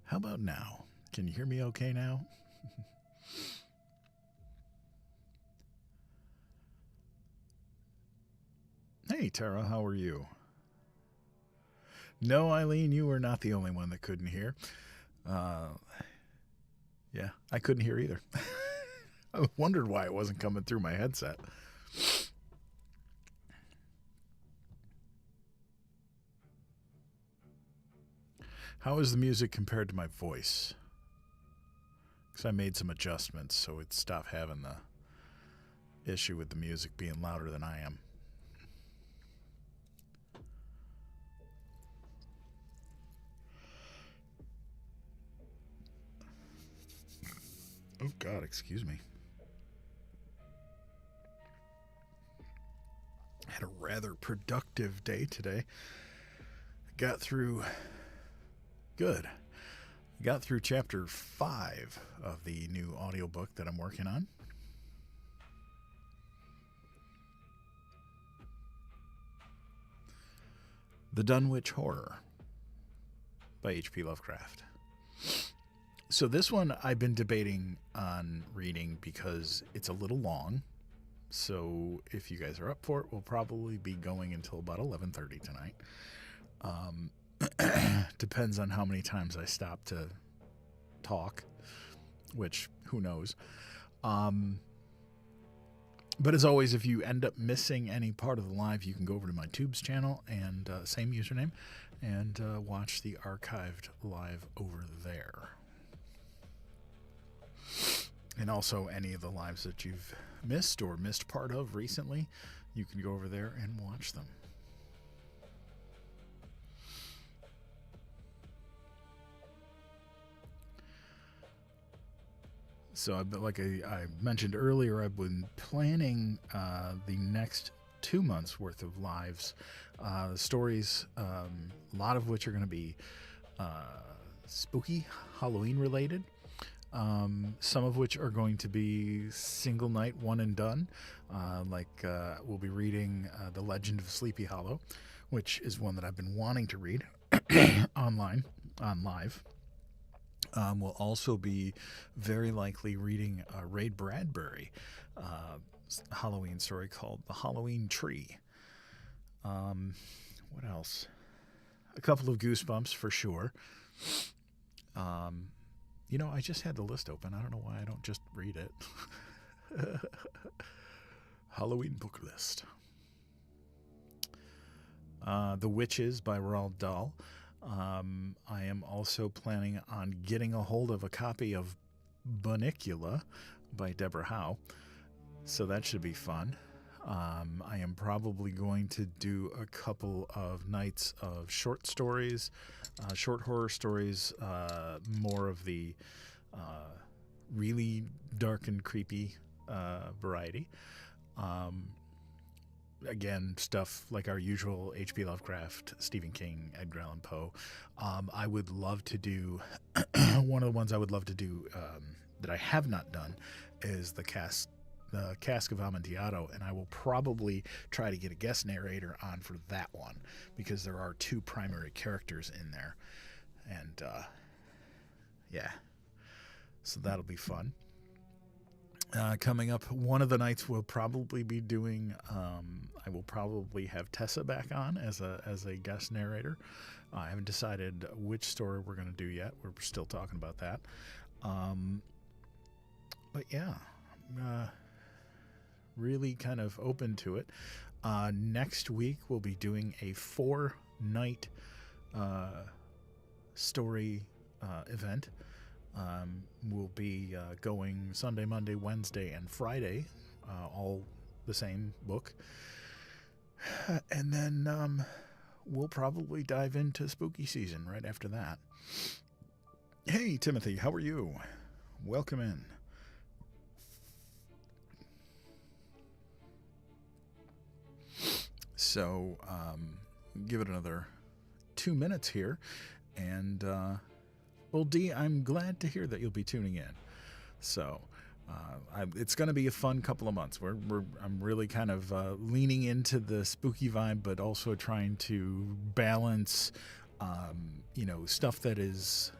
How about now? Can you hear me okay now? Hey, Tara, how are you? No, Eileen, you were not the only one that couldn't hear. Uh, yeah, I couldn't hear either. I wondered why it wasn't coming through my headset. How is the music compared to my voice? Because I made some adjustments so it stopped having the issue with the music being louder than I am. Oh, God, excuse me. I had a rather productive day today. Got through chapter 5 of the new audiobook that I'm working on. The Dunwich Horror by H.P. Lovecraft. So this one I've been debating on reading because it's a little long. So if you guys are up for it, we'll probably be going until about 11:30 tonight. Depends on how many times I stop to talk, which who knows. But as always, if you end up missing any part of the live, you can go over to my Tubes channel and same username and watch the archived live over there. And also any of the lives that you've missed or missed part of recently, you can go over there and watch them. So, like I mentioned earlier, I've been planning the next 2 months worth of lives, stories, a lot of which are going to be spooky, Halloween related. Some of which are going to be single night, one and done. We'll be reading The Legend of Sleepy Hollow, which is one that I've been wanting to read on live. We'll also be very likely reading Ray Bradbury Halloween story called The Halloween Tree. What else? A couple of Goosebumps for sure. I just had the list open. I don't know why I don't just read it. Halloween book list. The Witches by Roald Dahl. I am also planning on getting a hold of a copy of Bunnicula by Deborah Howe. So that should be fun. I am probably going to do a couple of nights of short stories, short horror stories, more of the really dark and creepy variety. Again, stuff like our usual H.P. Lovecraft, Stephen King, Edgar Allan Poe. I would love to do, one of the ones I would love to do that I have not done is the Cask of Amontillado, and I will probably try to get a guest narrator on for that one because there are 2 primary characters in there. And, yeah. So that'll be fun. Coming up, one of the nights we'll probably be doing, I will probably have Tessa back on as a guest narrator. I haven't decided which story we're going to do yet. We're still talking about that. But yeah, really kind of open to it. Next week we'll be doing a 4-night story event. We'll be going Sunday, Monday, Wednesday, and Friday, all the same book. And then we'll probably dive into spooky season right after that. Hey, Timothy, how are you? Welcome in. So, give it another 2 minutes here, and well, Dee, I'm glad to hear that you'll be tuning in. So, it's going to be a fun couple of months. I'm really kind of leaning into the spooky vibe, but also trying to balance, stuff that is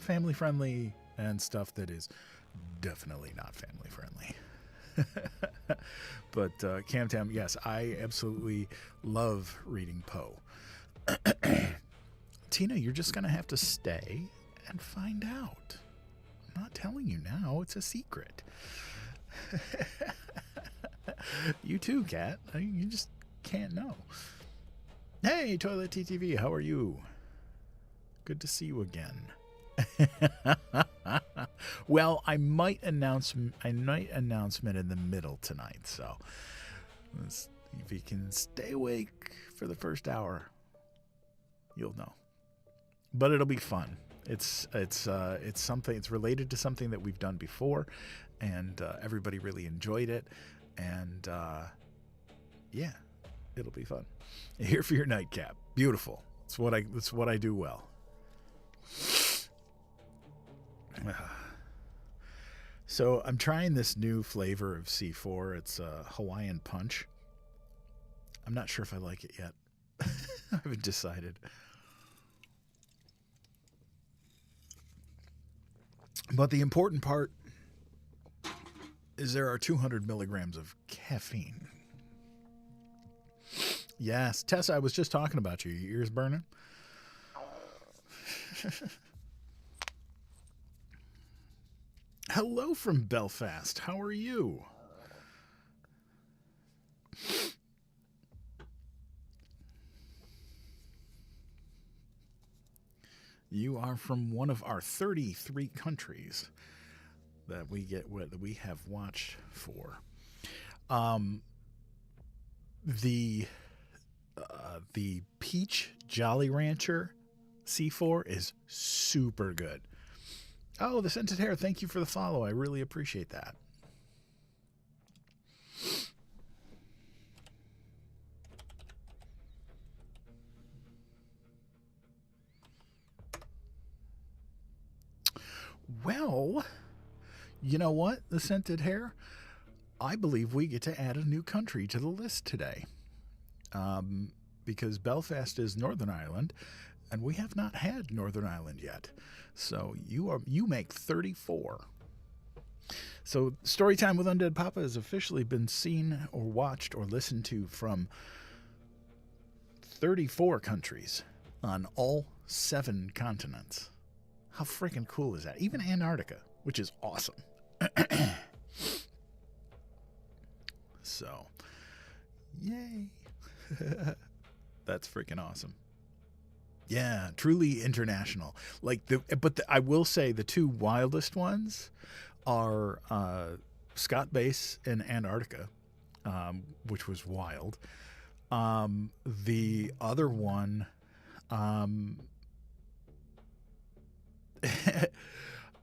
family friendly and stuff that is definitely not family friendly. But Cam Tam, yes, I absolutely love reading Poe. Tina, you're just going to have to stay and find out. I'm not telling you now. It's a secret. You too, Kat. You just can't know. Hey, Toilet TTV, how are you? Good to see you again. Well, I might announcement in the middle tonight, so if you can stay awake for the first hour, you'll know. But it'll be fun. It's something. It's related to something that we've done before, and everybody really enjoyed it. And yeah, it'll be fun. Here for your nightcap. Beautiful. It's what I do well. So I'm trying this new flavor of C4. It's Hawaiian Punch. I'm not sure if I like it yet. I haven't decided. But the important part is there are 200 milligrams of caffeine. Yes, Tessa, I was just talking about you. Your ears burning? Hello from Belfast. How are you? You are from one of our 33 countries that we have watched for. The Peach Jolly Rancher C4 is super good. Oh, the Scented Hair, thank you for the follow. I really appreciate that. Well, you know what, the Scented Hair? I believe we get to add a new country to the list today. Because Belfast is Northern Ireland, and we have not had Northern Ireland yet. So you make 34. So Storytime with UndeadPapa has officially been seen or watched or listened to from 34 countries on all 7 continents. How freaking cool is that? Even Antarctica, which is awesome. So, yay. That's freaking awesome. Yeah, truly international. I will say the 2 wildest ones are Scott Base in Antarctica, which was wild. The other one,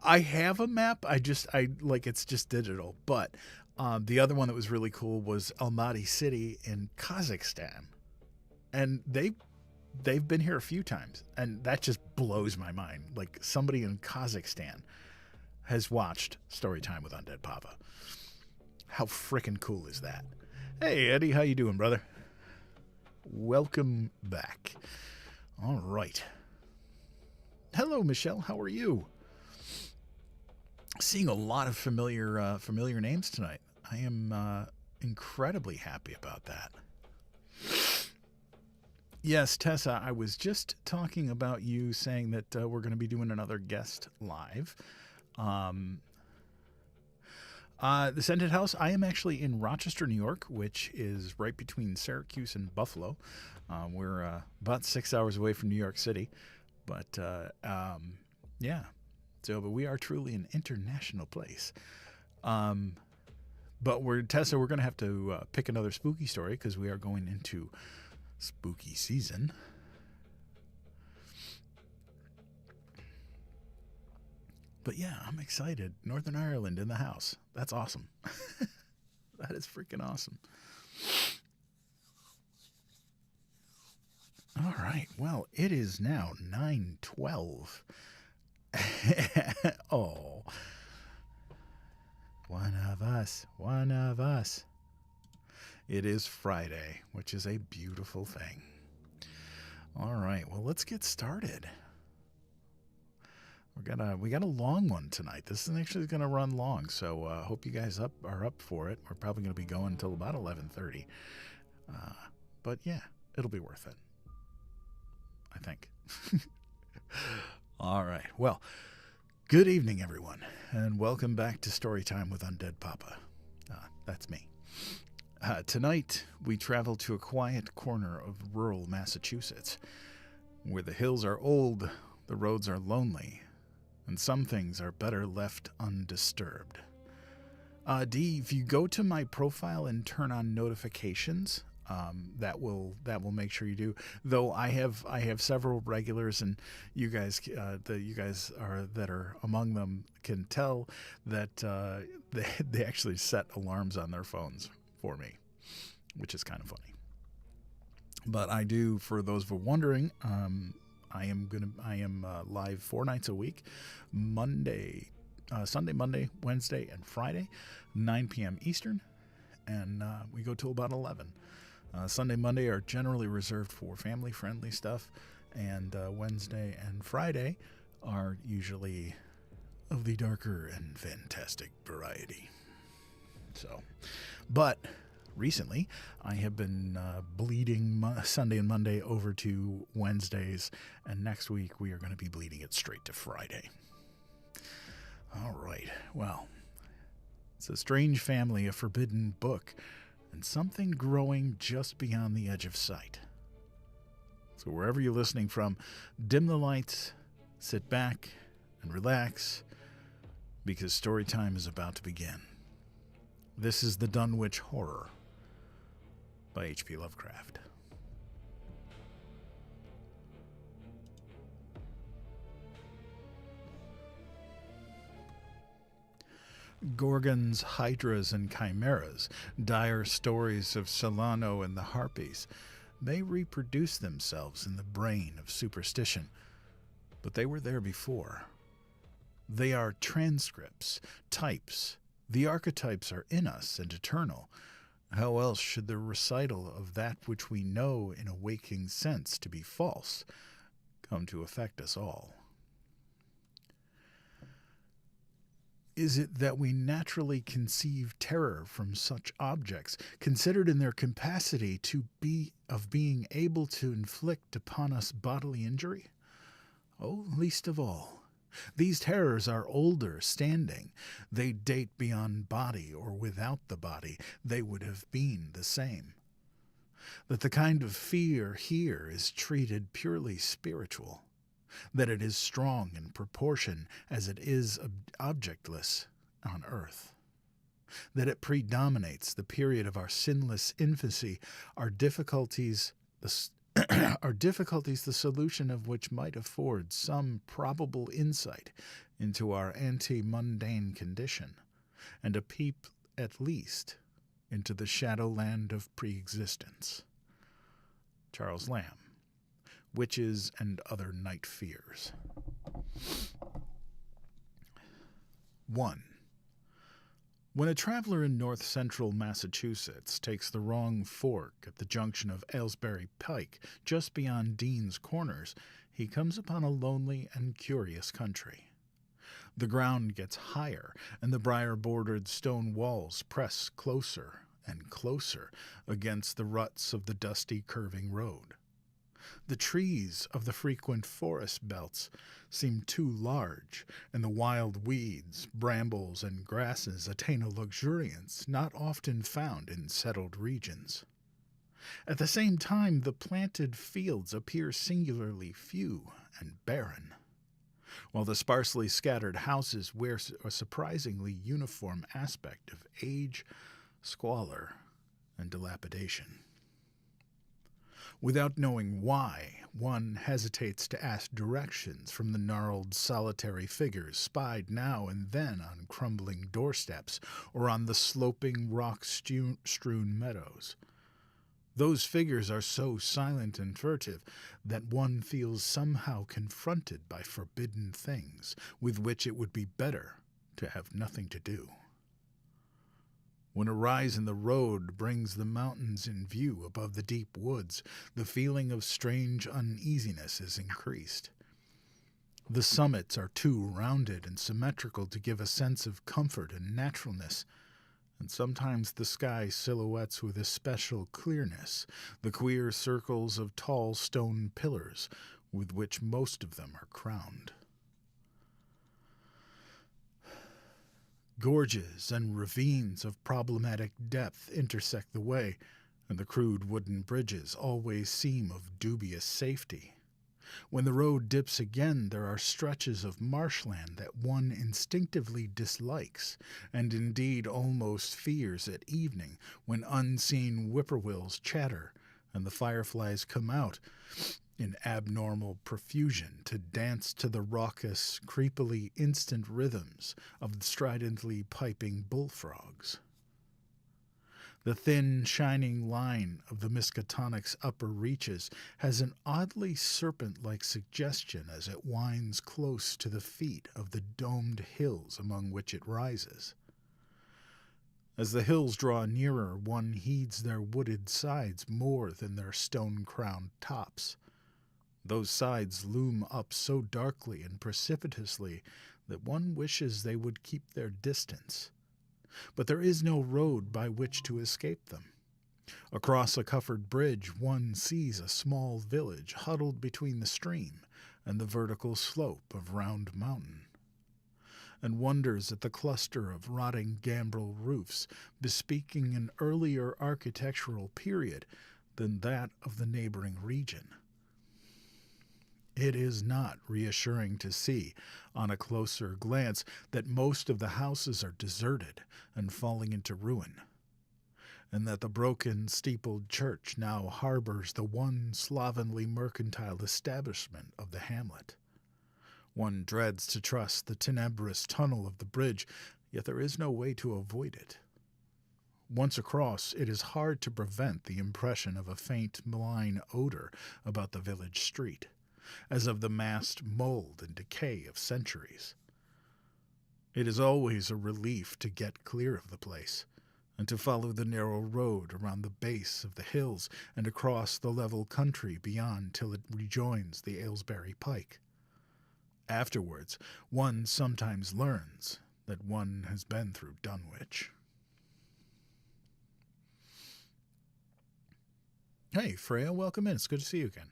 I have a map. It's just digital. But the other one that was really cool was Almaty City in Kazakhstan, and they've been here a few times, and that just blows my mind. Like, somebody in Kazakhstan has watched Storytime with UndeadPapa. How freaking cool is that? Hey, Eddie, how you doing, brother? Welcome back. All right. Hello, Michelle. How are you? Seeing a lot of familiar names tonight. I am incredibly happy about that. Yes, Tessa, I was just talking about you saying that we're going to be doing another guest live. The Scented House, I am actually in Rochester, New York, which is right between Syracuse and Buffalo. We're about 6 hours away from New York City. But, yeah. But we are truly an international place. But Tessa, we're going to have to pick another spooky story because we are going into spooky season. But yeah, I'm excited. Northern Ireland in the house. That's awesome. That is freaking awesome. All right. Well, it is now 9:12. Oh. One of us. It is Friday, which is a beautiful thing. All right, well, let's get started. We got a long one tonight. This is actually going to run long, so hope you guys are up for it. We're probably going to be going until about 11:30. But yeah, it'll be worth it, I think. All right. Well, good evening, everyone, and welcome back to Storytime with UndeadPapa. That's me. Tonight, we travel to a quiet corner of rural Massachusetts, where the hills are old, the roads are lonely, and some things are better left undisturbed. Dee, if you go to my profile and turn on notifications, that will make sure you do. Though I have several regulars, and you guys that are among them can tell that they actually set alarms on their phones for me, which is kind of funny. But I do, for those who are wondering, I am live 4 nights a week, Sunday, Monday, Wednesday, and Friday, 9 p.m. Eastern, and we go till about 11. Sunday, Monday are generally reserved for family-friendly stuff, and Wednesday and Friday are usually of the darker and fantastic variety. So, but recently, I have been bleeding Sunday and Monday over to Wednesdays, and next week we are going to be bleeding it straight to Friday. All right, well, it's a strange family, a forbidden book, and something growing just beyond the edge of sight. So wherever you're listening from, dim the lights, sit back, and relax, because story time is about to begin. This is the Dunwich Horror by H.P. Lovecraft. Gorgons, hydras, and chimeras, dire stories of Solano and the Harpies, may reproduce themselves in the brain of superstition, but they were there before. They are transcripts, types. The archetypes are in us and eternal. How else should the recital of that which we know in a waking sense to be false come to affect us all? Is it that we naturally conceive terror from such objects, considered in their capacity of being able to inflict upon us bodily injury? Oh, least of all. These terrors are older standing. They date beyond body, or without the body, they would have been the same. That the kind of fear here is treated purely spiritual. That it is strong in proportion as it is objectless on earth. That it predominates the period of our sinless infancy, our difficulties the solution of which might afford some probable insight into our ante-mundane condition, and a peep, at least, into the shadowland of pre-existence. Charles Lamb, Witches and Other Night Fears. 1. When a traveler in north-central Massachusetts takes the wrong fork at the junction of Aylesbury Pike, just beyond Dean's Corners, he comes upon a lonely and curious country. The ground gets higher, and the briar-bordered stone walls press closer and closer against the ruts of the dusty, curving road. The trees of the frequent forest belts seem too large, and the wild weeds, brambles, and grasses attain a luxuriance not often found in settled regions. At the same time, the planted fields appear singularly few and barren, while the sparsely scattered houses wear a surprisingly uniform aspect of age, squalor, and dilapidation. Without knowing why, one hesitates to ask directions from the gnarled, solitary figures spied now and then on crumbling doorsteps or on the sloping, rock-strewn meadows. Those figures are so silent and furtive that one feels somehow confronted by forbidden things with which it would be better to have nothing to do. When a rise in the road brings the mountains in view above the deep woods, the feeling of strange uneasiness is increased. The summits are too rounded and symmetrical to give a sense of comfort and naturalness, and sometimes the sky silhouettes with especial clearness the queer circles of tall stone pillars with which most of them are crowned. Gorges and ravines of problematic depth intersect the way, and the crude wooden bridges always seem of dubious safety. When the road dips again, there are stretches of marshland that one instinctively dislikes, and indeed almost fears at evening, when unseen whippoorwills chatter and the fireflies come out in abnormal profusion to dance to the raucous, creepily instant rhythms of the stridently piping bullfrogs. The thin, shining line of the Miskatonic's upper reaches has an oddly serpent-like suggestion as it winds close to the feet of the domed hills among which it rises. As the hills draw nearer, one heeds their wooded sides more than their stone-crowned tops. Those sides loom up so darkly and precipitously that one wishes they would keep their distance. But there is no road by which to escape them. Across a covered bridge, one sees a small village huddled between the stream and the vertical slope of Round Mountain, and wonders at the cluster of rotting gambrel roofs bespeaking an earlier architectural period than that of the neighboring region. It is not reassuring to see, on a closer glance, that most of the houses are deserted and falling into ruin, and that the broken, steepled church now harbors the one slovenly mercantile establishment of the hamlet. One dreads to trust the tenebrous tunnel of the bridge, yet there is no way to avoid it. Once across, it is hard to prevent the impression of a faint, malign odor about the village street, as of the massed mold and decay of centuries. It is always a relief to get clear of the place, and to follow the narrow road around the base of the hills and across the level country beyond till it rejoins the Aylesbury Pike. Afterwards, one sometimes learns that one has been through Dunwich. Hey, Freya, welcome in. It's good to see you again.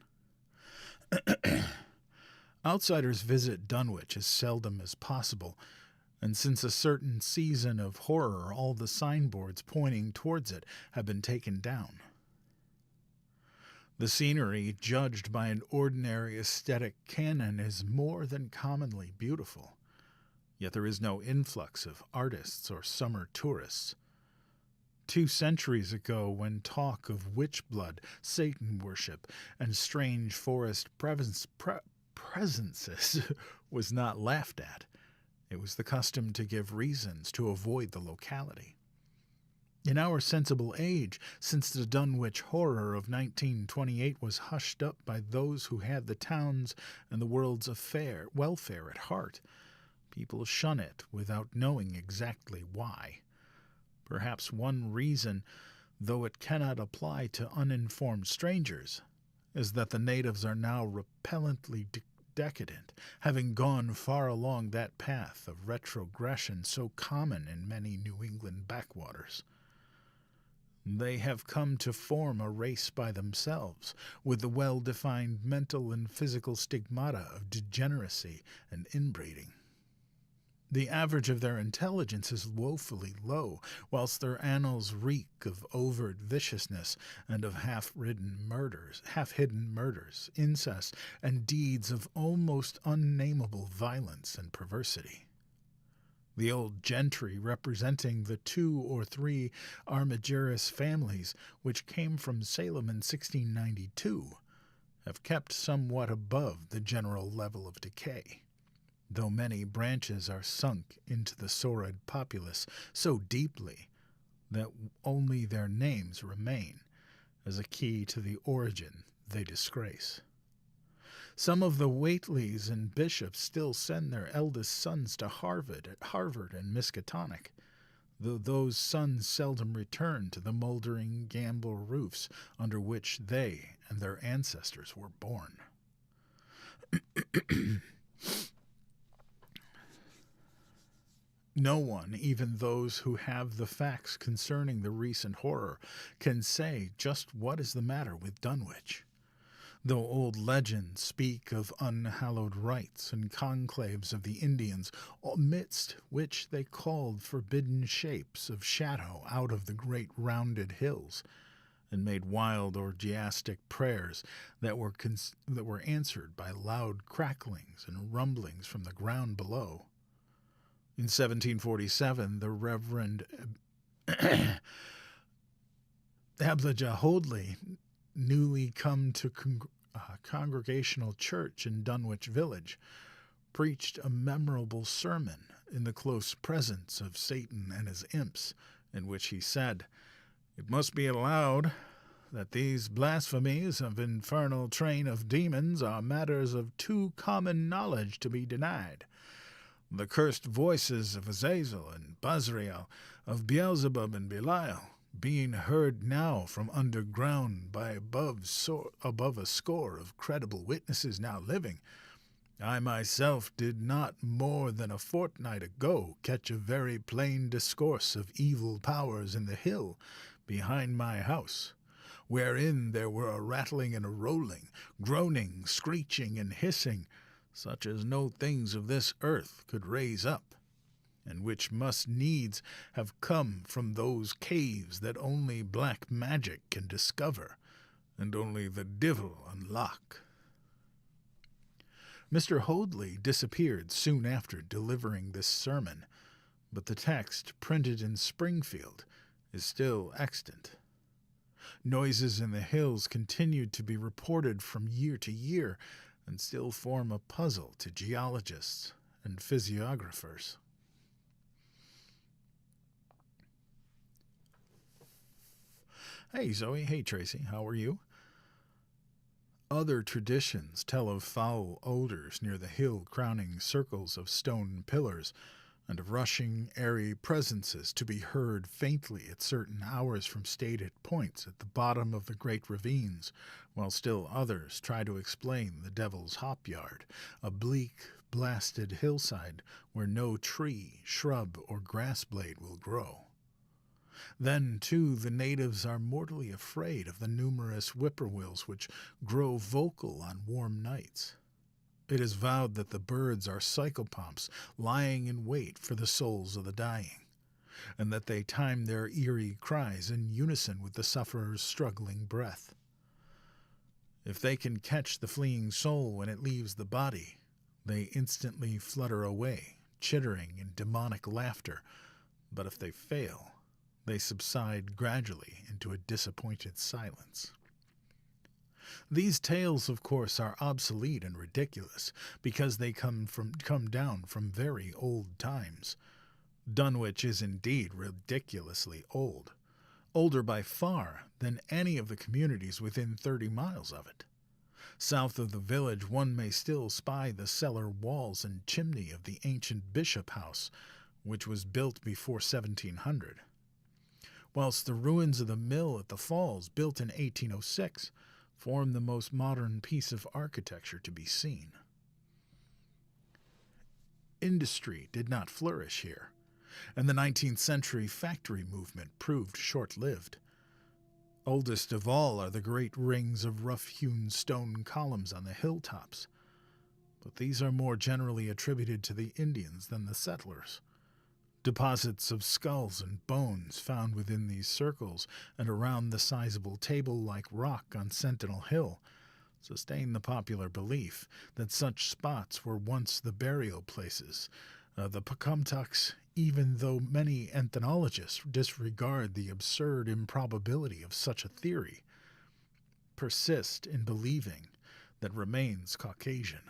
Outsiders visit Dunwich as seldom as possible, and since a certain season of horror, all the signboards pointing towards it have been taken down. The scenery, judged by an ordinary aesthetic canon, is more than commonly beautiful, yet there is no influx of artists or summer tourists. 2 centuries ago, when talk of witch blood, Satan worship, and strange forest presences was not laughed at, it was the custom to give reasons to avoid the locality. In our sensible age, since the Dunwich Horror of 1928 was hushed up by those who had the town's and the world's welfare at heart, people shun it without knowing exactly why. Perhaps one reason, though it cannot apply to uninformed strangers, is that the natives are now repellently decadent, having gone far along that path of retrogression so common in many New England backwaters. They have come to form a race by themselves, with the well-defined mental and physical stigmata of degeneracy and inbreeding. The average of their intelligence is woefully low, whilst their annals reek of overt viciousness and of half-hidden murders, incest, and deeds of almost unnameable violence and perversity. The old gentry, representing the 2 or 3 Armigerous families which came from Salem in 1692, have kept somewhat above the general level of decay, though many branches are sunk into the sordid populace so deeply that only their names remain as a key to the origin they disgrace. Some of the Whateleys and bishops still send their eldest sons to Harvard and Miskatonic, though those sons seldom return to the moldering gambrel roofs under which they and their ancestors were born. No one, even those who have the facts concerning the recent horror, can say just what is the matter with Dunwich. Though old legends speak of unhallowed rites and conclaves of the Indians, amidst which they called forbidden shapes of shadow out of the great rounded hills, and made wild orgiastic prayers that were answered by loud cracklings and rumblings from the ground below. In 1747, the Reverend Abijah Hoadley, newly come to Congregational Church in Dunwich Village, preached a memorable sermon in the close presence of Satan and his imps, in which he said, "It must be allowed that these blasphemies of infernal train of demons are matters of too common knowledge to be denied. The cursed voices of Azazel and Bazrael, of Beelzebub and Belial, being heard now from underground by above a score of credible witnesses now living. I myself did not more than a fortnight ago catch a very plain discourse of evil powers in the hill behind my house, wherein there were a rattling and a rolling, groaning, screeching, and hissing, such as no things of this earth could raise up, and which must needs have come from those caves that only black magic can discover, and only the divil unlock." Mr. Hoadley disappeared soon after delivering this sermon, but the text, printed in Springfield, is still extant. Noises in the hills continued to be reported from year to year, and still form a puzzle to geologists and physiographers. Hey, Zoe. Hey, Tracy. How are you? Other traditions tell of foul odors near the hill crowning circles of stone pillars, and of rushing, airy presences to be heard faintly at certain hours from stated points at the bottom of the great ravines, while still others try to explain the Devil's Hop Yard, a bleak, blasted hillside where no tree, shrub, or grass blade will grow. Then, too, the natives are mortally afraid of the numerous whippoorwills which grow vocal on warm nights. It is vowed that the birds are psychopomps lying in wait for the souls of the dying, and that they time their eerie cries in unison with the sufferer's struggling breath. If they can catch the fleeing soul when it leaves the body, they instantly flutter away, chittering in demonic laughter, but if they fail, they subside gradually into a disappointed silence. These tales, of course, are obsolete and ridiculous, because they come down from very old times. Dunwich is indeed ridiculously old, older by far than any of the communities within 30 miles of it. South of the village one may still spy the cellar walls and chimney of the ancient bishop house, which was built before 1700, whilst the ruins of the mill at the falls, built in 1806, form the most modern piece of architecture to be seen. Industry did not flourish here, and the 19th century factory movement proved short-lived. Oldest of all are the great rings of rough-hewn stone columns on the hilltops, but these are more generally attributed to the Indians than the settlers. Deposits of skulls and bones found within these circles and around the sizable table-like rock on Sentinel Hill sustain the popular belief that such spots were once the burial places. The Pocumtucks, even though many ethnologists disregard the absurd improbability of such a theory, persist in believing that remains Caucasian.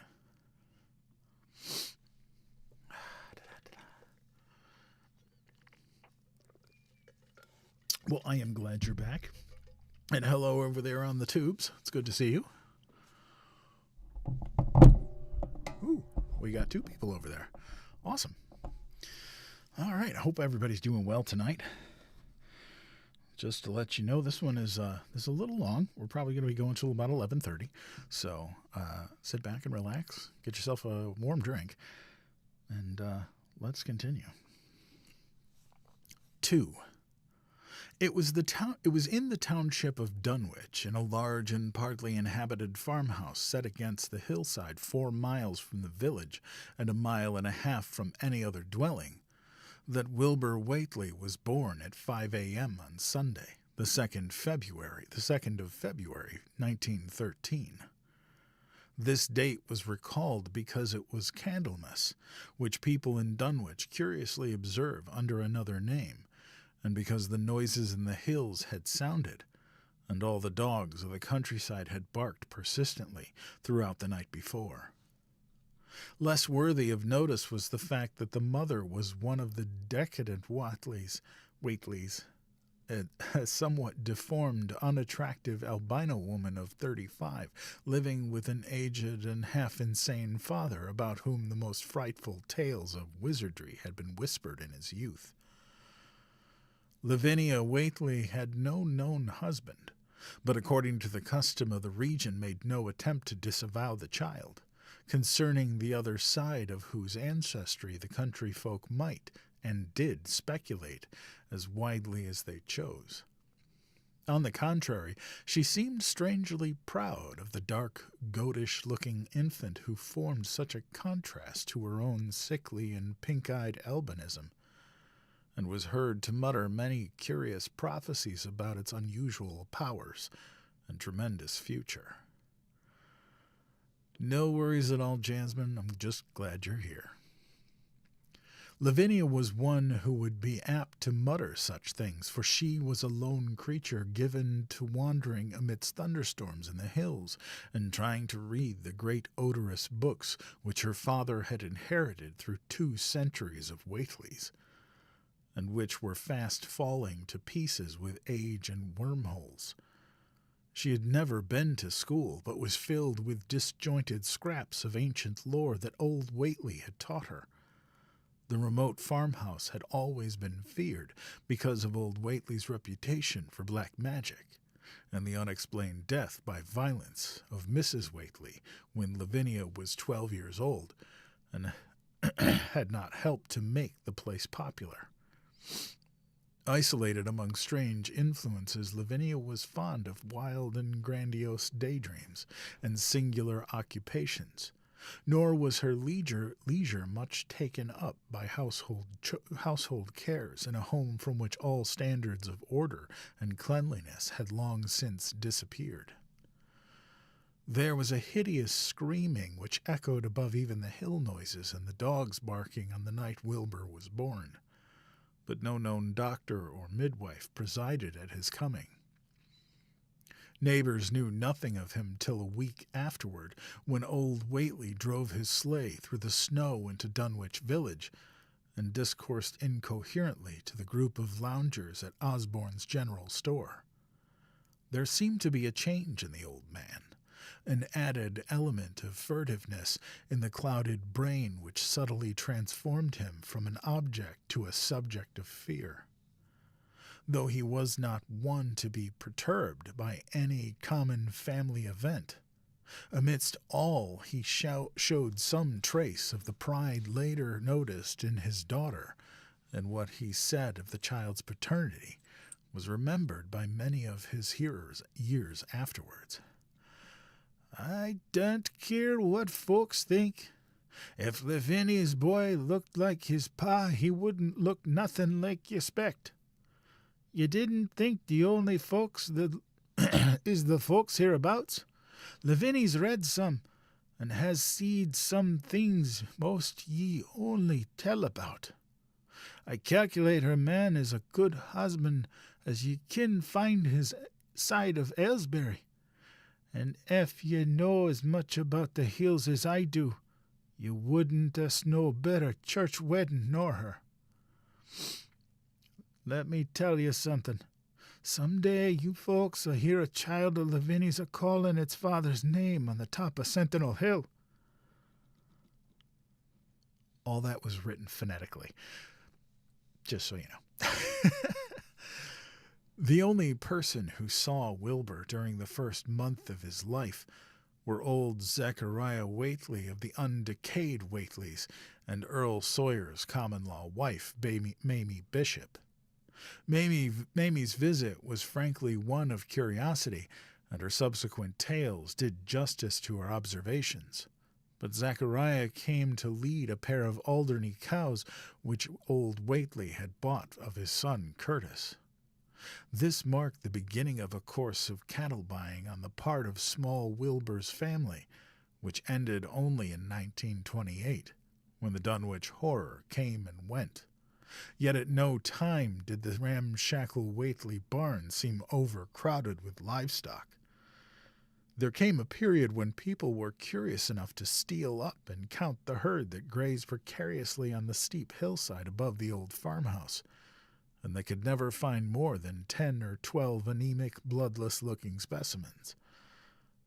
Well, I am glad you're back. And hello over there on the tubes. It's good to see you. Ooh, we got 2 people over there. Awesome. All right, I hope everybody's doing well tonight. Just to let you know, this one is a little long. We're probably going to be going till about 11:30. So sit back and relax. Get yourself a warm drink. And let's continue. 2. It was in the township of Dunwich, in a large and partly inhabited farmhouse set against the hillside 4 miles from the village and 1.5 miles from any other dwelling, that Wilbur Whately was born at 5 a.m. on Sunday, the 2nd of February, 1913. This date was recalled because it was Candlemas, which people in Dunwich curiously observe under another name, and because the noises in the hills had sounded, and all the dogs of the countryside had barked persistently throughout the night before. Less worthy of notice was the fact that the mother was one of the decadent Whateleys, a somewhat deformed, unattractive albino woman of 35, living with an aged and half-insane father about whom the most frightful tales of wizardry had been whispered in his youth. Lavinia Whately had no known husband, but according to the custom of the region made no attempt to disavow the child, concerning the other side of whose ancestry the country folk might and did speculate as widely as they chose. On the contrary, she seemed strangely proud of the dark, goatish-looking infant who formed such a contrast to her own sickly and pink-eyed albinism, and was heard to mutter many curious prophecies about its unusual powers and tremendous future. No worries at all, Jasmine. I'm just glad you're here. Lavinia was one who would be apt to mutter such things, for she was a lone creature given to wandering amidst thunderstorms in the hills and trying to read the great odorous books which her father had inherited through 2 centuries of Whateleys, and which were fast falling to pieces with age and wormholes. She had never been to school, but was filled with disjointed scraps of ancient lore that old Whately had taught her. The remote farmhouse had always been feared because of old Whately's reputation for black magic, and the unexplained death by violence of Mrs. Whately when Lavinia was 12 years old, and had not helped to make the place popular. Isolated among strange influences, Lavinia was fond of wild and grandiose daydreams and singular occupations, nor was her leisure much taken up by household cares in a home from which all standards of order and cleanliness had long since disappeared. There was a hideous screaming which echoed above even the hill noises and the dogs barking on the night Wilbur was born, but no known doctor or midwife presided at his coming. Neighbors knew nothing of him till a week afterward, when old Whately drove his sleigh through the snow into Dunwich village and discoursed incoherently to the group of loungers at Osborne's general store. There seemed to be a change in the old man, an added element of furtiveness in the clouded brain which subtly transformed him from an object to a subject of fear. Though he was not one to be perturbed by any common family event, amidst all he showed some trace of the pride later noticed in his daughter, and what he said of the child's paternity was remembered by many of his hearers years afterwards. "I don't care what folks think. If Lavinia's boy looked like his pa, he wouldn't look nothing like you 'spect. You didn't think the only folks that is the folks hereabouts? Lavinia's read some, and has seed some things most ye only tell about. I calculate her man is a good husband as ye kin find his side of Aylesbury. And ef ye know as much about the hills as I do, you wouldn't us know better church wedding nor her. Let me tell you something. Some day you folks'll hear a child of Lavinia's a-calling its father's name on the top of Sentinel Hill." All that was written phonetically, just so you know. The only person who saw Wilbur during the first month of his life were old Zechariah Whately of the undecayed Whateleys and Earl Sawyer's common-law wife, Mamie Bishop. Mamie's visit was frankly one of curiosity, and her subsequent tales did justice to her observations. But Zachariah came to lead a pair of Alderney cows which old Whately had bought of his son Curtis. This marked the beginning of a course of cattle buying on the part of small Wilbur's family, which ended only in 1928, when the Dunwich Horror came and went. Yet at no time did the ramshackle Whately barn seem overcrowded with livestock. There came a period when people were curious enough to steal up and count the herd that grazed precariously on the steep hillside above the old farmhouse, and they could never find more than 10 or 12 anemic, bloodless-looking specimens.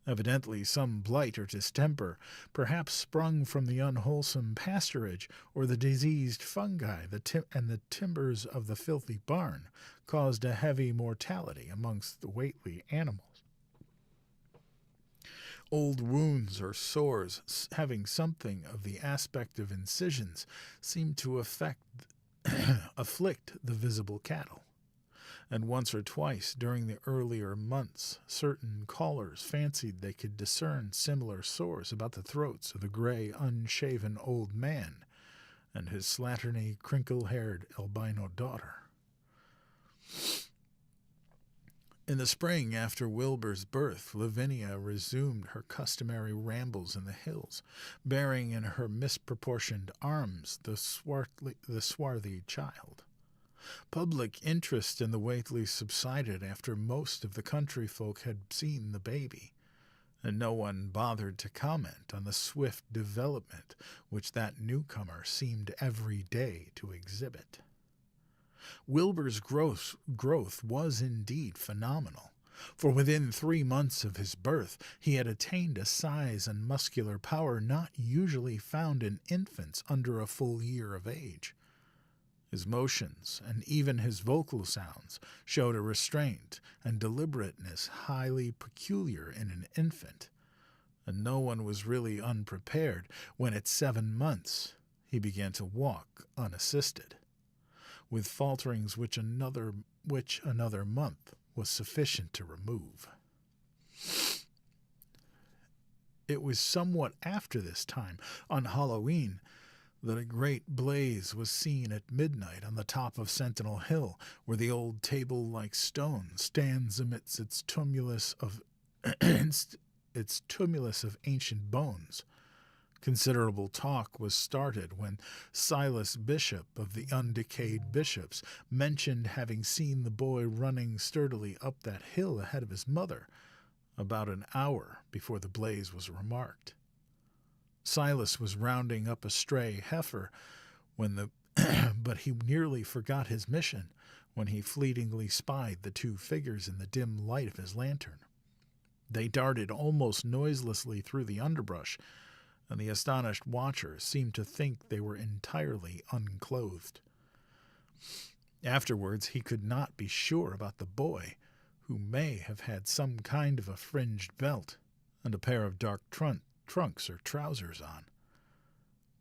Evidently some blight or distemper, perhaps sprung from the unwholesome pasturage or the diseased fungi and the timbers of the filthy barn, caused a heavy mortality amongst the Whately animals. Old wounds or sores, having something of the aspect of incisions, seemed to afflict the visible cattle, and once or twice during the earlier months certain callers fancied they could discern similar sores about the throats of the gray, unshaven old man and his slatternly, crinkle-haired albino daughter. In the spring after Wilbur's birth, Lavinia resumed her customary rambles in the hills, bearing in her misproportioned arms the swarthy child. Public interest in the Whateleys subsided after most of the country folk had seen the baby, and no one bothered to comment on the swift development which that newcomer seemed every day to exhibit. Wilbur's growth was indeed phenomenal, for within 3 months of his birth he had attained a size and muscular power not usually found in infants under a full year of age. His motions and even his vocal sounds showed a restraint and deliberateness highly peculiar in an infant, and no one was really unprepared when at 7 months he began to walk unassisted, with falterings which another month was sufficient to remove. It was somewhat after this time, on Halloween, that a great blaze was seen at midnight on the top of Sentinel Hill, where the old table-like stone stands amidst its tumulus of ancient bones. Considerable talk was started when Silas Bishop of the Undecayed Bishops mentioned having seen the boy running sturdily up that hill ahead of his mother, about an hour before the blaze was remarked. Silas was rounding up a stray heifer but he nearly forgot his mission when he fleetingly spied the 2 figures in the dim light of his lantern. They darted almost noiselessly through the underbrush, and the astonished watcher seemed to think they were entirely unclothed. Afterwards he could not be sure about the boy, who may have had some kind of a fringed belt and a pair of dark trunks or trousers on.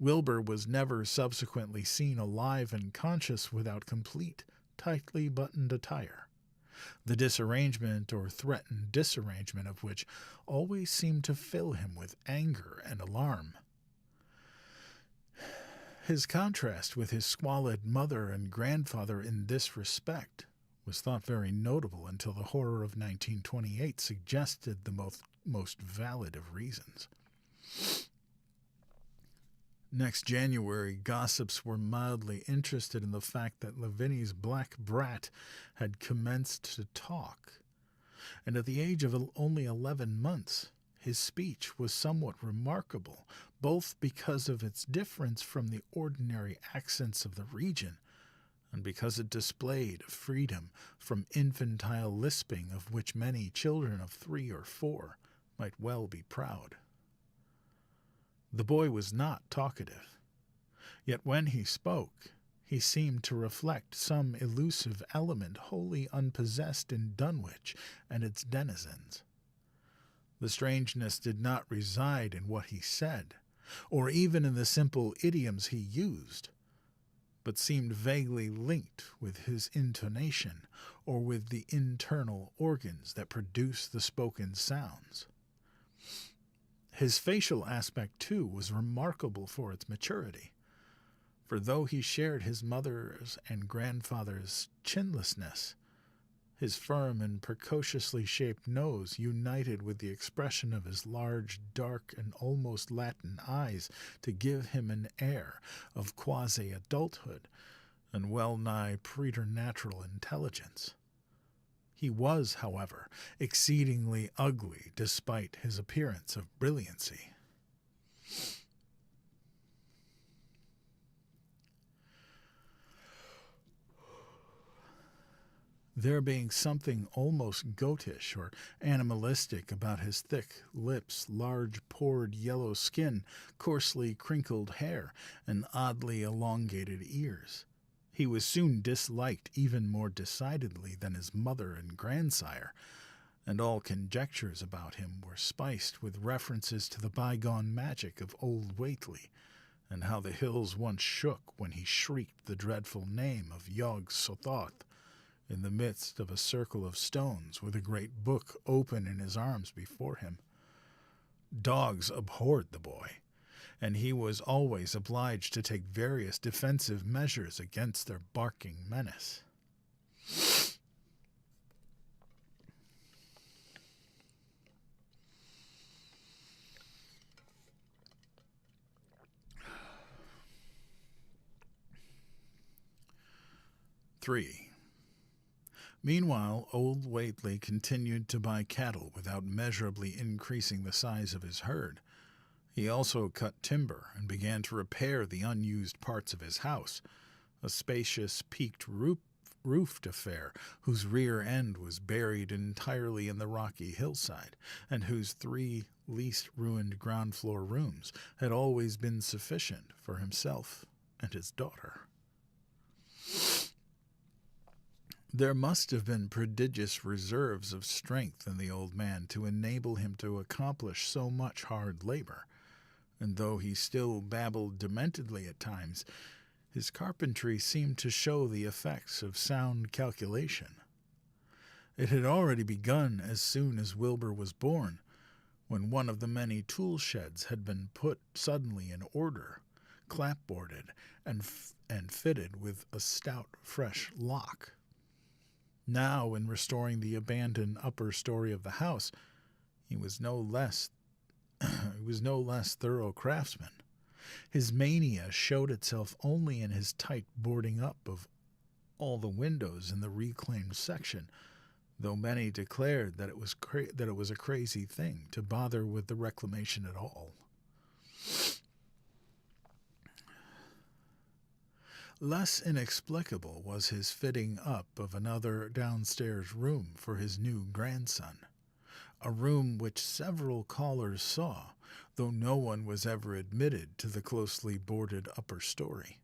Wilbur was never subsequently seen alive and conscious without complete, tightly buttoned attire, the disarrangement or threatened disarrangement of which always seemed to fill him with anger and alarm. His contrast with his squalid mother and grandfather in this respect was thought very notable until the horror of 1928 suggested the most valid of reasons. Next January, gossips were mildly interested in the fact that Lavinia's black brat had commenced to talk, and at the age of only 11 months, his speech was somewhat remarkable, both because of its difference from the ordinary accents of the region, and because it displayed a freedom from infantile lisping of which many children of 3 or 4 might well be proud. The boy was not talkative, yet when he spoke, he seemed to reflect some elusive element wholly unpossessed in Dunwich and its denizens. The strangeness did not reside in what he said, or even in the simple idioms he used, but seemed vaguely linked with his intonation or with the internal organs that produce the spoken sounds. His facial aspect, too, was remarkable for its maturity, for though he shared his mother's and grandfather's chinlessness, his firm and precociously shaped nose united with the expression of his large, dark, and almost Latin eyes to give him an air of quasi-adulthood and well-nigh preternatural intelligence. He was, however, exceedingly ugly despite his appearance of brilliancy. There being something almost goatish or animalistic about his thick lips, large pored yellow skin, coarsely crinkled hair, and oddly elongated ears, he was soon disliked even more decidedly than his mother and grandsire, and all conjectures about him were spiced with references to the bygone magic of old Whately, and how the hills once shook when he shrieked the dreadful name of Yog Sothoth in the midst of a circle of stones with a great book open in his arms before him. Dogs abhorred the boy, and he was always obliged to take various defensive measures against their barking menace. Three. Meanwhile, old Whately continued to buy cattle without measurably increasing the size of his herd. He also cut timber and began to repair the unused parts of his house, a spacious peaked roofed affair whose rear end was buried entirely in the rocky hillside, and whose 3 least ruined ground floor rooms had always been sufficient for himself and his daughter. There must have been prodigious reserves of strength in the old man to enable him to accomplish so much hard labor, and though he still babbled dementedly at times, his carpentry seemed to show the effects of sound calculation. It had already begun as soon as Wilbur was born, when one of the many tool sheds had been put suddenly in order, clapboarded, and fitted with a stout, fresh lock. Now, in restoring the abandoned upper story of the house, he was no less thorough craftsman. His mania showed itself only in his tight boarding up of all the windows in the reclaimed section, though many declared that it was a crazy thing to bother with the reclamation at all. Less inexplicable was his fitting up of another downstairs room for his new grandson, a room which several callers saw, though no one was ever admitted to the closely boarded upper story.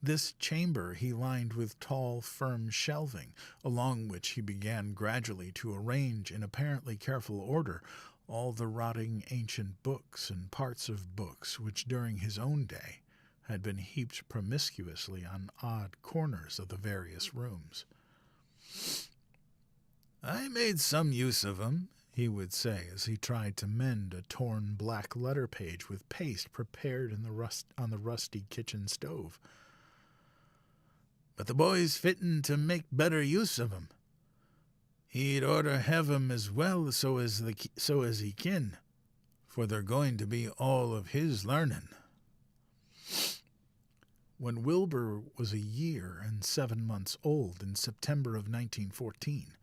This chamber he lined with tall, firm shelving, along which he began gradually to arrange in apparently careful order all the rotting ancient books and parts of books which during his own day had been heaped promiscuously on odd corners of the various rooms. "I made some use of 'em," he would say as he tried to mend a torn black letter page with paste prepared on the rusty kitchen stove. "But the boy's fittin' to make better use of 'em. He'd orter have 'em as well so as he kin, for they're going to be all of his learnin'." When Wilbur was a year and 7 months old in September of 1914,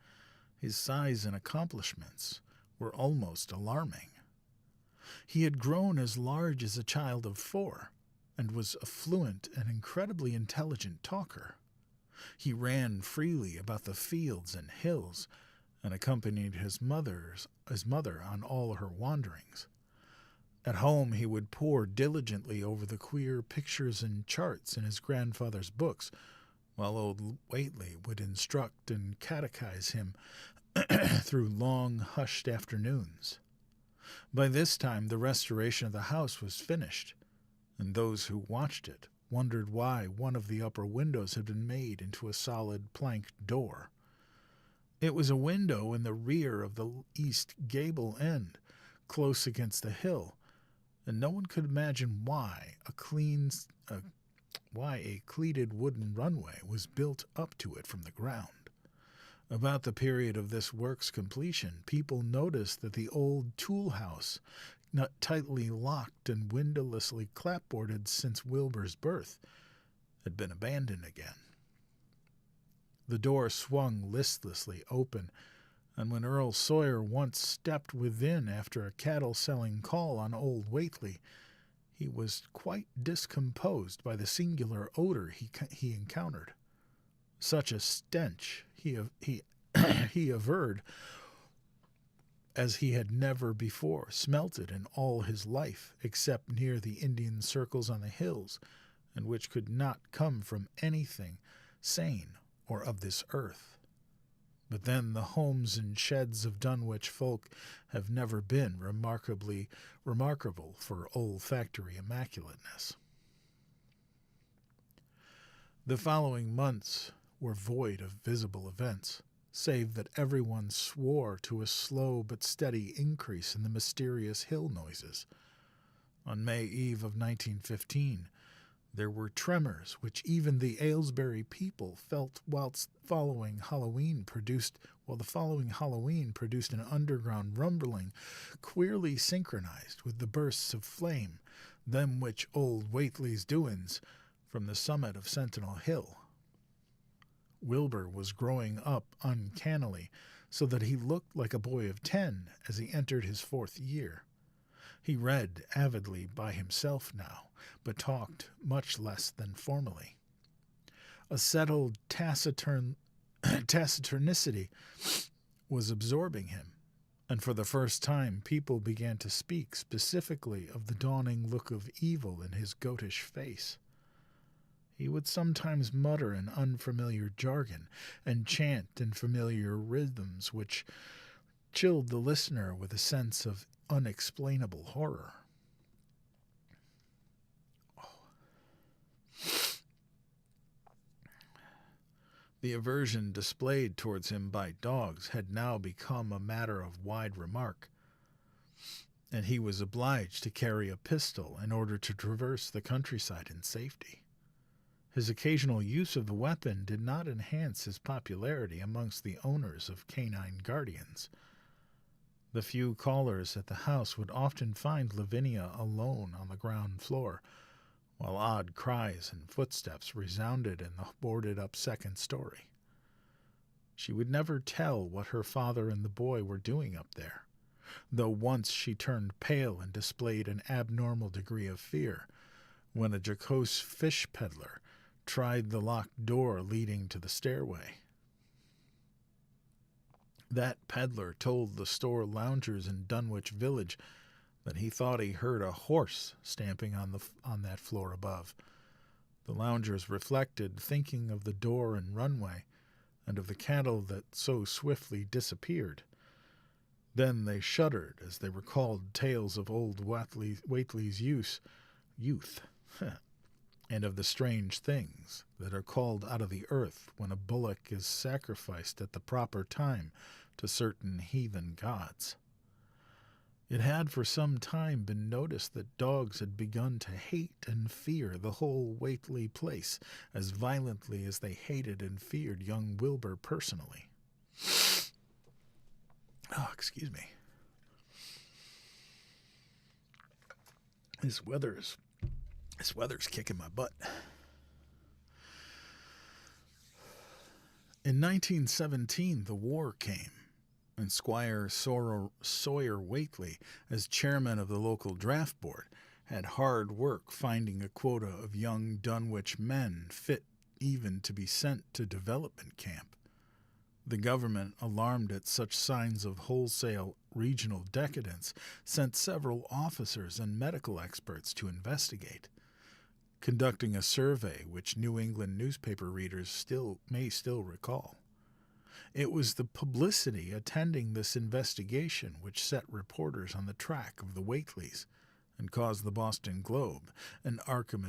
his size and accomplishments were almost alarming. He had grown as large as a child of 4, and was a fluent and incredibly intelligent talker. He ran freely about the fields and hills, and accompanied his mother on all her wanderings. At home he would pore diligently over the queer pictures and charts in his grandfather's books, while old Whately would instruct and catechize him through long, hushed afternoons. By this time the restoration of the house was finished, and those who watched it wondered why one of the upper windows had been made into a solid planked door. It was a window in the rear of the east gable end, close against the hill, and no one could imagine why a cleated wooden runway was built up to it from the ground. About the period of this work's completion, people noticed that the old tool house, not tightly locked and windowlessly clapboarded since Wilbur's birth, had been abandoned again. The door swung listlessly open, and when Earl Sawyer once stepped within after a cattle-selling call on Old Whately, he was quite discomposed by the singular odor he encountered. Such a stench, he averred, as he had never before smelt it in all his life, except near the Indian circles on the hills, and which could not come from anything sane or of this earth. But then the homes and sheds of Dunwich folk have never been remarkable for olfactory immaculateness. The following months were void of visible events, save that everyone swore to a slow but steady increase in the mysterious hill noises. On May Eve of 1915, there were tremors which even the Aylesbury people felt while the following Halloween produced an underground rumbling queerly synchronized with the bursts of flame, them which Old Whately's doin's from the summit of Sentinel Hill. Wilbur was growing up uncannily, so that he looked like a boy of 10 as he entered his 4th year. He read avidly by himself now, but talked much less than formerly. A settled taciturnicity was absorbing him, and for the first time people began to speak specifically of the dawning look of evil in his goatish face. He would sometimes mutter in unfamiliar jargon and chant in familiar rhythms which chilled the listener with a sense of unexplainable horror. The aversion displayed towards him by dogs had now become a matter of wide remark, and he was obliged to carry a pistol in order to traverse the countryside in safety. His occasional use of the weapon did not enhance his popularity amongst the owners of canine guardians. The few callers at the house would often find Lavinia alone on the ground floor, while odd cries and footsteps resounded in the boarded-up second story. She would never tell what her father and the boy were doing up there, though once she turned pale and displayed an abnormal degree of fear when a jocose fish peddler tried the locked door leading to the stairway. That peddler told the store loungers in Dunwich village that he thought he heard a horse stamping on that floor above. The loungers reflected, thinking of the door and runway, and of the cattle that so swiftly disappeared. Then they shuddered as they recalled tales of old Whately's youth, and of the strange things that are called out of the earth when a bullock is sacrificed at the proper time to certain heathen gods. It had for some time been noticed that dogs had begun to hate and fear the whole Whately place as violently as they hated and feared young Wilbur personally. Oh, excuse me. This weather's kicking my butt. In 1917, the war came, and Squire Sawyer Whately, as chairman of the local draft board, had hard work finding a quota of young Dunwich men fit even to be sent to development camp. The government, alarmed at such signs of wholesale regional decadence, sent several officers and medical experts to investigate, conducting a survey which New England newspaper readers may still recall. It was the publicity attending this investigation which set reporters on the track of the Whateleys and caused the Boston Globe, an Arkham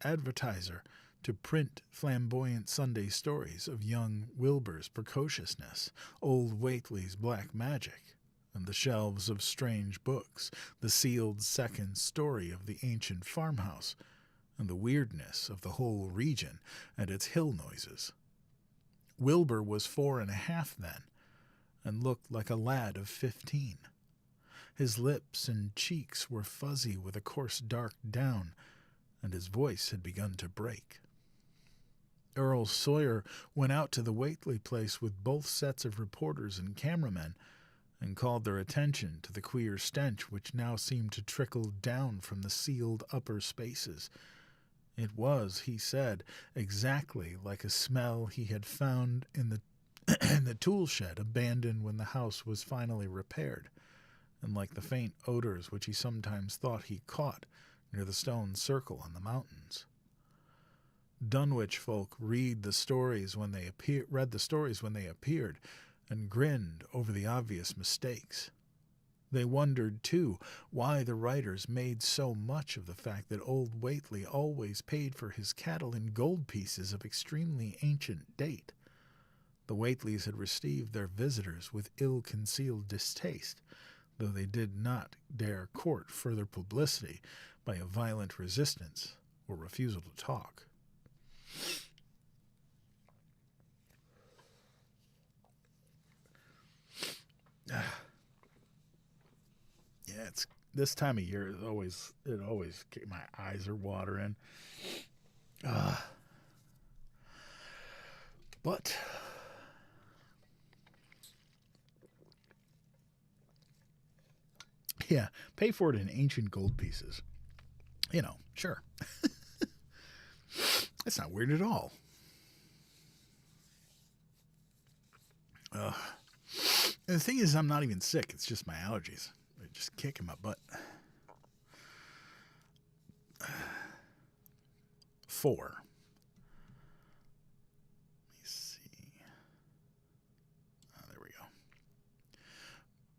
advertiser, to print flamboyant Sunday stories of young Wilbur's precociousness, old Whately's black magic, and the shelves of strange books, the sealed second story of the ancient farmhouse, and the weirdness of the whole region and its hill noises. Wilbur was 4.5 then, and looked like a lad of 15. His lips and cheeks were fuzzy with a coarse dark down, and his voice had begun to break. Earl Sawyer went out to the Whately place with both sets of reporters and cameramen, and called their attention to the queer stench which now seemed to trickle down from the sealed upper spaces. It was, he said, exactly like a smell he had found in the in the tool shed abandoned when the house was finally repaired, and like the faint odors which he sometimes thought he caught near the stone circle on the mountains. Dunwich folk read the stories when they appeared, and grinned over the obvious mistakes. They wondered, too, why the writers made so much of the fact that old Whately always paid for his cattle in gold pieces of extremely ancient date. The Whateleys had received their visitors with ill-concealed distaste, though they did not dare court further publicity by a violent resistance or refusal to talk. Yeah, it's this time of year. It always my eyes are watering. But yeah, pay for it in ancient gold pieces. Sure. That's not weird at all. And the thing is, I'm not even sick. It's just my allergies. They're just kicking my butt. 4. Let me see. There we go.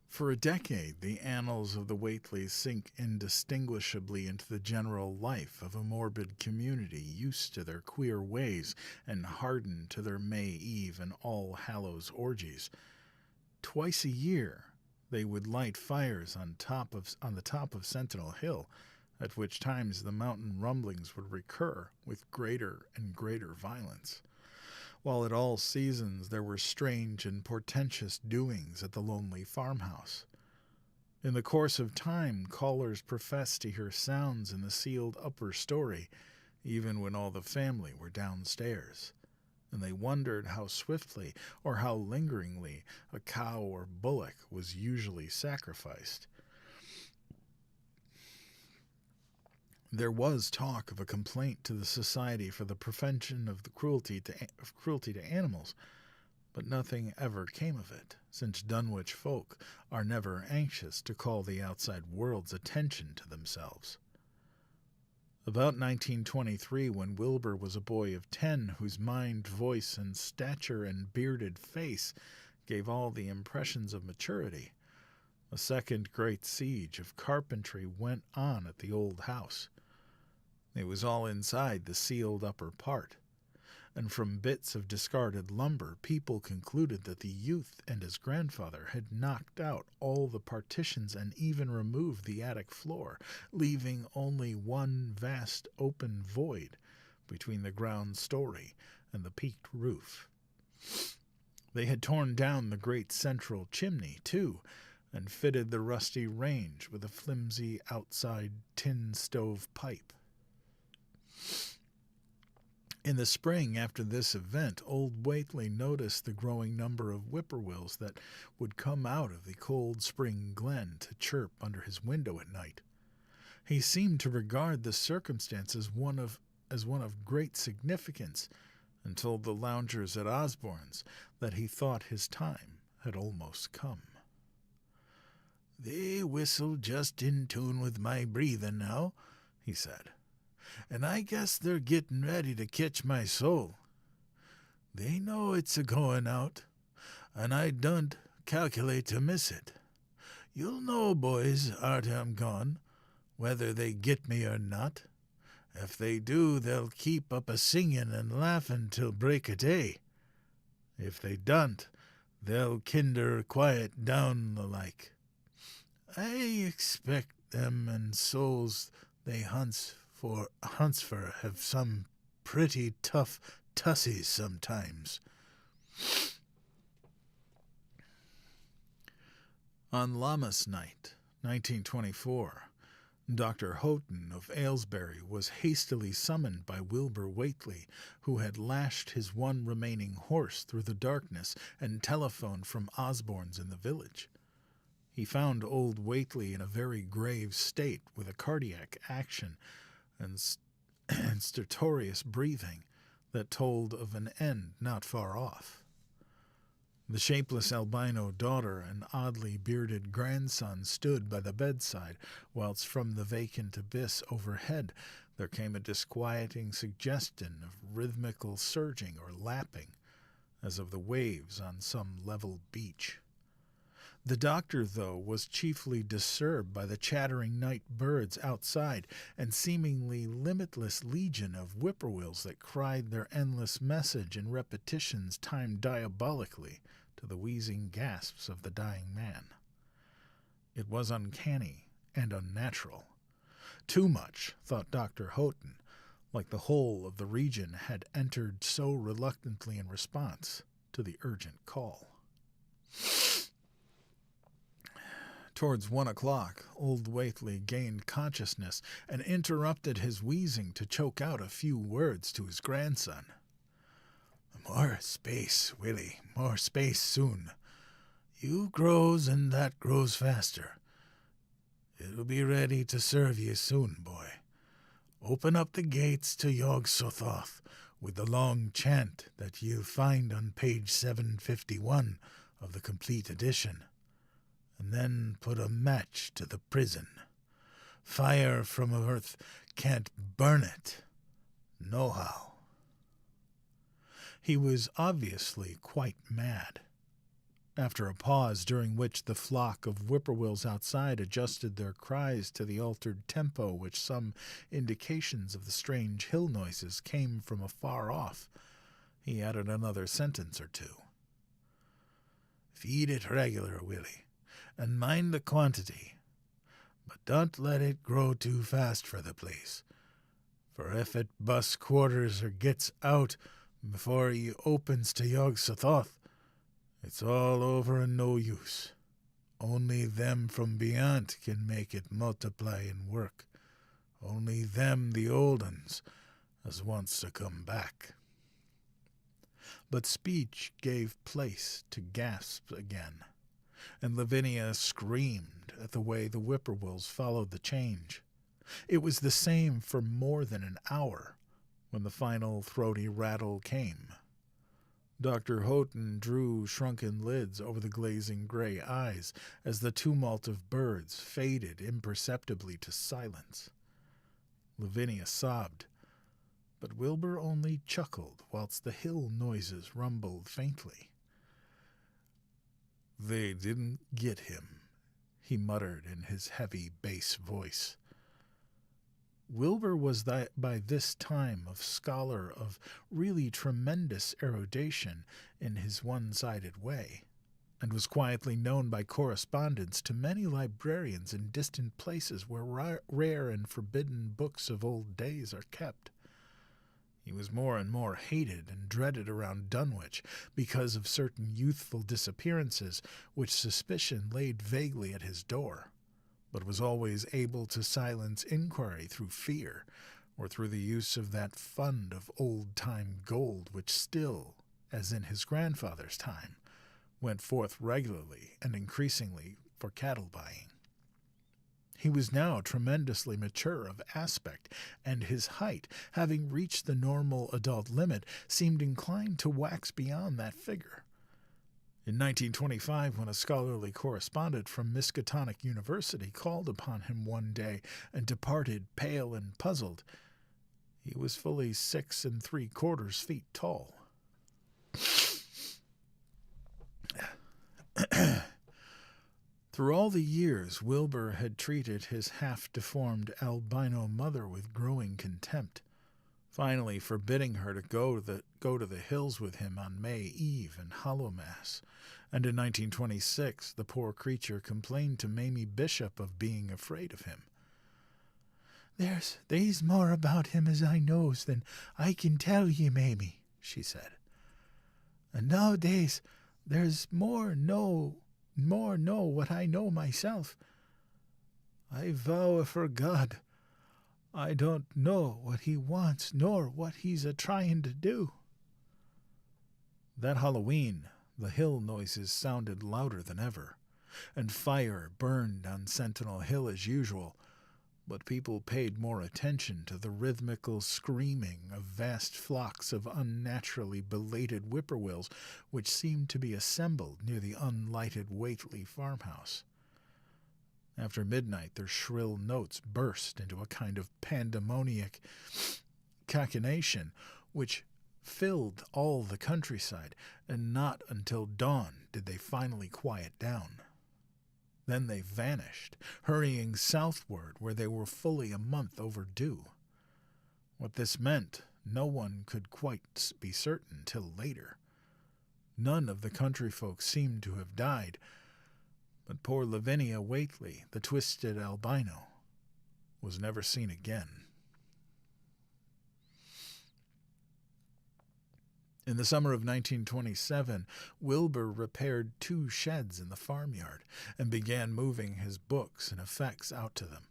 For a decade, the annals of the Whateleys sink indistinguishably into the general life of a morbid community used to their queer ways and hardened to their May Eve and All Hallows orgies. Twice a year, they would light fires on the top of Sentinel Hill, at which times the mountain rumblings would recur with greater and greater violence, while at all seasons there were strange and portentous doings at the lonely farmhouse. In the course of time, callers professed to hear sounds in the sealed upper story, even when all the family were downstairs, and they wondered how swiftly or how lingeringly a cow or bullock was usually sacrificed. There was talk of a complaint to the Society for the Prevention of the cruelty to animals, but nothing ever came of it, since Dunwich folk are never anxious to call the outside world's attention to themselves. About 1923, when Wilbur was a boy of 10, whose mind, voice, and stature and bearded face gave all the impressions of maturity, a second great siege of carpentry went on at the old house. It was all inside the sealed upper part, and from bits of discarded lumber people concluded that the youth and his grandfather had knocked out all the partitions and even removed the attic floor, leaving only one vast open void between the ground story and the peaked roof. They had torn down the great central chimney, too, and fitted the rusty range with a flimsy outside tin stove pipe. In the spring after this event, old Whately noticed the growing number of whippoorwills that would come out of the cold spring glen to chirp under his window at night. He seemed to regard the circumstance as one of great significance, and told the loungers at Osborne's that he thought his time had almost come. "They whistle just in tune with my breathing now," he said, "and I guess they're getting ready to catch my soul. They know it's a-going out, and I don't calculate to miss it. You'll know, boys, arter I'm gone, whether they get me or not. If they do, they'll keep up a singin' and laughin' till break o' day. If they don't, they'll kinder quiet down the like. I expect them and souls they hunts for have some pretty tough tussies sometimes. On Lammas night, 1924, Dr. Houghton of Aylesbury was hastily summoned by Wilbur Whately, who had lashed his one remaining horse through the darkness and telephoned from Osborne's in the village. He found old Whately in a very grave state, with a cardiac action and stertorous breathing that told of an end not far off. The shapeless albino daughter and oddly bearded grandson stood by the bedside, whilst from the vacant abyss overhead there came a disquieting suggestion of rhythmical surging or lapping, as of the waves on some level beach. The doctor, though, was chiefly disturbed by the chattering night birds outside and seemingly limitless legion of whippoorwills that cried their endless message in repetitions timed diabolically to the wheezing gasps of the dying man. It was uncanny and unnatural. Too much, thought Dr. Houghton, like the whole of the region had entered so reluctantly in response to the urgent call. Towards 1 o'clock, old Whately gained consciousness and interrupted his wheezing to choke out a few words to his grandson. "More space, Willie, more space soon. You grows and that grows faster. It'll be ready to serve ye soon, boy. Open up the gates to Yog Sothoth with the long chant that you'll find on page 751 of the complete edition. And then put a match to the prison. Fire from earth can't burn it, nohow." He was obviously quite mad. After a pause during which the flock of whippoorwills outside adjusted their cries to the altered tempo which some indications of the strange hill noises came from afar off, he added another sentence or two. "Feed it regular, Willie, and mind the quantity, but don't let it grow too fast for the place, for if it busts quarters or gets out before he opens to Yog Sothoth, it's all over and no use. Only them from beyond can make it multiply and work. Only them, the old uns, as wants to come back." But speech gave place to gasps again, and Lavinia screamed at the way the whippoorwills followed the change. It was the same for more than an hour when the final throaty rattle came. Dr. Houghton drew shrunken lids over the glazing gray eyes as the tumult of birds faded imperceptibly to silence. Lavinia sobbed, but Wilbur only chuckled whilst the hill noises rumbled faintly. "They didn't get him," he muttered in his heavy bass voice. Wilbur was by this time a scholar of really tremendous erudition in his one-sided way, and was quietly known by correspondence to many librarians in distant places where rare and forbidden books of old days are kept. He was more and more hated and dreaded around Dunwich because of certain youthful disappearances which suspicion laid vaguely at his door, but was always able to silence inquiry through fear, or through the use of that fund of old-time gold which still, as in his grandfather's time, went forth regularly and increasingly for cattle buying. He was now tremendously mature of aspect, and his height, having reached the normal adult limit, seemed inclined to wax beyond that figure. In 1925, when a scholarly correspondent from Miskatonic University called upon him one day and departed pale and puzzled, he was fully 6 3/4 feet tall. Through all the years, Wilbur had treated his half-deformed albino mother with growing contempt, finally forbidding her to go to the hills with him on May Eve and Hallowmass. And in 1926, the poor creature complained to Mamie Bishop of being afraid of him. "There's more about him as I knows than I can tell ye, Mamie," she said. "And nowadays there's more know what I know myself. I vow for God, I don't know what he wants nor what he's a-trying to do." That Halloween, the hill noises sounded louder than ever, and fire burned on Sentinel Hill as usual, but people paid more attention to the rhythmical screaming of vast flocks of unnaturally belated whippoorwills which seemed to be assembled near the unlighted Whately farmhouse. After midnight, their shrill notes burst into a kind of pandemoniac cachinnation which filled all the countryside, and not until dawn did they finally quiet down. Then they vanished, hurrying southward where they were fully a month overdue. What this meant, no one could quite be certain till later. None of the country folk seemed to have died, but poor Lavinia Whately, the twisted albino, was never seen again. In the summer of 1927, Wilbur repaired 2 sheds in the farmyard and began moving his books and effects out to them.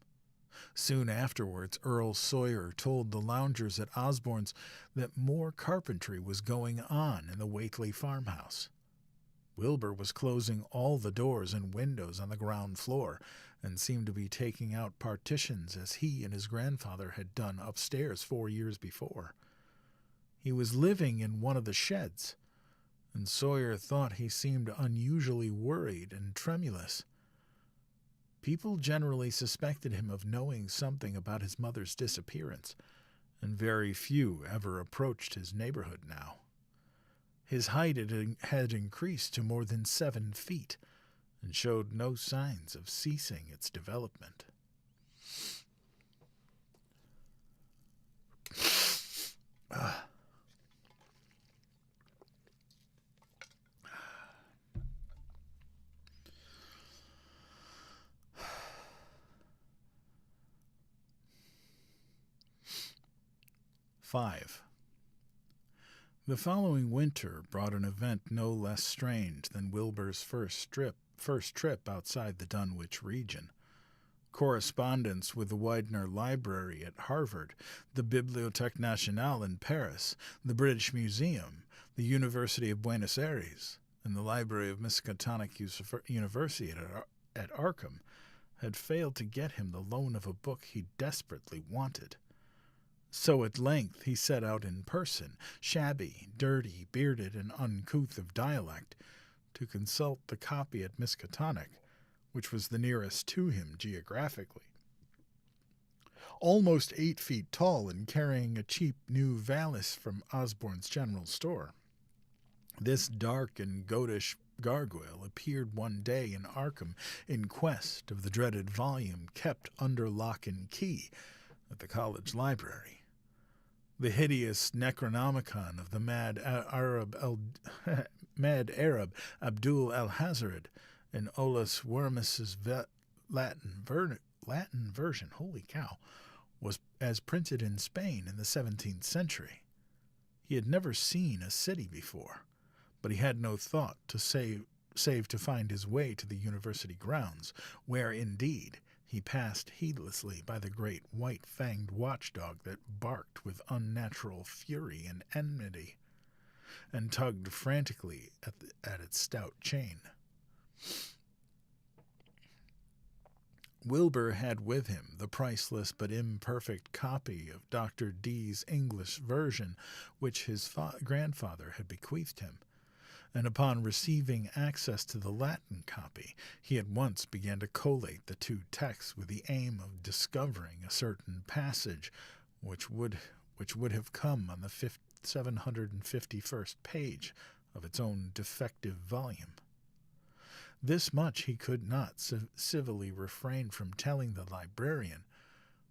Soon afterwards, Earl Sawyer told the loungers at Osborne's that more carpentry was going on in the Whately farmhouse. Wilbur was closing all the doors and windows on the ground floor and seemed to be taking out partitions as he and his grandfather had done upstairs 4 years before. He was living in one of the sheds, and Sawyer thought he seemed unusually worried and tremulous. People generally suspected him of knowing something about his mother's disappearance, and very few ever approached his neighborhood now. His height had increased to more than 7 feet, and showed no signs of ceasing its development. Five. The following winter brought an event no less strange than Wilbur's first trip outside the Dunwich region. Correspondence with the Widener Library at Harvard, the Bibliothèque Nationale in Paris, the British Museum, the University of Buenos Aires, and the Library of Miskatonic University at Arkham had failed to get him the loan of a book he desperately wanted. So at length he set out in person, shabby, dirty, bearded, and uncouth of dialect, to consult the copy at Miskatonic, which was the nearest to him geographically. Almost 8 feet tall and carrying a cheap new valise from Osborne's general store, this dark and goatish gargoyle appeared one day in Arkham in quest of the dreaded volume kept under lock and key at the college library. The hideous Necronomicon of the mad Arab Abdul al-Hazred in Olaus Wormus's Latin version, holy cow, was as printed in Spain in the 17th century. He had never seen a city before, but he had no thought to save to find his way to the university grounds, where, indeed, he passed heedlessly by the great white-fanged watchdog that barked with unnatural fury and enmity, and tugged frantically at its stout chain. Wilbur had with him the priceless but imperfect copy of Dr. Dee's English version which his grandfather had bequeathed him, and upon receiving access to the Latin copy, he at once began to collate the 2 texts with the aim of discovering a certain passage which would have come on the 751st page of its own defective volume. This much he could not civilly refrain from telling the librarian,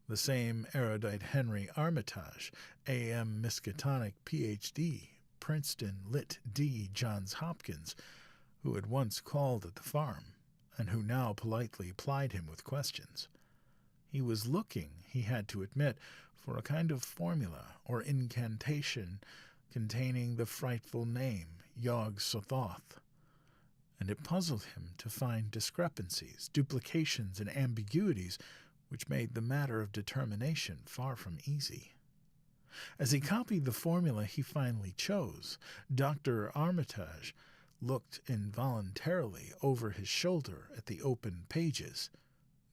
the same erudite Henry Armitage, A.M. Miskatonic, Ph.D., Princeton, Lit. D. Johns Hopkins, who had once called at the farm, and who now politely plied him with questions. He was looking, he had to admit, for a kind of formula or incantation containing the frightful name Yog-Sothoth, and it puzzled him to find discrepancies, duplications, and ambiguities which made the matter of determination far from easy. As he copied the formula he finally chose, Dr. Armitage looked involuntarily over his shoulder at the open pages,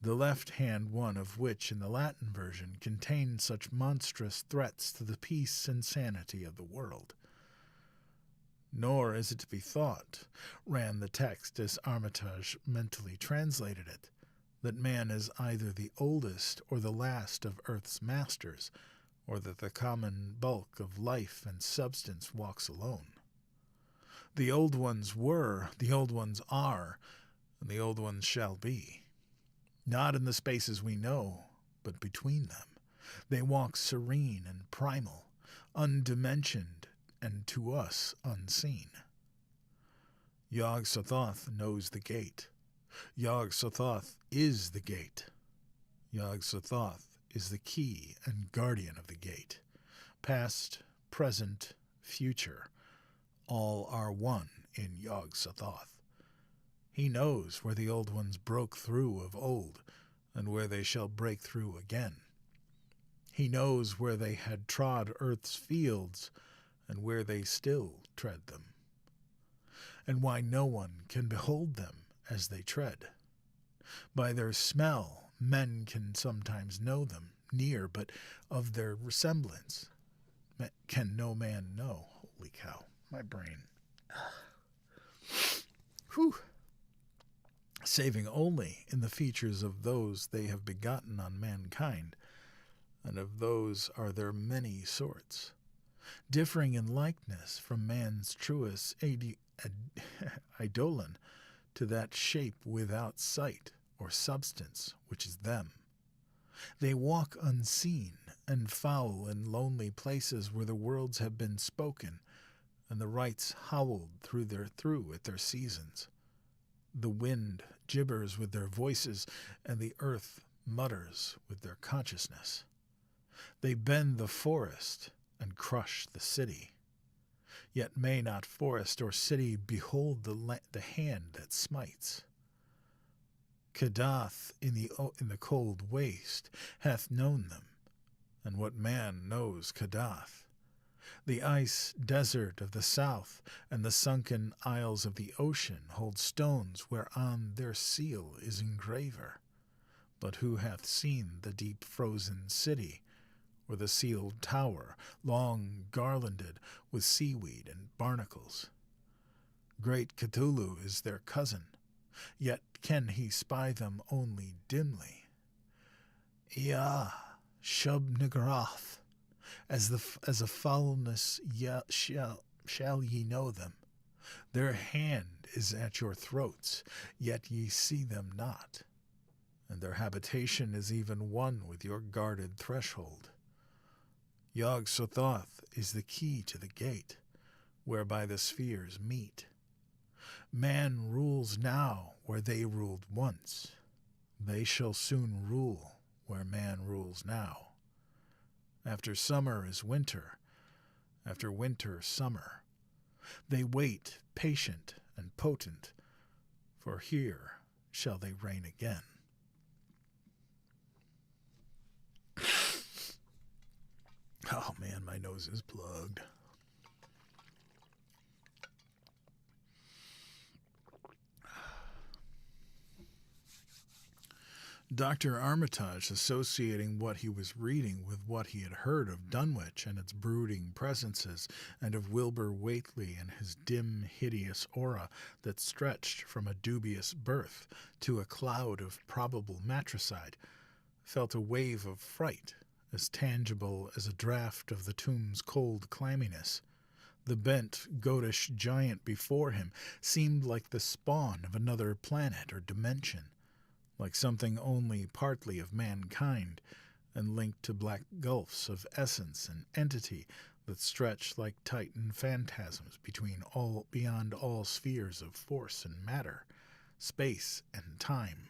the left-hand one of which in the Latin version contained such monstrous threats to the peace and sanity of the world. Nor is it to be thought, ran the text as Armitage mentally translated it, that man is either the oldest or the last of earth's masters, or that the common bulk of life and substance walks alone. The old ones were, the old ones are, and the old ones shall be. Not in the spaces we know, but between them. They walk serene and primal, undimensioned, and to us unseen. Yog-Sothoth knows the gate. Yog-Sothoth is the gate. Yog-Sothoth is the key and guardian of the gate. Past, present, future, all are one in Yog-Sothoth. He knows where the old ones broke through of old, and where they shall break through again. He knows where they had trod earth's fields, and where they still tread them, and why no one can behold them as they tread. By their smell men can sometimes know them near, but of their resemblance can no man know. Holy cow, my brain. Whew. Saving only in the features of those they have begotten on mankind, and of those are there many sorts, differing in likeness from man's truest eidolon to that shape without sight or substance which is them. They walk unseen and foul in lonely places where the worlds have been spoken, and the rites howled through at their seasons. The wind gibbers with their voices, and the earth mutters with their consciousness. They bend the forest and crush the city. Yet may not forest or city behold the hand that smites. Kadath in the cold waste hath known them, and what man knows Kadath? The ice desert of the south and the sunken isles of the ocean hold stones whereon their seal is engraver. But who hath seen the deep frozen city, or the sealed tower, long garlanded with seaweed and barnacles? Great Cthulhu is their cousin, yet can he spy them only dimly. Ea, Shub-Niggurath, as a foulness shall ye know them. Their hand is at your throats, yet ye see them not, and their habitation is even one with your guarded threshold. Yog-Sothoth is the key to the gate, whereby the spheres meet. Man rules now where they ruled once. They shall soon rule where man rules now. After summer is winter, after winter summer. They wait, patient and potent, for here shall they reign again. Oh man, my nose is plugged. Dr. Armitage, associating what he was reading with what he had heard of Dunwich and its brooding presences, and of Wilbur Whately and his dim, hideous aura that stretched from a dubious birth to a cloud of probable matricide, felt a wave of fright, as tangible as a draught of the tomb's cold clamminess, The bent, goatish giant before him seemed like the spawn of another planet or dimension, like something only partly of mankind, and linked to black gulfs of essence and entity that stretched like Titan phantasms beyond all spheres of force and matter, space and time.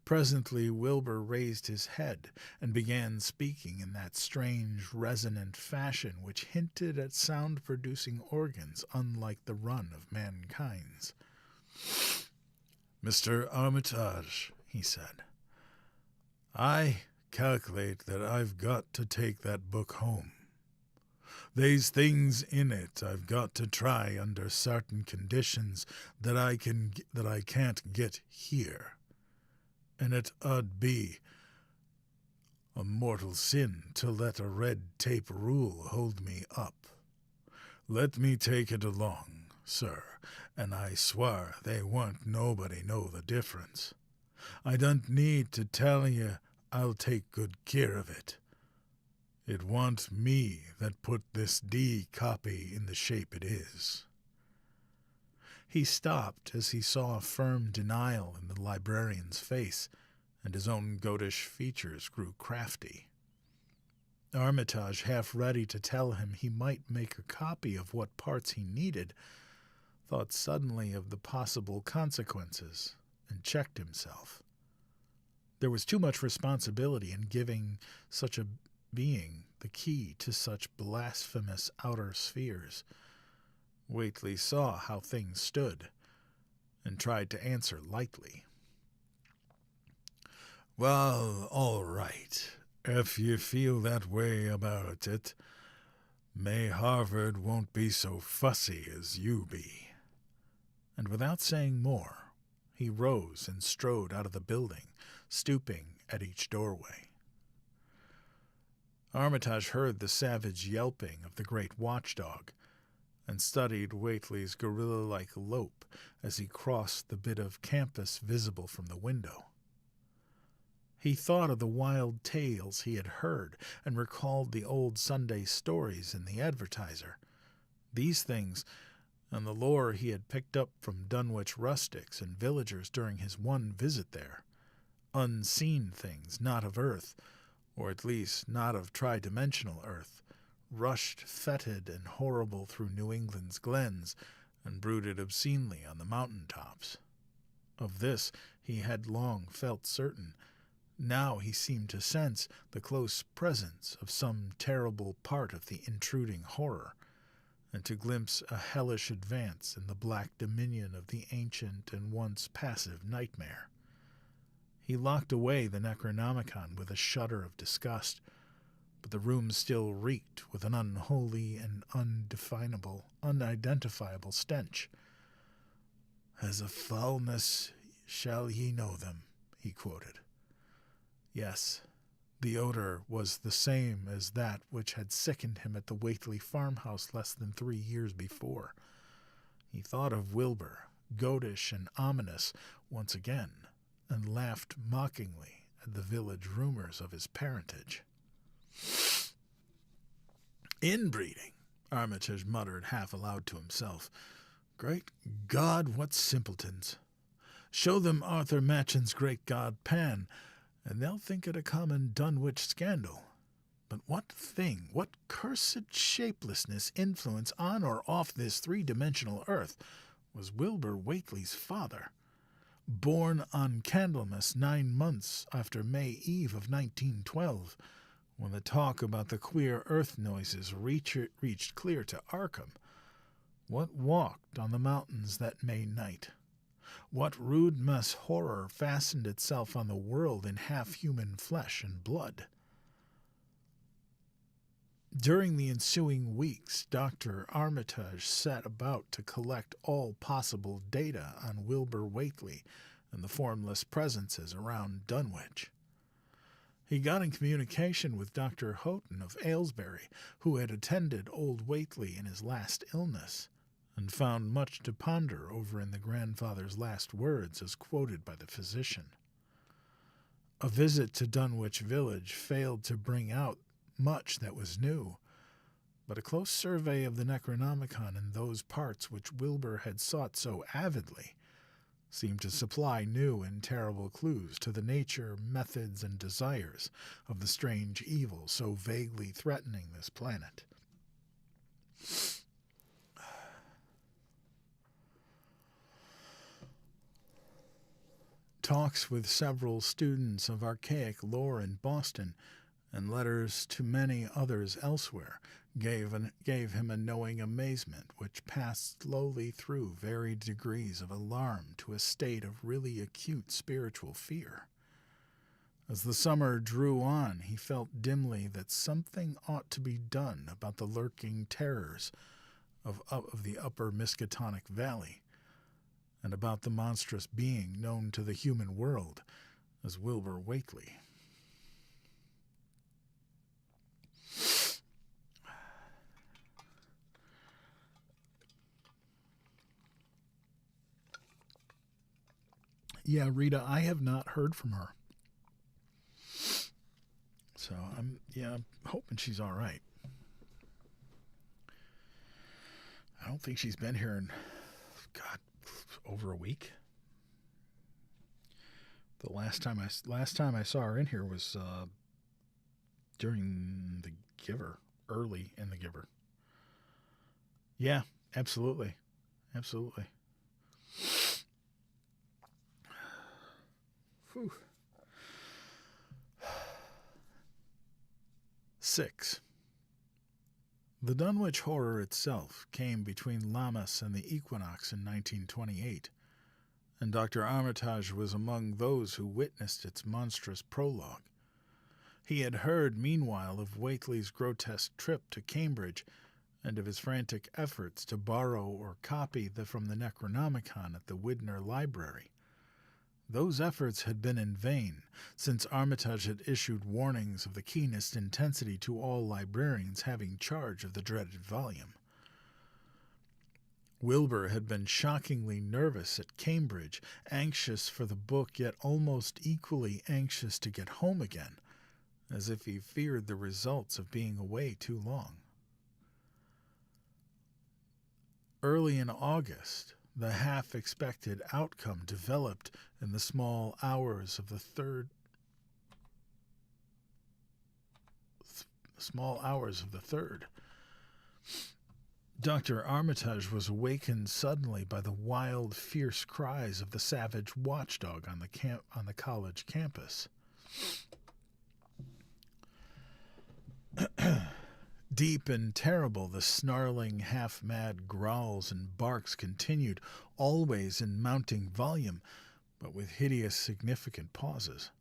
Presently Wilbur raised his head and began speaking in that strange, resonant fashion which hinted at sound-producing organs unlike the run of mankind's. "Mr. Armitage," he said, "I calculate that I've got to take that book home. They's things in it I've got to try under certain conditions that I can't get here. And it 'ud be a mortal sin to let a red tape rule hold me up. Let me take it along, sir, and I swear they won't nobody know the difference. I don't need to tell you I'll take good care of it. It wa'n't me that put this D copy in the shape it is." He stopped as he saw a firm denial in the librarian's face, and his own goatish features grew crafty. Armitage, half ready to tell him he might make a copy of what parts he needed, thought suddenly of the possible consequences and checked himself. There was too much responsibility in giving such a being the key to such blasphemous outer spheres. Whately saw how things stood, and tried to answer lightly. "Well, all right, if you feel that way about it. May Harvard won't be so fussy as you be." And without saying more, he rose and strode out of the building, stooping at each doorway. Armitage heard the savage yelping of the great watchdog, and studied Whately's gorilla-like lope as he crossed the bit of campus visible from the window. He thought of the wild tales he had heard and recalled the old Sunday stories in the Advertiser. These things, and the lore he had picked up from Dunwich rustics and villagers during his one visit there. Unseen things, not of Earth, or at least not of tri-dimensional Earth, rushed fetid and horrible through New England's glens and brooded obscenely on the mountain tops. Of this he had long felt certain. Now he seemed to sense the close presence of some terrible part of the intruding horror, and to glimpse a hellish advance in the black dominion of the ancient and once passive nightmare. He locked away the Necronomicon with a shudder of disgust, but the room still reeked with an unholy and unidentifiable stench. "As a foulness shall ye know them," he quoted. Yes, the odor was the same as that which had sickened him at the Whately farmhouse less than 3 years before. He thought of Wilbur, goatish and ominous, once again, and laughed mockingly at the village rumors of his parentage. "Inbreeding," Armitage muttered half aloud to himself. "Great God, what simpletons! Show them Arthur Machen's great god Pan, and they'll think it a common Dunwich scandal. But what thing, what cursed shapelessness influence on or off this three-dimensional earth was Wilbur Whately's father? Born on Candlemas 9 months after May Eve of 1912, when the talk about the queer earth noises reached clear to Arkham. What walked on the mountains that May night? What rude mass horror fastened itself on the world in half-human flesh and blood? During the ensuing weeks, Dr. Armitage set about to collect all possible data on Wilbur Whately and the formless presences around Dunwich. He got in communication with Dr. Houghton of Aylesbury, who had attended old Whately in his last illness, and found much to ponder over in the grandfather's last words as quoted by the physician. A visit to Dunwich village failed to bring out much that was new, but a close survey of the Necronomicon in those parts which Wilbur had sought so avidly seemed to supply new and terrible clues to the nature, methods, and desires of the strange evil so vaguely threatening this planet. Talks with several students of archaic lore in Boston and letters to many others elsewhere gave him a knowing amazement which passed slowly through varied degrees of alarm to a state of really acute spiritual fear. As the summer drew on, he felt dimly that something ought to be done about the lurking terrors of the upper Miskatonic Valley, and about the monstrous being known to the human world as Wilbur Wakely. Yeah, Rita, I have not heard from her. So I'm hoping she's all right. I don't think she's been here in, over a week. The last time I saw her in here was during The Giver, early in The Giver. Yeah, absolutely. 6. The Dunwich Horror itself came between Lammas and the equinox in 1928, and Dr. Armitage was among those who witnessed its monstrous prologue. He had heard, meanwhile, of Wakely's grotesque trip to Cambridge and of his frantic efforts to borrow or copy from the Necronomicon at the Widner Library. Those efforts had been in vain, since Armitage had issued warnings of the keenest intensity to all librarians having charge of the dreaded volume. Wilbur had been shockingly nervous at Cambridge, anxious for the book, yet almost equally anxious to get home again, as if he feared the results of being away too long. Early in August, the half-expected outcome developed in the small hours of the third. Dr. Armitage was awakened suddenly by the wild, fierce cries of the savage watchdog on the college campus. Deep and terrible, the snarling, half-mad growls and barks continued, always in mounting volume, but with hideous, significant pauses.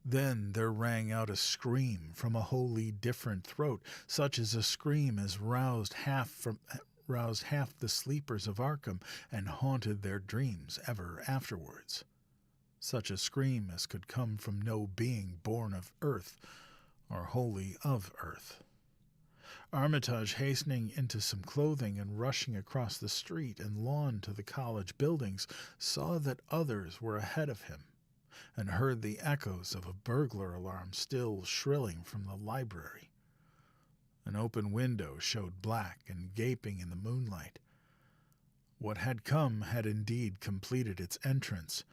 Then there rang out a scream from a wholly different throat, such as a scream as roused half the sleepers of Arkham and haunted their dreams ever afterwards. Such a scream as could come from no being born of earth, or wholly of earth. Armitage, hastening into some clothing and rushing across the street and lawn to the college buildings, saw that others were ahead of him, and heard the echoes of a burglar alarm still shrilling from the library. An open window showed black and gaping in the moonlight. What had come had indeed completed its entrance,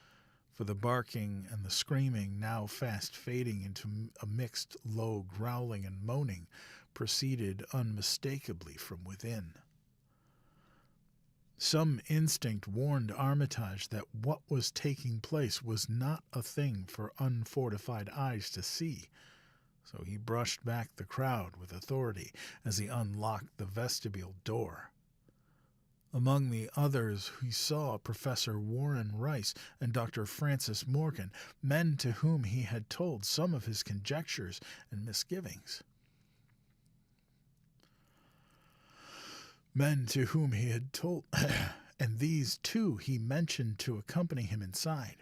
for the barking and the screaming, now fast fading into a mixed low growling and moaning, proceeded unmistakably from within. Some instinct warned Armitage that what was taking place was not a thing for unfortified eyes to see, so he brushed back the crowd with authority as he unlocked the vestibule door. Among the others he saw Professor Warren Rice and Dr. Francis Morgan, men to whom he had told some of his conjectures and misgivings. Men to whom he had told, and these too he mentioned to accompany him inside.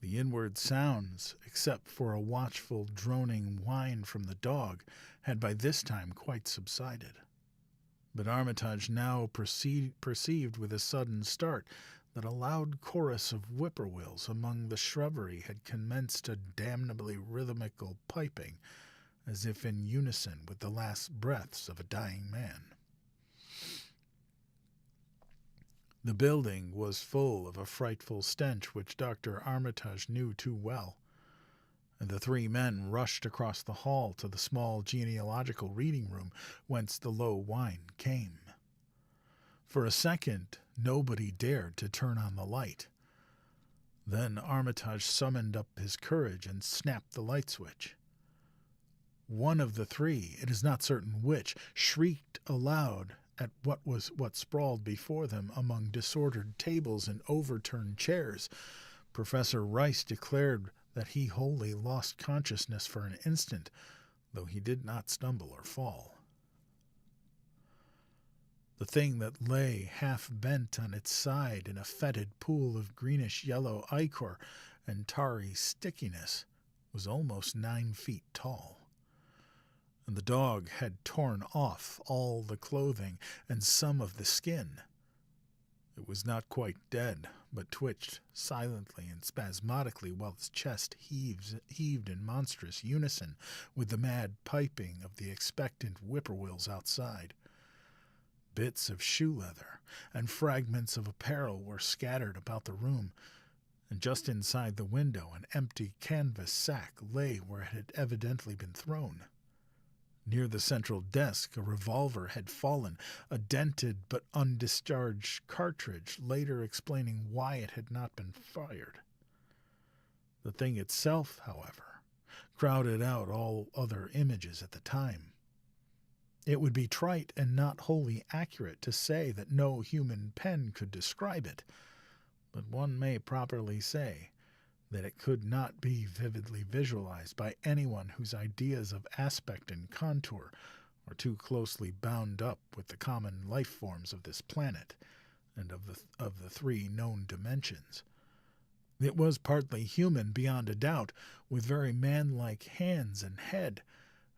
The inward sounds, except for a watchful droning whine from the dog, had by this time quite subsided. But Armitage now perceived with a sudden start that a loud chorus of whippoorwills among the shrubbery had commenced a damnably rhythmical piping, as if in unison with the last breaths of a dying man. The building was full of a frightful stench which Dr. Armitage knew too well, and the three men rushed across the hall to the small genealogical reading room whence the low whine came. For a second, nobody dared to turn on the light. Then Armitage summoned up his courage and snapped the light switch. One of the three, it is not certain which, shrieked aloud at what sprawled before them among disordered tables and overturned chairs. Professor Rice declared that he wholly lost consciousness for an instant, though he did not stumble or fall. The thing that lay half bent on its side in a fetid pool of greenish-yellow ichor and tarry stickiness was almost 9 feet tall, and the dog had torn off all the clothing and some of the skin. It was not quite dead, but twitched silently and spasmodically while its chest heaved in monstrous unison with the mad piping of the expectant whippoorwills outside. Bits of shoe leather and fragments of apparel were scattered about the room, and just inside the window an empty canvas sack lay where it had evidently been thrown. Near the central desk a revolver had fallen, a dented but undischarged cartridge later explaining why it had not been fired. The thing itself, however, crowded out all other images at the time. It would be trite and not wholly accurate to say that no human pen could describe it, but one may properly say that it could not be vividly visualized by anyone whose ideas of aspect and contour are too closely bound up with the common life forms of this planet and of the 3 known dimensions. It was partly human beyond a doubt, with very man-like hands and head,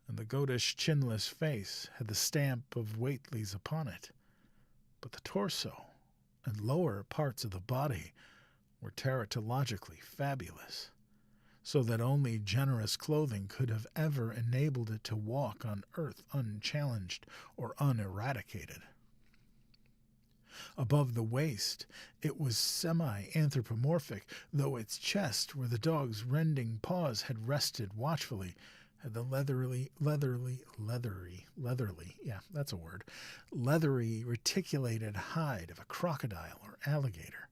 and the goatish chinless face had the stamp of Whately's upon it. But the torso and lower parts of the body were teratologically fabulous, so that only generous clothing could have ever enabled it to walk on earth unchallenged or uneradicated. Above the waist, it was semi-anthropomorphic, though its chest, where the dog's rending paws had rested watchfully, had the leathery, reticulated hide of a crocodile or alligator.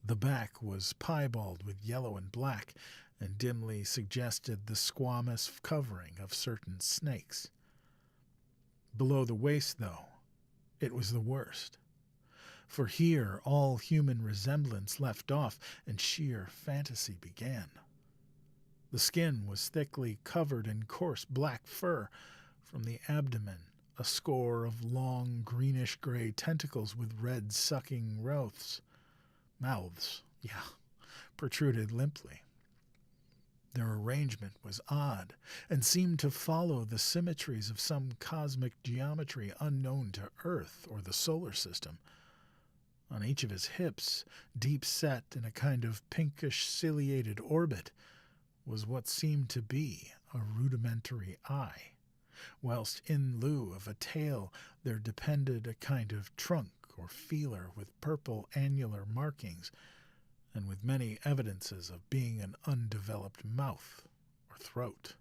The back was piebald with yellow and black, and dimly suggested the squamous covering of certain snakes. Below the waist, though, it was the worst, for here all human resemblance left off, and sheer fantasy began. The skin was thickly covered in coarse black fur. From the abdomen, a score of long greenish-gray tentacles with red sucking mouths, protruded limply. Their arrangement was odd, and seemed to follow the symmetries of some cosmic geometry unknown to Earth or the solar system. On each of his hips, deep set in a kind of pinkish ciliated orbit, was what seemed to be a rudimentary eye, whilst in lieu of a tail there depended a kind of trunk or feeler with purple annular markings, and with many evidences of being an undeveloped mouth or throat.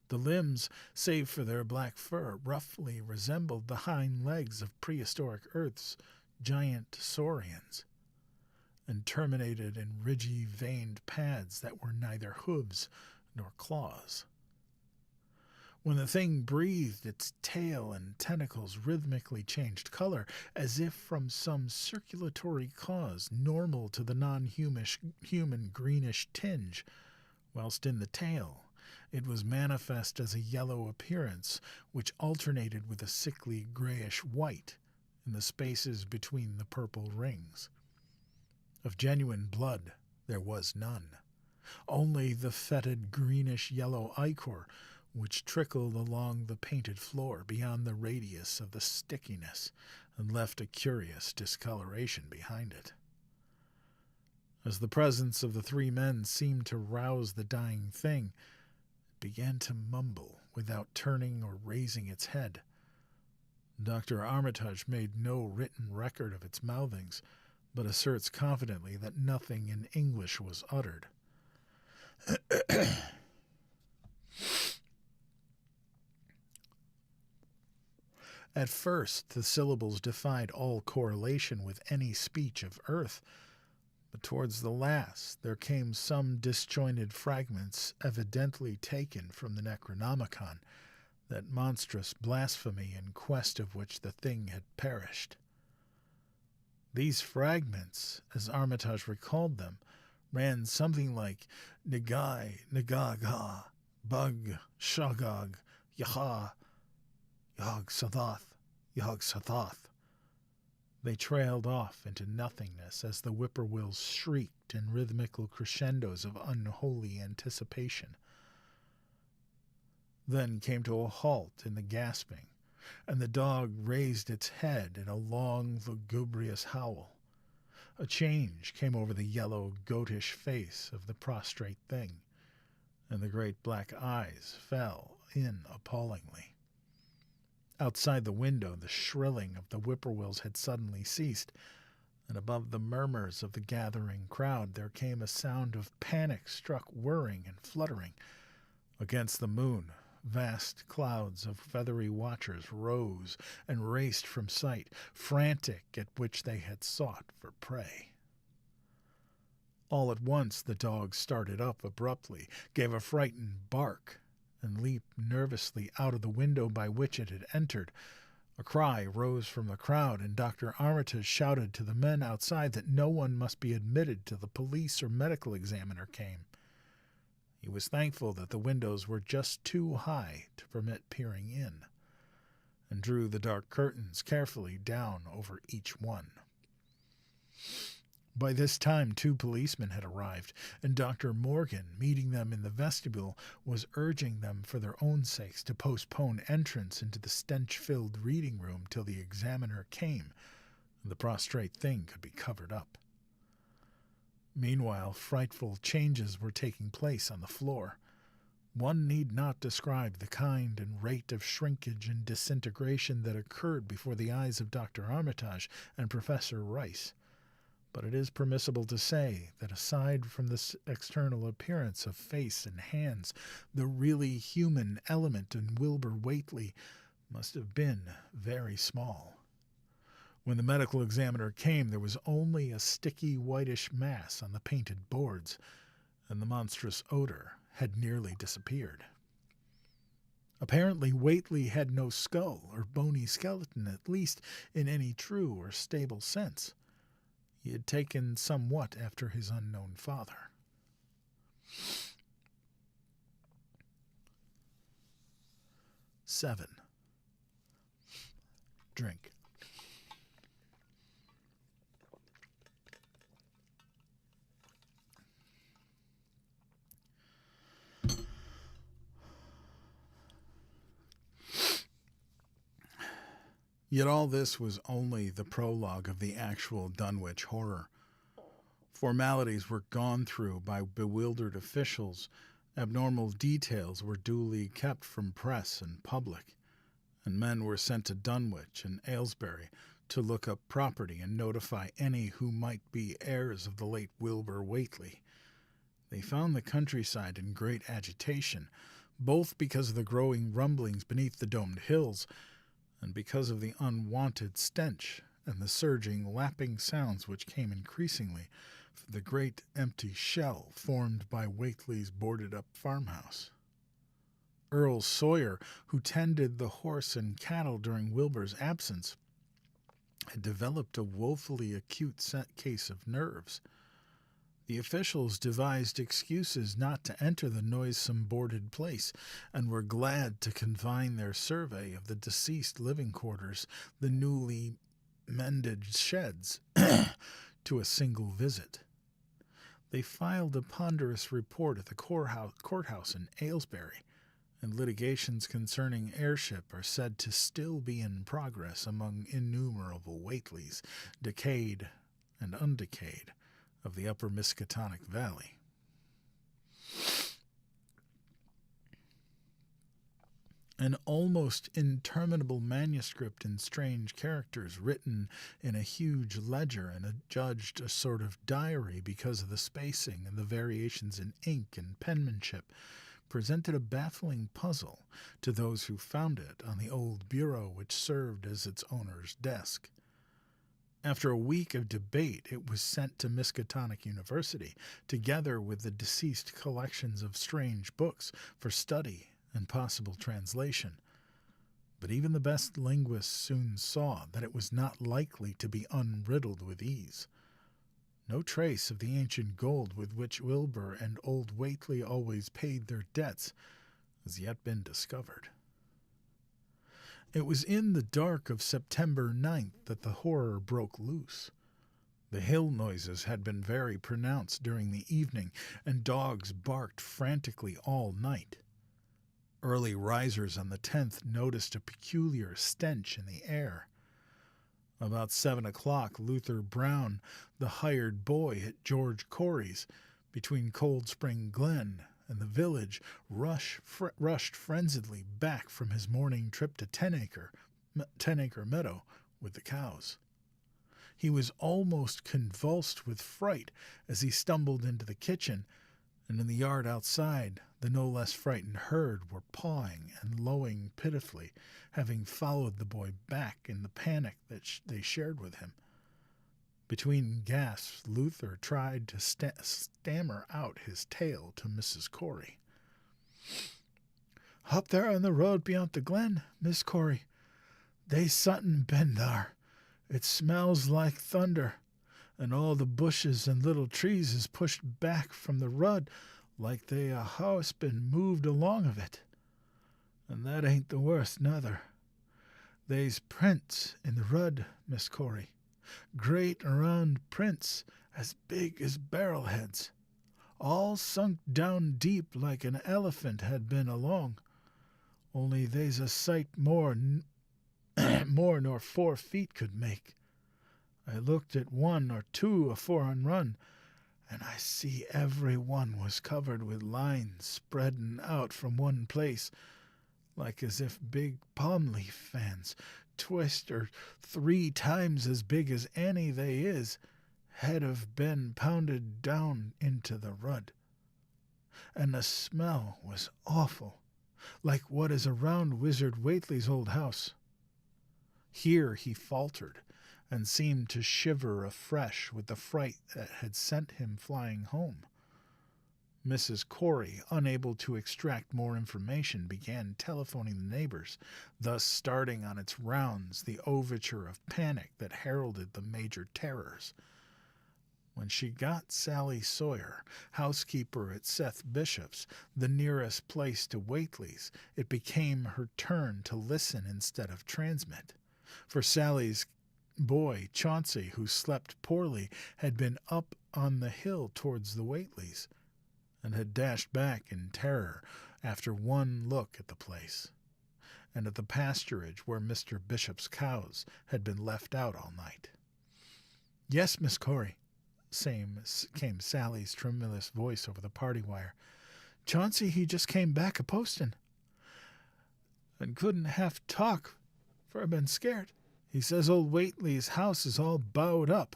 The limbs, save for their black fur, roughly resembled the hind legs of prehistoric Earth's giant saurians, and terminated in ridgy veined pads that were neither hooves nor claws. When the thing breathed, its tail and tentacles rhythmically changed color, as if from some circulatory cause normal to the non-human greenish tinge, whilst in the tail it was manifest as a yellow appearance which alternated with a sickly grayish white in the spaces between the purple rings. Of genuine blood there was none, only the fetid greenish-yellow ichor which trickled along the painted floor beyond the radius of the stickiness and left a curious discoloration behind it. As the presence of the 3 men seemed to rouse the dying thing, began to mumble without turning or raising its head. Dr. Armitage made no written record of its mouthings, but asserts confidently that nothing in English was uttered. At first, the syllables defied all correlation with any speech of earth, but towards the last there came some disjointed fragments evidently taken from the Necronomicon, that monstrous blasphemy in quest of which the thing had perished. These fragments, as Armitage recalled them, ran something like Nagai, Nagaga, Bug, Shagog, Yaha, Yog Sathoth, Yog Sathoth. They trailed off into nothingness as the whippoorwills shrieked in rhythmical crescendos of unholy anticipation. Then came to a halt in the gasping, and the dog raised its head in a long, lugubrious howl. A change came over the yellow, goatish face of the prostrate thing, and the great black eyes fell in appallingly. Outside the window, the shrilling of the whippoorwills had suddenly ceased, and above the murmurs of the gathering crowd there came a sound of panic-struck whirring and fluttering. Against the moon, vast clouds of feathery watchers rose and raced from sight, frantic at which they had sought for prey. All at once the dog started up abruptly, gave a frightened bark, and leaped nervously out of the window by which it had entered. A cry rose from the crowd, and Dr. Armitage shouted to the men outside that no one must be admitted till the police or medical examiner came. He was thankful that the windows were just too high to permit peering in, and drew the dark curtains carefully down over each one. By this time 2 policemen had arrived, and Dr. Morgan, meeting them in the vestibule, was urging them for their own sakes to postpone entrance into the stench-filled reading room till the examiner came, and the prostrate thing could be covered up. Meanwhile, frightful changes were taking place on the floor. One need not describe the kind and rate of shrinkage and disintegration that occurred before the eyes of Dr. Armitage and Professor Rice. But it is permissible to say that aside from this external appearance of face and hands, the really human element in Wilbur Whately must have been very small. When the medical examiner came, there was only a sticky whitish mass on the painted boards, and the monstrous odor had nearly disappeared. Apparently Whately had no skull or bony skeleton, at least in any true or stable sense. He had taken somewhat after his unknown father. Seven. Drink. Yet all this was only the prologue of the actual Dunwich Horror. Formalities were gone through by bewildered officials, abnormal details were duly kept from press and public, and men were sent to Dunwich and Aylesbury to look up property and notify any who might be heirs of the late Wilbur Whately. They found the countryside in great agitation, both because of the growing rumblings beneath the domed hills, and because of the unwanted stench and the surging, lapping sounds which came increasingly from the great empty shell formed by Whately's boarded-up farmhouse. Earl Sawyer, who tended the horse and cattle during Wilbur's absence, had developed a woefully acute case of nerves. The officials devised excuses not to enter the noisome boarded place, and were glad to confine their survey of the deceased living quarters, the newly mended sheds, to a single visit. They filed a ponderous report at the courthouse in Aylesbury, and litigations concerning heirship are said to still be in progress among innumerable Whateleys, decayed and undecayed, of the upper Miskatonic Valley. An almost interminable manuscript in strange characters written in a huge ledger and adjudged a sort of diary because of the spacing and the variations in ink and penmanship, presented a baffling puzzle to those who found it on the old bureau which served as its owner's desk. After a week of debate, it was sent to Miskatonic University, together with the deceased collections of strange books, for study and possible translation. But even the best linguists soon saw that it was not likely to be unriddled with ease. No trace of the ancient gold with which Wilbur and old Whately always paid their debts has yet been discovered. It was in the dark of September 9th that the horror broke loose. The hill noises had been very pronounced during the evening, and dogs barked frantically all night. Early risers on the 10th noticed a peculiar stench in the air. About 7 o'clock, Luther Brown, the hired boy at George Corey's, between Cold Spring Glen and the village, rushed frenziedly back from his morning trip to Ten Acre Meadow with the cows. He was almost convulsed with fright as he stumbled into the kitchen, and in the yard outside the no less frightened herd were pawing and lowing pitifully, having followed the boy back in the panic that they shared with him. Between gasps, Luther tried to stammer out his tale to Mrs. Corey. "Up there on the road beyond the glen, Miss Corey. They's somethin' been thar. It smells like thunder, and all the bushes and little trees is pushed back from the rud like they a house been moved along of it. And that ain't the worst, nuther. They's prints in the rud, Miss Corey. Great round prints as big as barrel-heads, all sunk down deep like an elephant had been along, only they's a sight more nor 4 feet could make. I looked at 1 or 2 afore on run, and I see every one was covered with lines spreadin' out from one place, like as if big palm leaf fans, twister 3 times as big as any they is, had have been pounded down into the rud. And the smell was awful, like what is around Wizard Whately's old house." Here he faltered, and seemed to shiver afresh with the fright that had sent him flying home. Mrs. Corey, unable to extract more information, began telephoning the neighbors, thus starting on its rounds the overture of panic that heralded the major terrors. When she got Sally Sawyer, housekeeper at Seth Bishop's, the nearest place to Whately's, it became her turn to listen instead of transmit. For Sally's boy, Chauncey, who slept poorly, had been up on the hill towards the Whateleys, and had dashed back in terror after one look at the place, and at the pasturage where Mr. Bishop's cows had been left out all night. "Yes, Miss Corey," came Sally's tremulous voice over the party wire. "Chauncey, he just came back a-postin', and couldn't half talk for been scared. He says old Whately's house is all bowed up,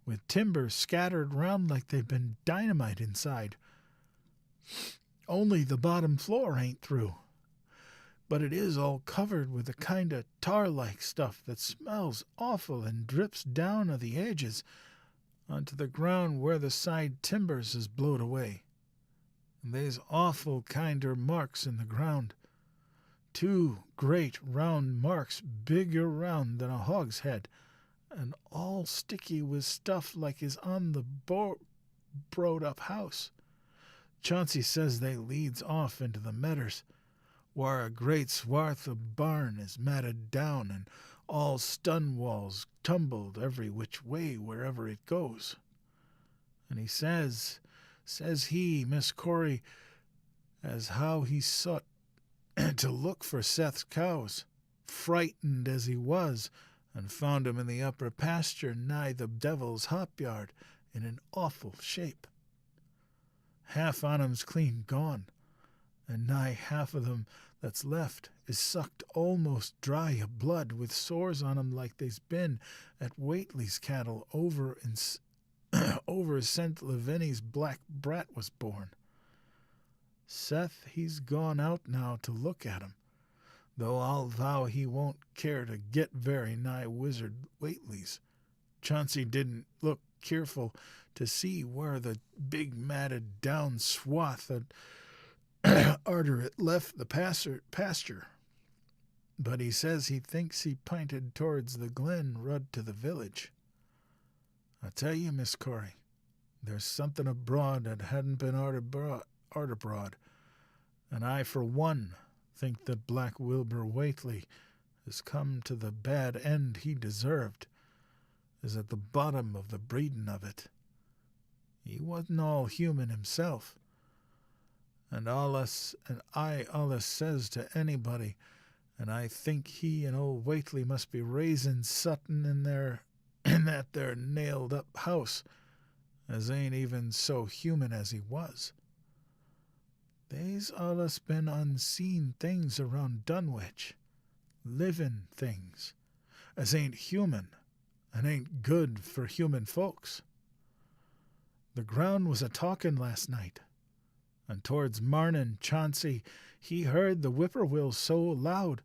with timbers scattered round like they've been dynamite inside. Only the bottom floor ain't through. But it is all covered with a kind of tar-like stuff that smells awful and drips down of the edges onto the ground where the side timbers is blowed away. And they's awful kinder marks in the ground. 2 great round marks bigger round than a hogshead, and all sticky with stuff like is on the broad-up house. Chauncey says they leads off into the medders, where a great swarth of barn is matted down, and all stun walls tumbled every which way wherever it goes. And he says he, Miss Corey, as how he sought to look for Seth's cows, frightened as he was, and found him in the upper pasture nigh the devil's hop yard in an awful shape. Half on 'em's clean gone, and nigh half of them that's left is sucked almost dry of blood, with sores on 'em like they's been at Whately's cattle over in over St. Lavini's black brat was born. Seth, he's gone out now to look at 'em, though I'll vow he won't care to get very nigh Wizard Whately's. Chauncey didn't look careful to see where the big matted down swath arter it left the pasture. But he says he thinks he pinted towards the glen rud to the village. I tell you, Miss Corey, there's something abroad that hadn't been art abroad, and I, for one, think that Black Wilbur Whately has come to the bad end he deserved, is at the bottom of the breeding of it. He wasn't all human himself, and I allus says to anybody, and I think he and old Whately must be raising Sutton in that there nailed up house, as ain't even so human as he was. They's allus been unseen things around Dunwich, living things, as ain't human and ain't good for human folks. The ground was a-talking last night, and towards marnin' Chauncey he heard the whippoorwills so loud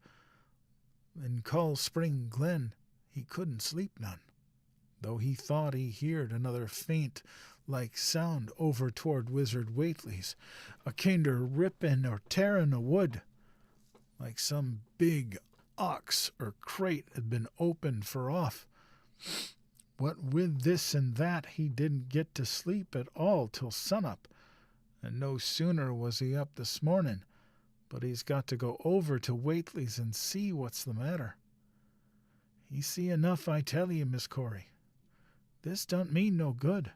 in Cold Spring Glen he couldn't sleep none, though he thought he heard another faint like sound over toward Wizard Whately's, a kinder rippin' or tearin' o' wood, like some big ox or crate had been opened for off. What with this and that, he didn't get to sleep at all till sunup, and no sooner was he up this morning, but he's got to go over to Whately's and see what's the matter. He see enough, I tell you, Miss Corey. This don't mean no good,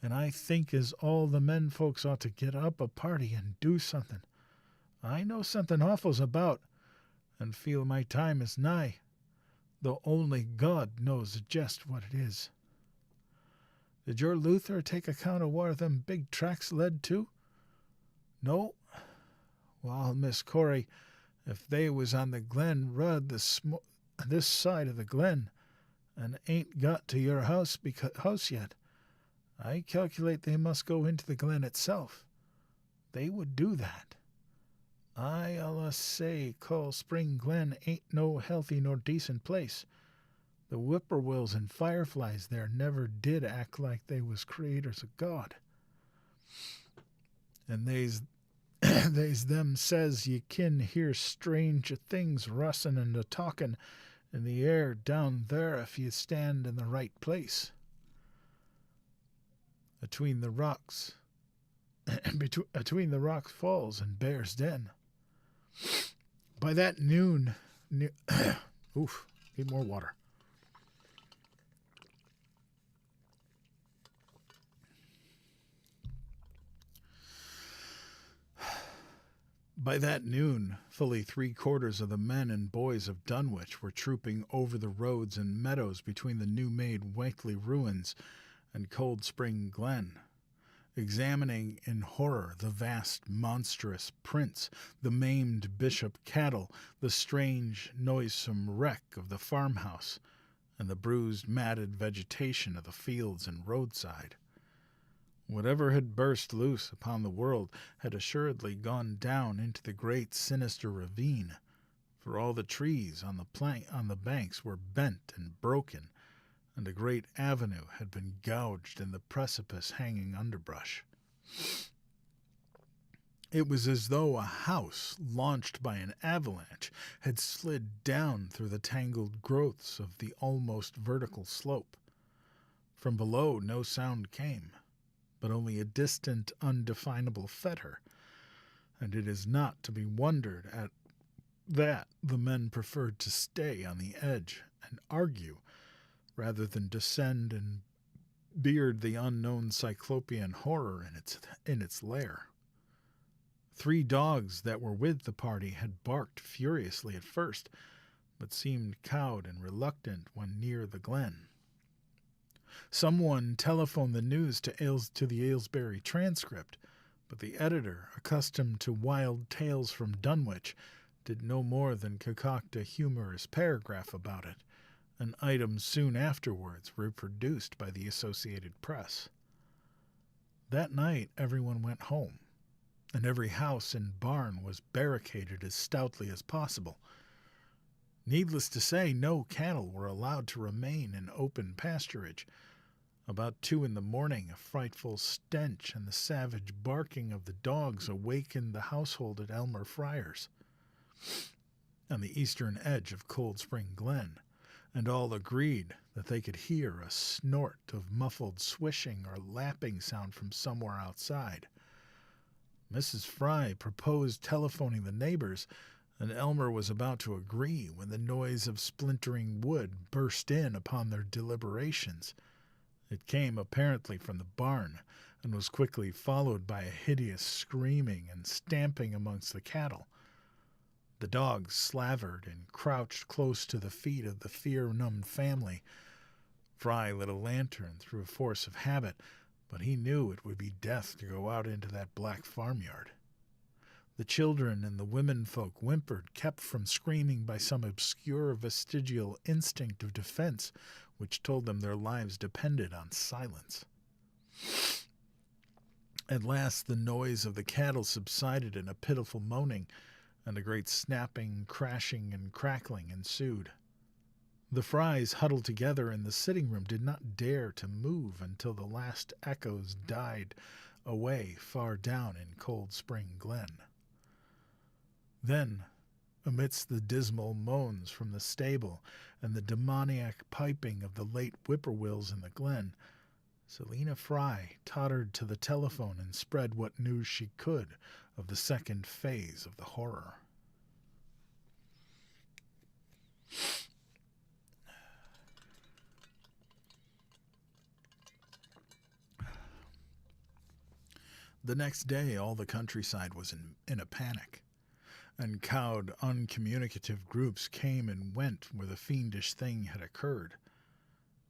and I think as all the men folks ought to get up a party and do something. I know something awful's about, and feel my time is nigh, though only God knows just what it is. Did your Luther take account of where them big tracks led to? No? Well, Miss Corey, if they was on the Glen Rud this side of the glen, and ain't got to your house yet, I calculate they must go into the glen itself. They would do that. I allus say Cold Spring Glen ain't no healthy nor decent place. The whippoorwills and fireflies there never did act like they was creators of God. And they's them says ye kin hear strange things russin' and a-talkin' in the air down there if ye stand in the right place. Between the rocks falls and Bear's Den. By that noon, oof, need more water. By that noon, fully 3/4 of the men and boys of Dunwich were trooping over the roads and meadows between the new-made Whately ruins and Cold Spring Glen, examining in horror the vast, monstrous prints, the maimed bishop cattle, the strange, noisome wreck of the farmhouse, and the bruised, matted vegetation of the fields and roadside. Whatever had burst loose upon the world had assuredly gone down into the great sinister ravine, for all the trees on the banks were bent and broken, and a great avenue had been gouged in the precipice hanging underbrush. It was as though a house launched by an avalanche had slid down through the tangled growths of the almost vertical slope. From below no sound came, but only a distant, undefinable fetor, and it is not to be wondered at that the men preferred to stay on the edge and argue rather than descend and beard the unknown cyclopean horror in its lair. 3 dogs that were with the party had barked furiously at first, but seemed cowed and reluctant when near the glen. Someone telephoned the news to the Aylesbury Transcript, but the editor, accustomed to wild tales from Dunwich, did no more than concoct a humorous paragraph about it, an item soon afterwards reproduced by the Associated Press. That night everyone went home, and every house and barn was barricaded as stoutly as possible. Needless to say, no cattle were allowed to remain in open pasturage. About 2 in the morning, a frightful stench and the savage barking of the dogs awakened the household at Elmer Friars, on the eastern edge of Cold Spring Glen, and all agreed that they could hear a snort of muffled swishing or lapping sound from somewhere outside. Mrs. Fry proposed telephoning the neighbors, and Elmer was about to agree when the noise of splintering wood burst in upon their deliberations. It came apparently from the barn, and was quickly followed by a hideous screaming and stamping amongst the cattle. The dogs slavered and crouched close to the feet of the fear-numbed family. Fry lit a lantern through a force of habit, but he knew it would be death to go out into that black farmyard. The children and the womenfolk whimpered, kept from screaming by some obscure vestigial instinct of defense which told them their lives depended on silence. At last the noise of the cattle subsided in a pitiful moaning, and a great snapping, crashing, and crackling ensued. The Frys, huddled together in the sitting room, did not dare to move until the last echoes died away far down in Cold Spring Glen. Then, amidst the dismal moans from the stable and the demoniac piping of the late whippoorwills in the glen, Selina Fry tottered to the telephone and spread what news she could of the second phase of the horror. The next day all the countryside was in a panic, and cowed, uncommunicative groups came and went where the fiendish thing had occurred.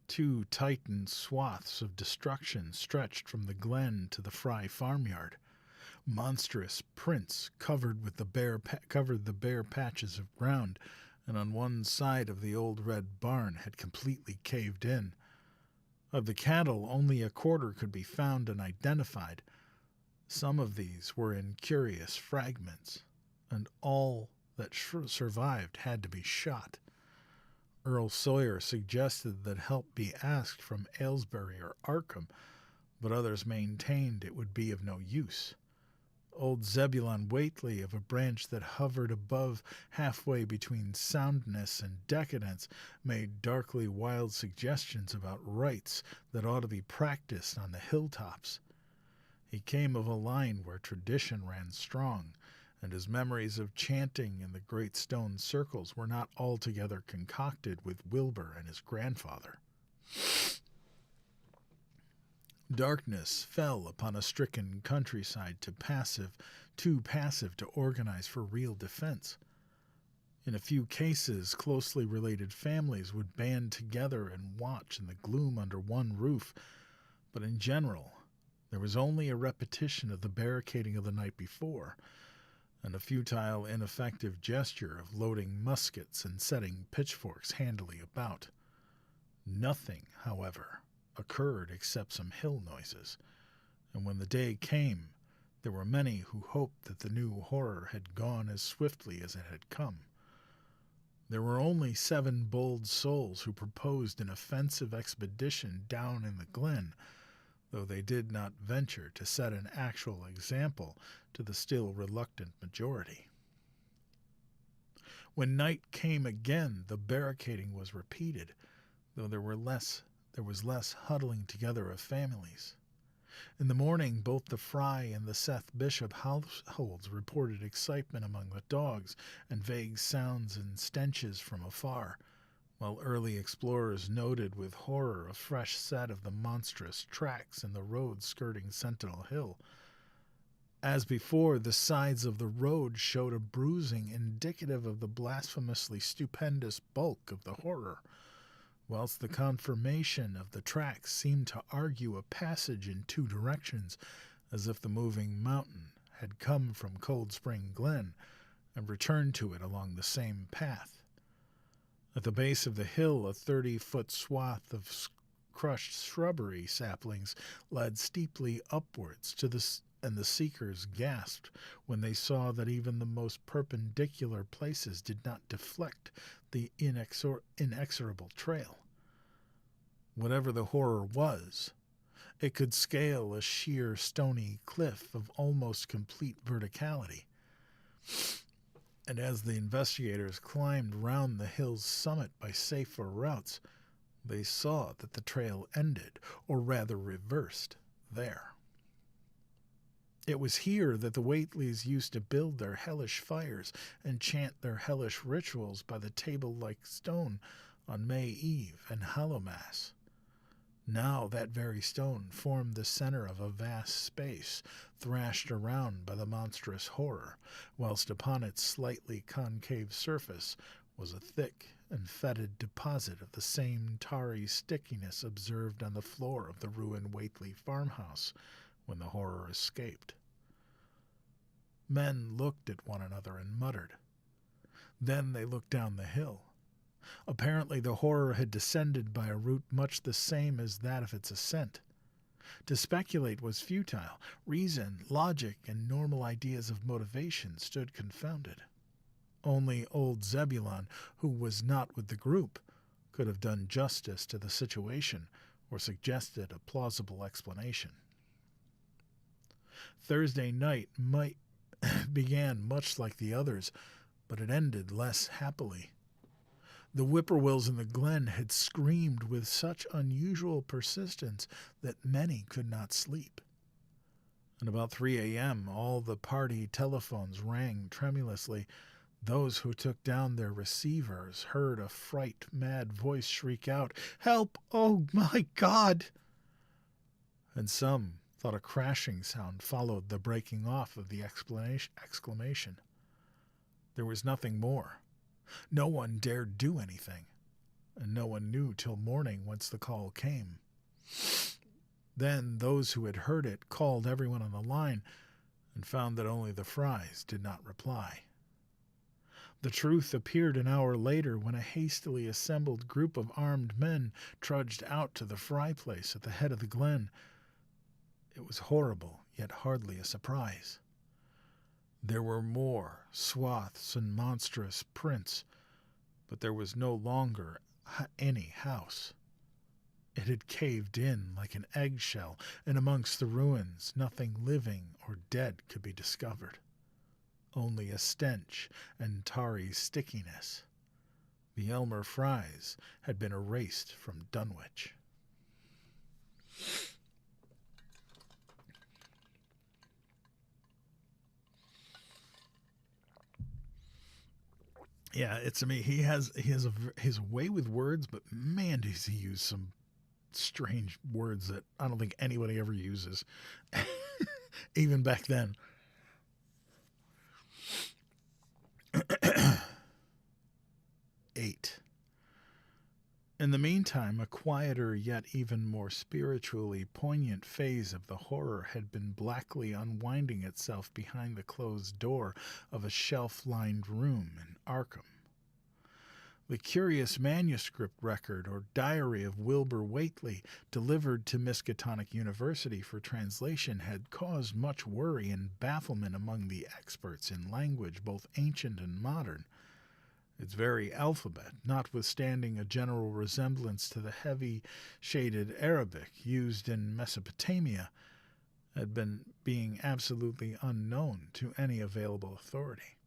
2 tightened swaths of destruction stretched from the glen to the Fry farmyard. Monstrous prints covered the bare patches of ground, and on one side of the old red barn had completely caved in. Of the cattle, only a quarter could be found and identified. Some of these were in curious fragments, and all that survived had to be shot. Earl Sawyer suggested that help be asked from Aylesbury or Arkham, but others maintained it would be of no use. Old Zebulon Whately, of a branch that hovered above halfway between soundness and decadence, made darkly wild suggestions about rites that ought to be practiced on the hilltops. He came of a line where tradition ran strong, and his memories of chanting in the great stone circles were not altogether concocted with Wilbur and his grandfather. Darkness fell upon a stricken countryside too passive to organize for real defense. In a few cases, closely related families would band together and watch in the gloom under one roof, but in general, there was only a repetition of the barricading of the night before, and a futile, ineffective gesture of loading muskets and setting pitchforks handily about. Nothing, however, occurred except some hill noises, and when the day came, there were many who hoped that the new horror had gone as swiftly as it had come. There were only 7 bold souls who proposed an offensive expedition down in the glen, though they did not venture to set an actual example to the still reluctant majority. When night came again, the barricading was repeated, though there was less huddling together of families. In the morning, both the Fry and the Seth Bishop households reported excitement among the dogs and vague sounds and stenches from afar, while early explorers noted with horror a fresh set of the monstrous tracks in the road skirting Sentinel Hill. As before, the sides of the road showed a bruising indicative of the blasphemously stupendous bulk of the horror, whilst the conformation of the tracks seemed to argue a passage in 2 directions, as if the moving mountain had come from Cold Spring Glen and returned to it along the same path. At the base of the hill, a 30-foot swath of crushed shrubbery saplings led steeply upwards and the seekers gasped when they saw that even the most perpendicular places did not deflect the inexorable trail. Whatever the horror was, it could scale a sheer stony cliff of almost complete verticality. And as the investigators climbed round the hill's summit by safer routes, they saw that the trail ended, or rather reversed, there. It was here that the Whateleys used to build their hellish fires and chant their hellish rituals by the table-like stone on May Eve and Hallowmass. Now that very stone formed the center of a vast space, thrashed around by the monstrous horror, whilst upon its slightly concave surface was a thick and fetid deposit of the same tarry stickiness observed on the floor of the ruined Whateley farmhouse when the horror escaped. Men looked at one another and muttered. Then they looked down the hill. Apparently the horror had descended by a route much the same as that of its ascent. To speculate was futile. Reason, logic, and normal ideas of motivation stood confounded. Only old Zebulon, who was not with the group, could have done justice to the situation or suggested a plausible explanation. Thursday night began much like the others, but it ended less happily. The whippoorwills in the glen had screamed with such unusual persistence that many could not sleep. At about 3 a.m., all the party telephones rang tremulously. Those who took down their receivers heard a fright-mad voice shriek out, "Help! Oh, my God!" And some thought a crashing sound followed the breaking off of the exclamation. There was nothing more. No one dared do anything, and no one knew till morning whence the call came. Then those who had heard it called everyone on the line and found that only the Frys did not reply. The truth appeared an hour later when a hastily assembled group of armed men trudged out to the Fry place at the head of the glen. It was horrible, yet hardly a surprise. There were more swaths and monstrous prints, but there was no longer any house. It had caved in like an eggshell, and amongst the ruins nothing living or dead could be discovered. Only a stench and tarry stickiness. The Elmer Frys had been erased from Dunwich. Yeah, he has his way with words, but man, does he use some strange words that I don't think anybody ever uses, even back then. 8. In the meantime, a quieter yet even more spiritually poignant phase of the horror had been blackly unwinding itself behind the closed door of a shelf-lined room in Arkham. The curious manuscript record or diary of Wilbur Whateley, delivered to Miskatonic University for translation, had caused much worry and bafflement among the experts in language both ancient and modern. Its very alphabet, notwithstanding a general resemblance to the heavy-shaded Arabic used in Mesopotamia, had been being absolutely unknown to any available authority.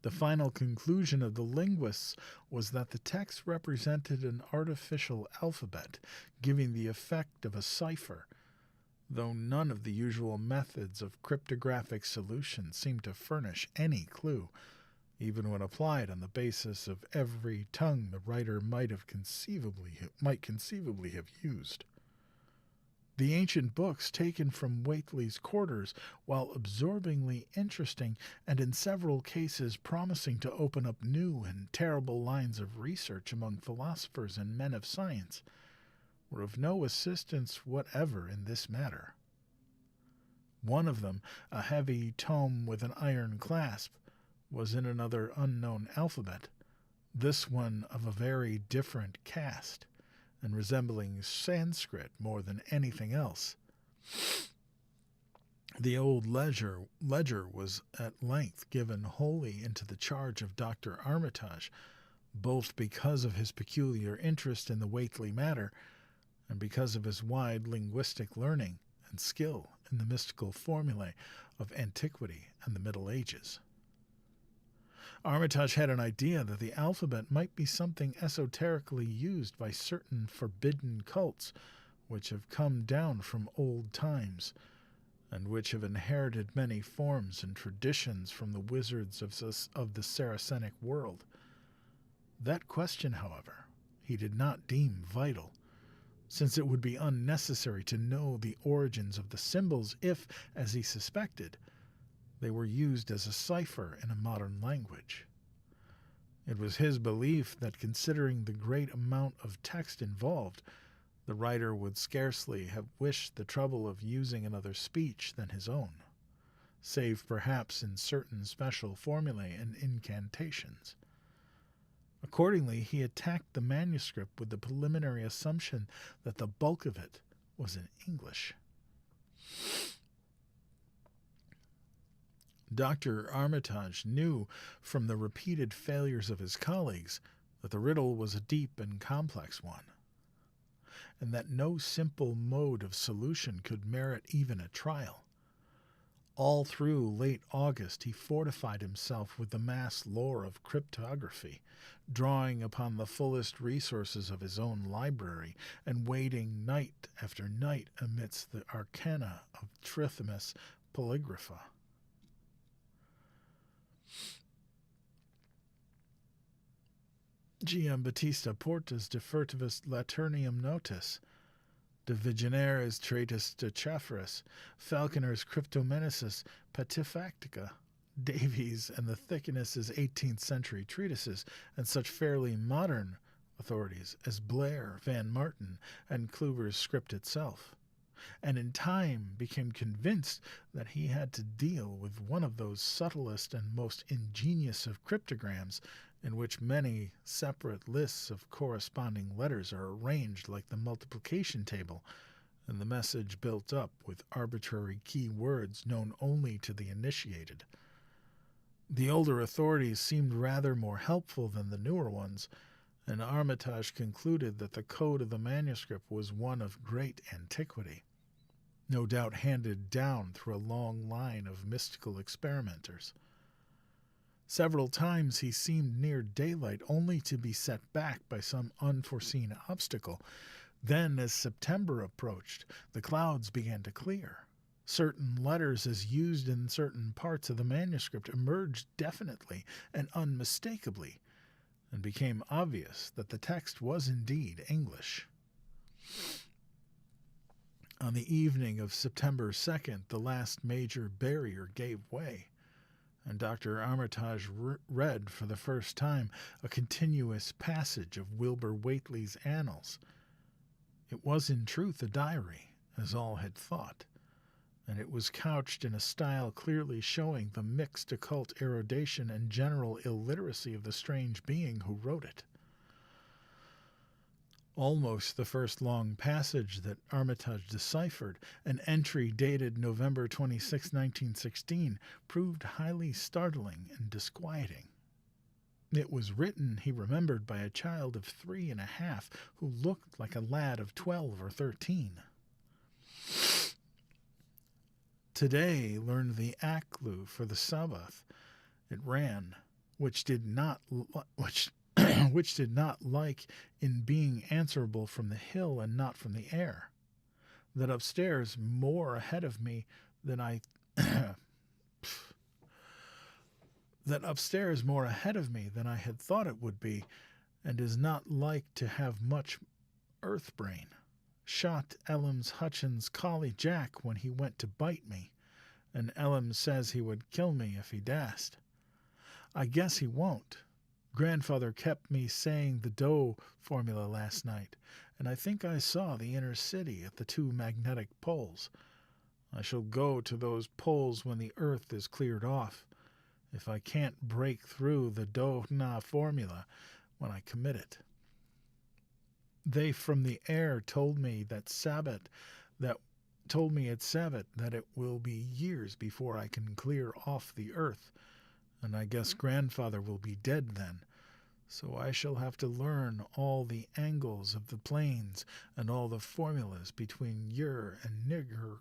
The final conclusion of the linguists was that the text represented an artificial alphabet, giving the effect of a cipher, though none of the usual methods of cryptographic solution seemed to furnish any clue, even when applied on the basis of every tongue the writer might conceivably have used. The ancient books taken from Whateley's quarters, while absorbingly interesting and in several cases promising to open up new and terrible lines of research among philosophers and men of science, were of no assistance whatever in this matter. One of them, a heavy tome with an iron clasp, was in another unknown alphabet, this one of a very different cast, and resembling Sanskrit more than anything else. The old ledger was at length given wholly into the charge of Dr. Armitage, both because of his peculiar interest in the Whately matter and because of his wide linguistic learning and skill in the mystical formulae of antiquity and the Middle Ages. Armitage had an idea that the alphabet might be something esoterically used by certain forbidden cults which have come down from old times, and which have inherited many forms and traditions from the wizards of the Saracenic world. That question, however, he did not deem vital, since it would be unnecessary to know the origins of the symbols if, as he suspected, they were used as a cipher in a modern language. It was his belief that, considering the great amount of text involved, the writer would scarcely have wished the trouble of using another speech than his own, save perhaps in certain special formulae and incantations. Accordingly, he attacked the manuscript with the preliminary assumption that the bulk of it was in English. Dr. Armitage knew from the repeated failures of his colleagues that the riddle was a deep and complex one, and that no simple mode of solution could merit even a trial. All through late August he fortified himself with the mass lore of cryptography, drawing upon the fullest resources of his own library, and wading night after night amidst the arcana of Trithimus Polygrapha. Giambattista Porta's De Furtivis Laternium Notis, De Visionaris Tratus de Chaffrus, Falconer's Cryptomenesis Patifactica, Davies and the Thickness's 18th century treatises, and such fairly modern authorities as Blair, Van Martin, and Kluver's script itself, and in time became convinced that he had to deal with one of those subtlest and most ingenious of cryptograms, in which many separate lists of corresponding letters are arranged like the multiplication table, and the message built up with arbitrary key words known only to the initiated. The older authorities seemed rather more helpful than the newer ones, and Armitage concluded that the code of the manuscript was one of great antiquity, no doubt handed down through a long line of mystical experimenters. Several times he seemed near daylight, only to be set back by some unforeseen obstacle. Then, as September approached, the clouds began to clear. Certain letters, as used in certain parts of the manuscript, emerged definitely and unmistakably, and became obvious that the text was indeed English. On the evening of September 2nd, the last major barrier gave way, and Dr. Armitage read for the first time a continuous passage of Wilbur Whately's annals. It was in truth a diary, as all had thought, and it was couched in a style clearly showing the mixed occult erudition and general illiteracy of the strange being who wrote it. Almost the first long passage that Armitage deciphered, an entry dated November 26, 1916, proved highly startling and disquieting. It was written, he remembered, by a child of 3.5 who looked like a lad of 12 or 13. Today learned the Aklu for the Sabbath. It ran, which did not like in being answerable from the hill and not from the air, that upstairs more ahead of me than I had thought it would be, and is not like to have much earth brain. Shot Ellam's Hutchins' collie Jack when he went to bite me, and Ellam says he would kill me if he dast. I guess he won't. Grandfather kept me saying the Doe formula last night, and I think I saw the inner city at the 2 magnetic poles. I shall go to those poles when the earth is cleared off, if I can't break through the do-na formula when I commit it. They from the air told me at Sabbath that it will be years before I can clear off the earth, and I guess grandfather will be dead then. So I shall have to learn all the angles of the planes and all the formulas between yer and nurger.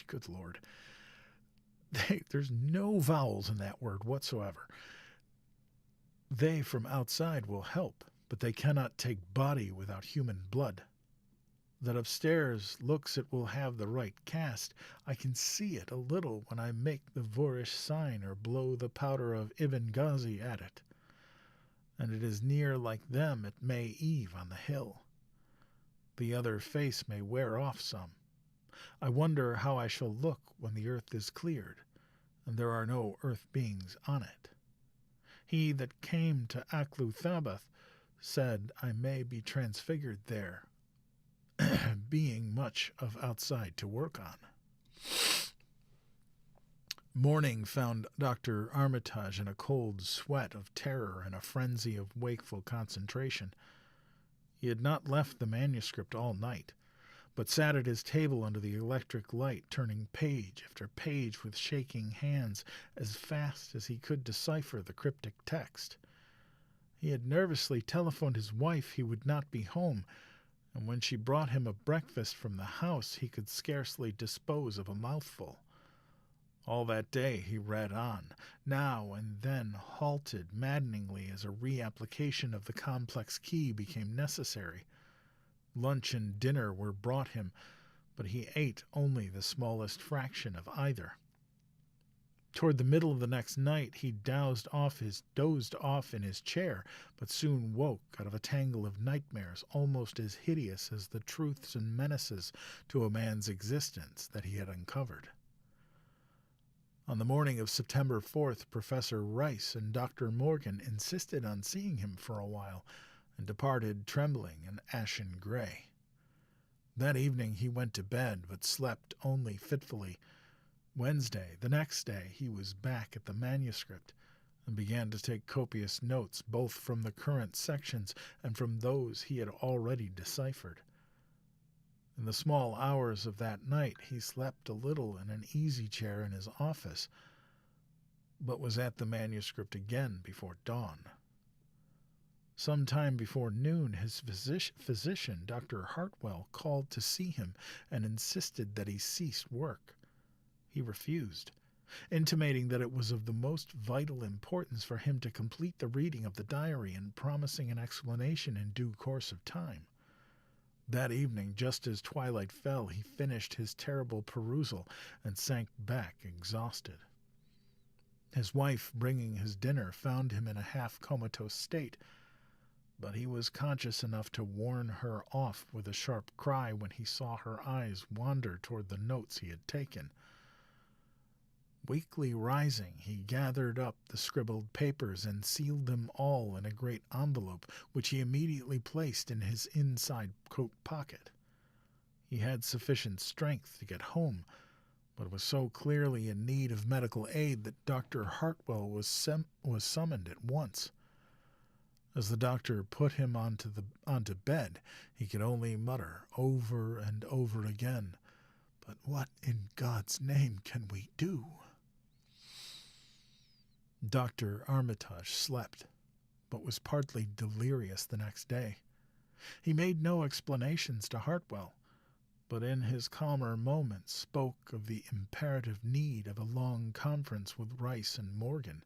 Good Lord. There's no vowels in that word whatsoever. They from outside will help, but they cannot take body without human blood. That upstairs looks it will have the right cast. I can see it a little when I make the Voorish sign or blow the powder of Ibn Ghazi at it. And it is near like them at May Eve on the hill. The other face may wear off some. I wonder how I shall look when the earth is cleared, and there are no earth beings on it. He that came to Aklu-Thabath said I may be transfigured there, being much of outside to work on. Morning found Dr. Armitage in a cold sweat of terror and a frenzy of wakeful concentration. He had not left the manuscript all night, but sat at his table under the electric light, turning page after page with shaking hands as fast as he could decipher the cryptic text. He had nervously telephoned his wife he would not be home, and when she brought him a breakfast from the house he could scarcely dispose of a mouthful. All that day he read on, now and then halted maddeningly as a reapplication of the complex key became necessary. Lunch and dinner were brought him, but he ate only the smallest fraction of either. Toward the middle of the next night he dozed off in his chair, but soon woke out of a tangle of nightmares almost as hideous as the truths and menaces to a man's existence that he had uncovered. On the morning of September 4th, Professor Rice and Dr. Morgan insisted on seeing him for a while, and departed trembling and ashen gray. That evening he went to bed, but slept only fitfully. Wednesday, the next day, he was back at the manuscript, and began to take copious notes both from the current sections and from those he had already deciphered. In the small hours of that night he slept a little in an easy-chair in his office, but was at the manuscript again before dawn. Some time before noon his physician, Dr. Hartwell, called to see him and insisted that he cease work. He refused, intimating that it was of the most vital importance for him to complete the reading of the diary and promising an explanation in due course of time. That evening, just as twilight fell, he finished his terrible perusal and sank back exhausted. His wife, bringing his dinner, found him in a half-comatose state, but he was conscious enough to warn her off with a sharp cry when he saw her eyes wander toward the notes he had taken. Weakly rising, he gathered up the scribbled papers and sealed them all in a great envelope, which he immediately placed in his inside coat pocket. He had sufficient strength to get home, but was so clearly in need of medical aid that Dr. Hartwell was summoned at once. As the doctor put him onto bed, he could only mutter over and over again, "But what in God's name can we do?" Dr. Armitage slept, but was partly delirious the next day. He made no explanations to Hartwell, but in his calmer moments spoke of the imperative need of a long conference with Rice and Morgan.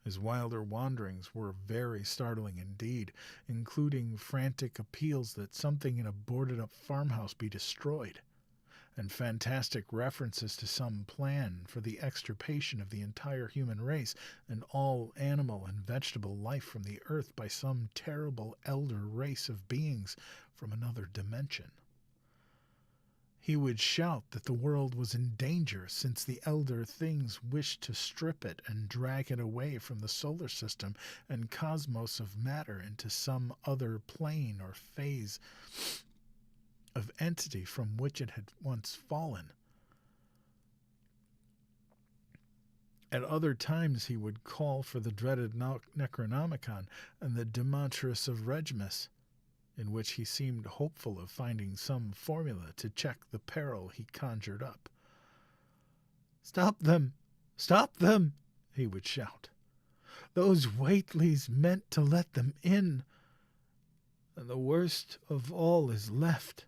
His wilder wanderings were very startling indeed, including frantic appeals that something in a boarded-up farmhouse be destroyed, and fantastic references to some plan for the extirpation of the entire human race and all animal and vegetable life from the earth by some terrible elder race of beings from another dimension. He would shout that the world was in danger since the elder things wished to strip it and drag it away from the solar system and cosmos of matter into some other plane or phase of entity from which it had once fallen. At other times he would call for the dreaded Necronomicon and the Demonstress of Regimus, in which he seemed hopeful of finding some formula to check the peril he conjured up. "Stop them! Stop them!" he would shout. "Those Whateleys meant to let them in. And the worst of all is left.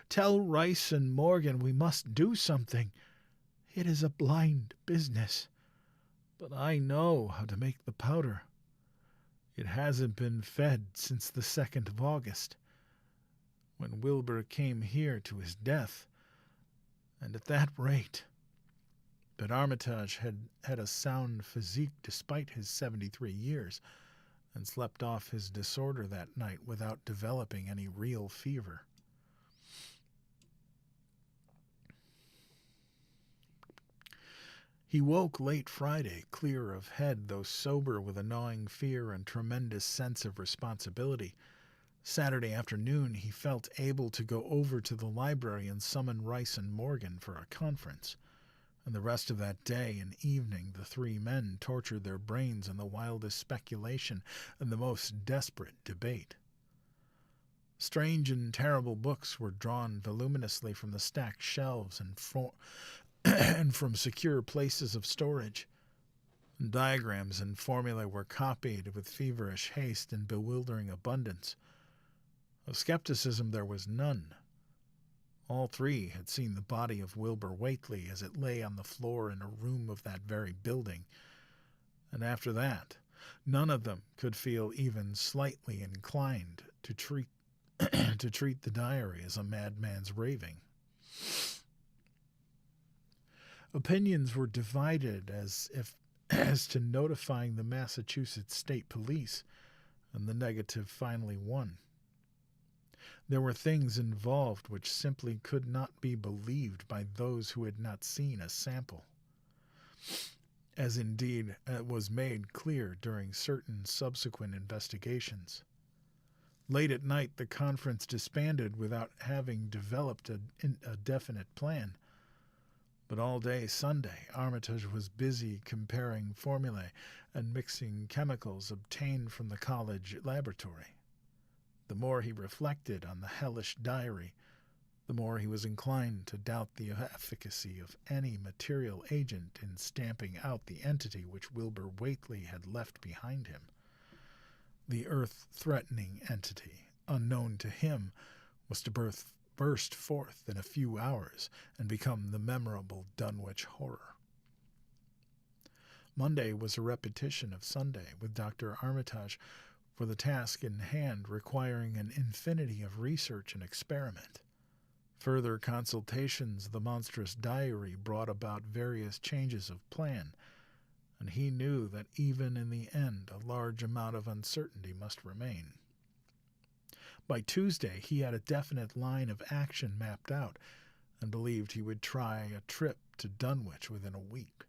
Tell Rice and Morgan we must do something. It is a blind business, but I know how to make the powder. It hasn't been fed since the 2nd of August, when Wilbur came here to his death, and at that rate." But Armitage had a sound physique despite his 73 years, and slept off his disorder that night without developing any real fever. He woke late Friday, clear of head, though sober with a gnawing fear and tremendous sense of responsibility. Saturday afternoon he felt able to go over to the library and summon Rice and Morgan for a conference. And the rest of that day and evening the three men tortured their brains in the wildest speculation and the most desperate debate. Strange and terrible books were drawn voluminously from the stacked shelves and from secure places of storage. Diagrams and formulae were copied with feverish haste and bewildering abundance. Of skepticism there was none. All three had seen the body of Wilbur Whately as it lay on the floor in a room of that very building, and after that none of them could feel even slightly inclined to treat the diary as a madman's raving. Opinions were divided as to notifying the Massachusetts State Police, and the negative finally won. There were things involved which simply could not be believed by those who had not seen a sample, as indeed was made clear during certain subsequent investigations. Late at night the conference disbanded without having developed a definite plan. But all day Sunday Armitage was busy comparing formulae and mixing chemicals obtained from the college laboratory. The more he reflected on the hellish diary, the more he was inclined to doubt the efficacy of any material agent in stamping out the entity which Wilbur Whately had left behind him. The earth-threatening entity, unknown to him, was to burst forth in a few hours and become the memorable Dunwich Horror. Monday was a repetition of Sunday, with Dr. Armitage for the task in hand requiring an infinity of research and experiment. Further consultations of the monstrous diary brought about various changes of plan, and he knew that even in the end a large amount of uncertainty must remain. By Tuesday he had a definite line of action mapped out, and believed he would try a trip to Dunwich within a week.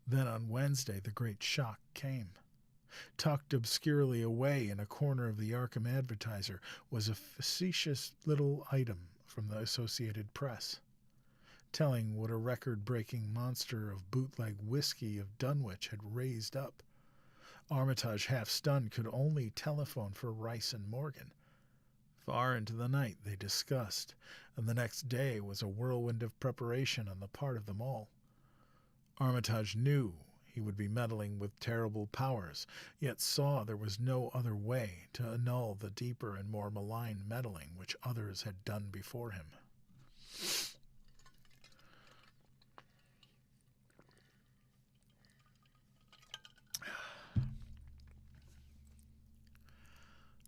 Then on Wednesday the great shock came. Tucked obscurely away in a corner of the Arkham Advertiser was a facetious little item from the Associated Press, telling what a record-breaking monster of bootleg whiskey of Dunwich had raised up. Armitage, half-stunned, could only telephone for Rice and Morgan. Far into the night they discussed, and the next day was a whirlwind of preparation on the part of them all. Armitage knew he would be meddling with terrible powers, yet saw there was no other way to annul the deeper and more malign meddling which others had done before him.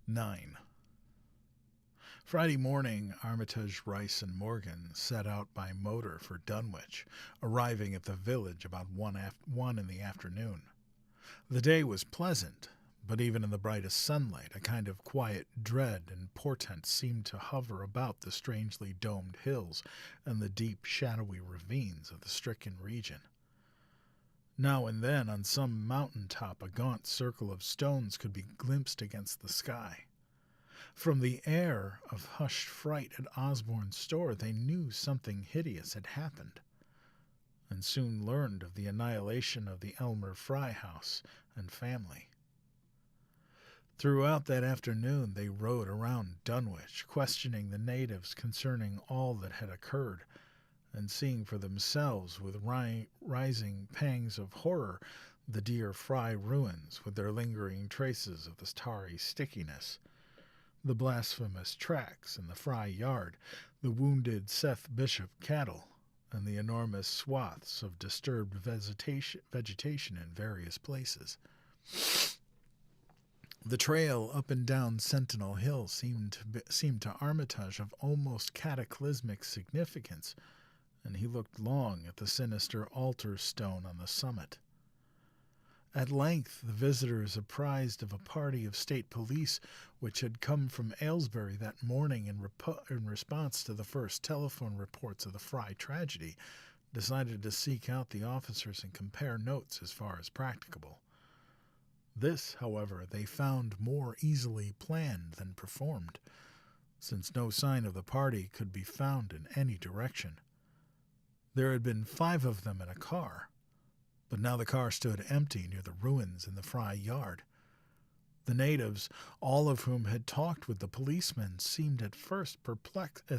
Nine. Friday morning, Armitage, Rice, and Morgan set out by motor for Dunwich, arriving at the village about 1 in the afternoon. The day was pleasant, but even in the brightest sunlight a kind of quiet dread and portent seemed to hover about the strangely domed hills and the deep, shadowy ravines of the stricken region. Now and then on some mountain top a gaunt circle of stones could be glimpsed against the sky. From the air of hushed fright at Osborne's store they knew something hideous had happened. and soon learned of the annihilation of the Elmer Fry house and family. Throughout that afternoon they rode around Dunwich, questioning the natives concerning all that had occurred, and seeing for themselves with rising pangs of horror the dear Fry ruins with their lingering traces of the tarry stickiness, the blasphemous tracks in the Fry yard, the wounded Seth Bishop cattle, and the enormous swaths of disturbed vegetation in various places. The trail up and down Sentinel Hill seemed to Armitage of almost cataclysmic significance, and he looked long at the sinister altar stone on the summit. At length the visitors, apprised of a party of state police which had come from Aylesbury that morning in response to the first telephone reports of the Fry tragedy, decided to seek out the officers and compare notes as far as practicable. This, however, they found more easily planned than performed, since no sign of the party could be found in any direction. There had been 5 of them in a car, but now the car stood empty near the ruins in the Fry yard. The natives, all of whom had talked with the policemen, seemed at first perplexed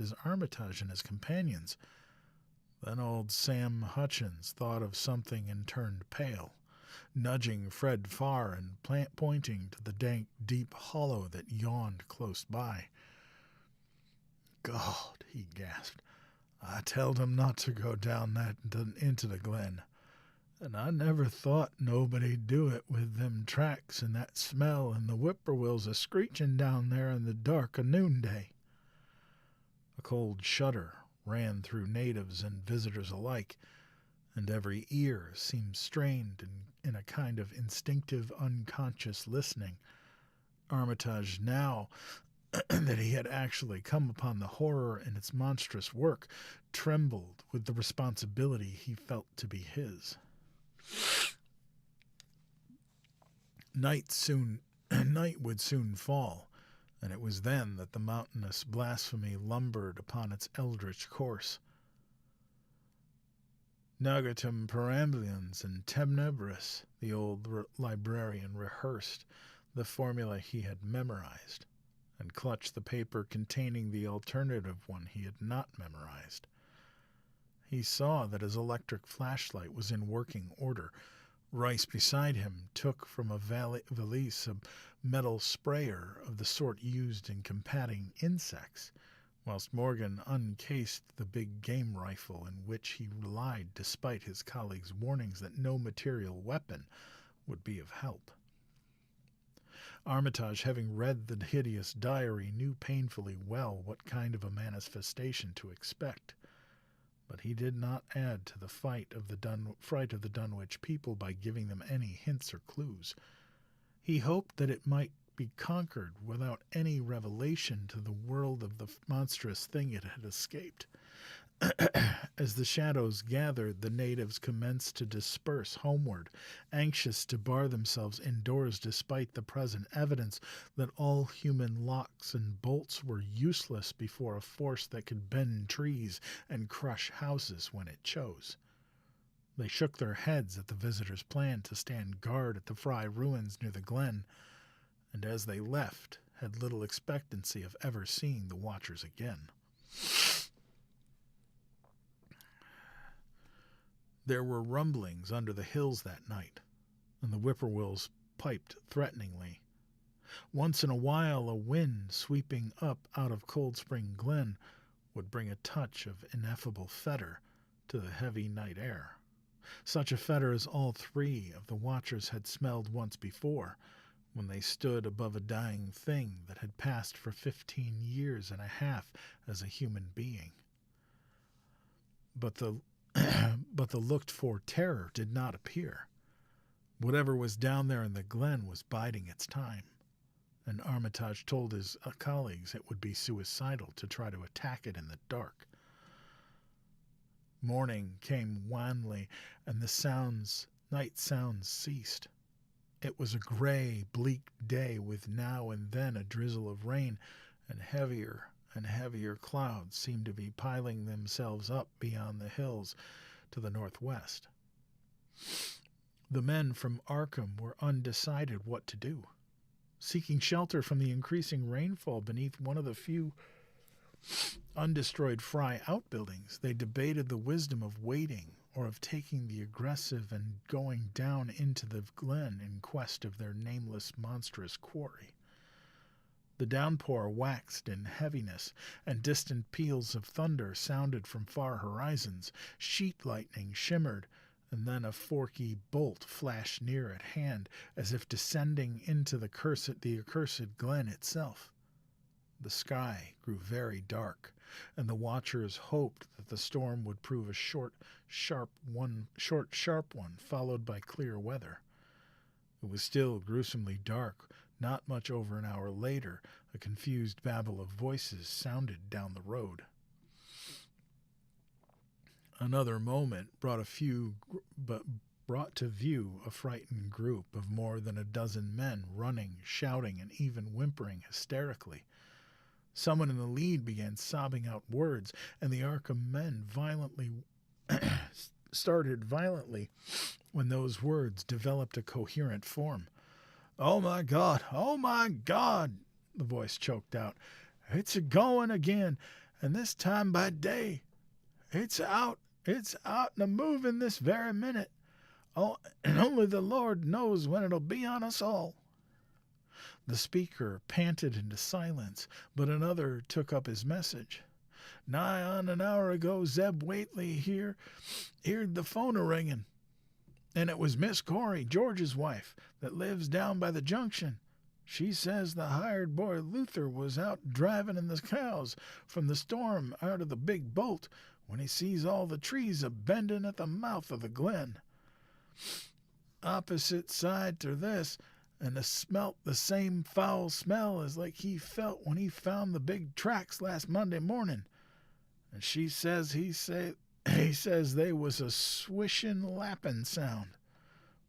as Armitage and his companions. Then old Sam Hutchins thought of something and turned pale, nudging Fred Farr and pointing to the dank, deep hollow that yawned close by. "God," he gasped, "I telled 'em not to go down that into the glen. And I never thought nobody'd do it with them tracks and that smell and the whippoorwills a-screeching down there in the dark of noonday." A cold shudder ran through natives and visitors alike, and every ear seemed strained in a kind of instinctive, unconscious listening. Armitage, now that he had actually come upon the horror in its monstrous work, trembled with the responsibility he felt to be his. Night would soon fall, and it was then that the mountainous blasphemy lumbered upon its eldritch course. Nagatum perambulans and temnebris, the old librarian rehearsed the formula he had memorized, and clutched the paper containing the alternative one he had not memorized. He saw that his electric flashlight was in working order. Rice beside him took from a valise a metal sprayer of the sort used in combating insects, whilst Morgan uncased the big game rifle in which he relied despite his colleague's warnings that no material weapon would be of help. Armitage, having read the hideous diary, knew painfully well what kind of a manifestation to expect. But he did not add to the fright of the Dunwich people by giving them any hints or clues. He hoped that it might be conquered without any revelation to the world of the monstrous thing it had escaped. As the shadows gathered, the natives commenced to disperse homeward, anxious to bar themselves indoors despite the present evidence that all human locks and bolts were useless before a force that could bend trees and crush houses when it chose. They shook their heads at the visitors' plan to stand guard at the Fry ruins near the glen, and as they left, had little expectancy of ever seeing the watchers again. There were rumblings under the hills that night, and the whippoorwills piped threateningly. Once in a while a wind sweeping up out of Cold Spring Glen would bring a touch of ineffable fetor to the heavy night air, such a fetor as all 3 of the watchers had smelled once before, when they stood above a dying thing that had passed for 15 years and a half as a human being. But the looked-for terror did not appear. Whatever was down there in the glen was biding its time, and Armitage told his colleagues it would be suicidal to try to attack it in the dark. Morning came wanly, and the night sounds ceased. It was a gray, bleak day with now and then a drizzle of rain, and heavier clouds seemed to be piling themselves up beyond the hills to the northwest. The men from Arkham were undecided what to do. Seeking shelter from the increasing rainfall beneath one of the few undestroyed Fry outbuildings, they debated the wisdom of waiting or of taking the aggressive and going down into the glen in quest of their nameless monstrous quarry. The downpour waxed in heaviness, and distant peals of thunder sounded from far horizons. Sheet lightning shimmered, and then a forky bolt flashed near at hand, as if descending into the accursed glen itself. The sky grew very dark, and the watchers hoped that the storm would prove a short, sharp one, followed by clear weather. It was still gruesomely dark. Not much over an hour later, a confused babble of voices sounded down the road. Another moment brought to view a frightened group of more than a dozen men running, shouting, and even whimpering hysterically. Someone in the lead began sobbing out words, and the Arkham men started violently when those words developed a coherent form. "Oh, my God! Oh, my God!" the voice choked out. "It's a-going again, and this time by day. It's out and a-moving this very minute. Oh, and only the Lord knows when it'll be on us all." The speaker panted into silence, but another took up his message. "Nigh on an hour ago, Zeb Whately here heard the phone a-ringing. And it was Miss Corey, George's wife, that lives down by the junction. She says the hired boy Luther was out driving in the cows from the storm out of the big bolt when he sees all the trees a-bending at the mouth of the glen. Opposite side to this, and smelt the same foul smell as like he felt when he found the big tracks last Monday morning. And she says he says they was a swishing, lapping sound,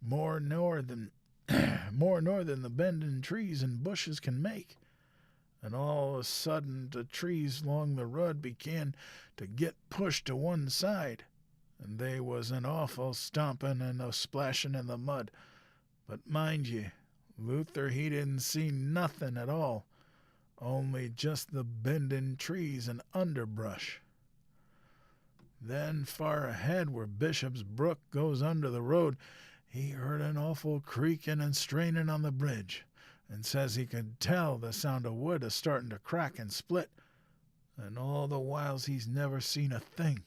more nor than the bending trees and bushes can make. And all of a sudden the trees along the road began to get pushed to one side, and they was an awful stomping and a splashing in the mud. But mind ye, Luther he didn't see nothing at all, only just the bending trees and underbrush. Then far ahead where Bishop's Brook goes under the road, he heard an awful creaking and straining on the bridge, and says he could tell the sound of wood a-starting to crack and split. And all the whiles he's never seen a thing,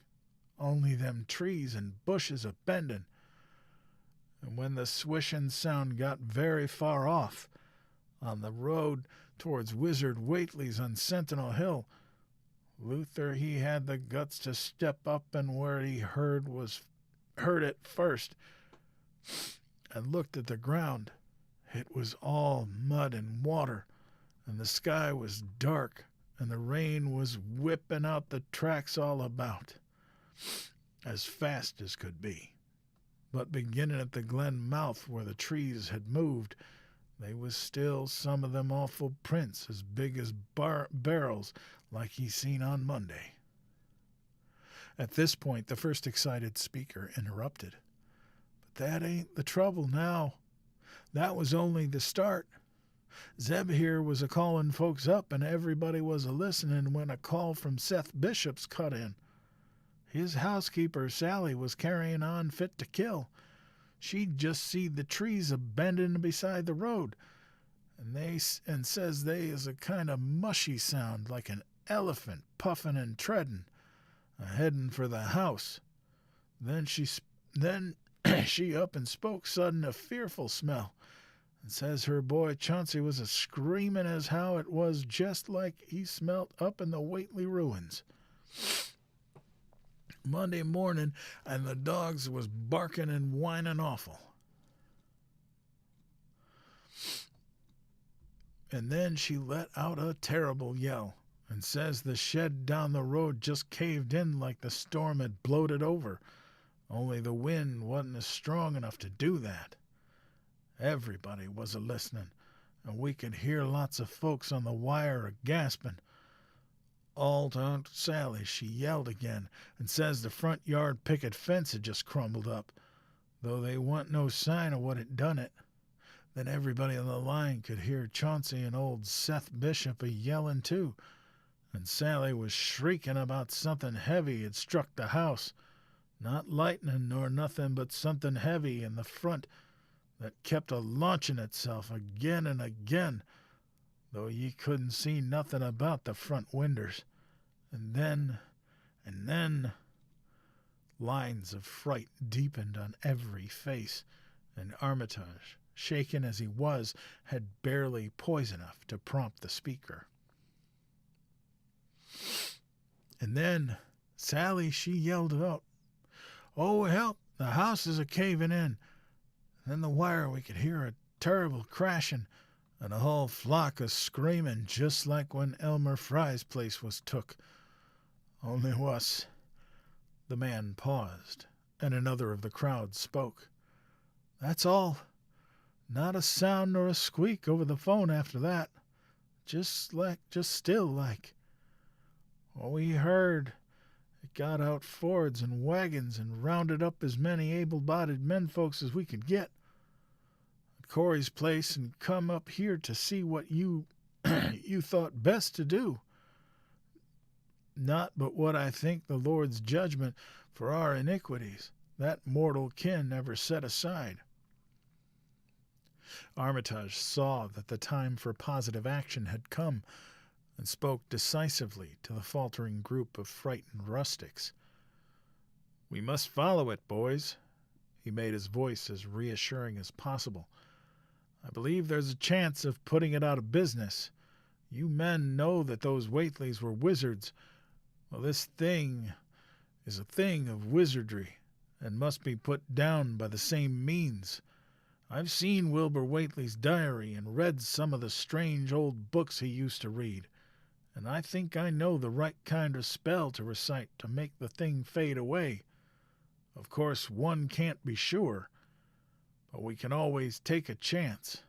only them trees and bushes a-bending. And when the swishing sound got very far off, on the road towards Wizard Whately's on Sentinel Hill, Luther he had the guts to step up, and where he heard it first, and looked at the ground. It was all mud and water, and the sky was dark, and the rain was whipping out the tracks all about, as fast as could be. But beginning at the glen mouth where the trees had moved, they was still some of them awful prints as big as barrels like he seen on Monday. At this point, the first excited speaker interrupted. "But that ain't the trouble now. That was only the start. Zeb here was a-calling folks up, and everybody was a-listening when a call from Seth Bishop's cut in. His housekeeper, Sally, was carrying on fit to kill. She'd just seed the trees a-bending beside the road, and says they is a kind of mushy sound like an elephant puffing and treading, a-heading for the house. Then she up and spoke sudden a fearful smell, and says her boy Chauncey was a-screaming as how it was just like he smelt up in the Whately ruins Monday morning, and the dogs was barking and whining awful. And then she let out a terrible yell, and says the shed down the road just caved in like the storm had blowed it over, only the wind wasn't strong enough to do that. Everybody was a-listening, and we could hear lots of folks on the wire a-gasping. Aunt Sally, she yelled again, and says the front yard picket fence had just crumbled up, though they wa'n't no sign of what had done it. Then everybody on the line could hear Chauncey and old Seth Bishop a-yelling too, and Sally was shrieking about something heavy had struck the house. Not lightning nor nothing, but something heavy in the front that kept a-launching itself again and again, though ye couldn't see nothing about the front winders. And then, lines of fright deepened on every face, and Armitage, shaken as he was, had barely poise enough to prompt the speaker. And then Sally, she yelled out, "Oh, help! The house is a-caving in!" Then the wire we could hear a terrible crashing, and a whole flock of screaming, just like when Elmer Fry's place was took. Only wuss. The man paused, and another of the crowd spoke. "That's all. Not a sound nor a squeak over the phone after that. Just still like. What we heard, it got out Fords and wagons and rounded up as many able-bodied menfolks as we could get at Corey's place and come up here to see what you thought best to do. Not but what I think the Lord's judgment for our iniquities, that mortal kin never set aside." Armitage saw that the time for positive action had come, and spoke decisively to the faltering group of frightened rustics. "We must follow it, boys." He made his voice as reassuring as possible. "I believe there's a chance of putting it out of business. You men know that those Whateleys were wizards. Well, this thing is a thing of wizardry, and must be put down by the same means. I've seen Wilbur Whately's diary and read some of the strange old books he used to read, and I think I know the right kind of spell to recite to make the thing fade away. Of course, one can't be sure, but we can always take a chance.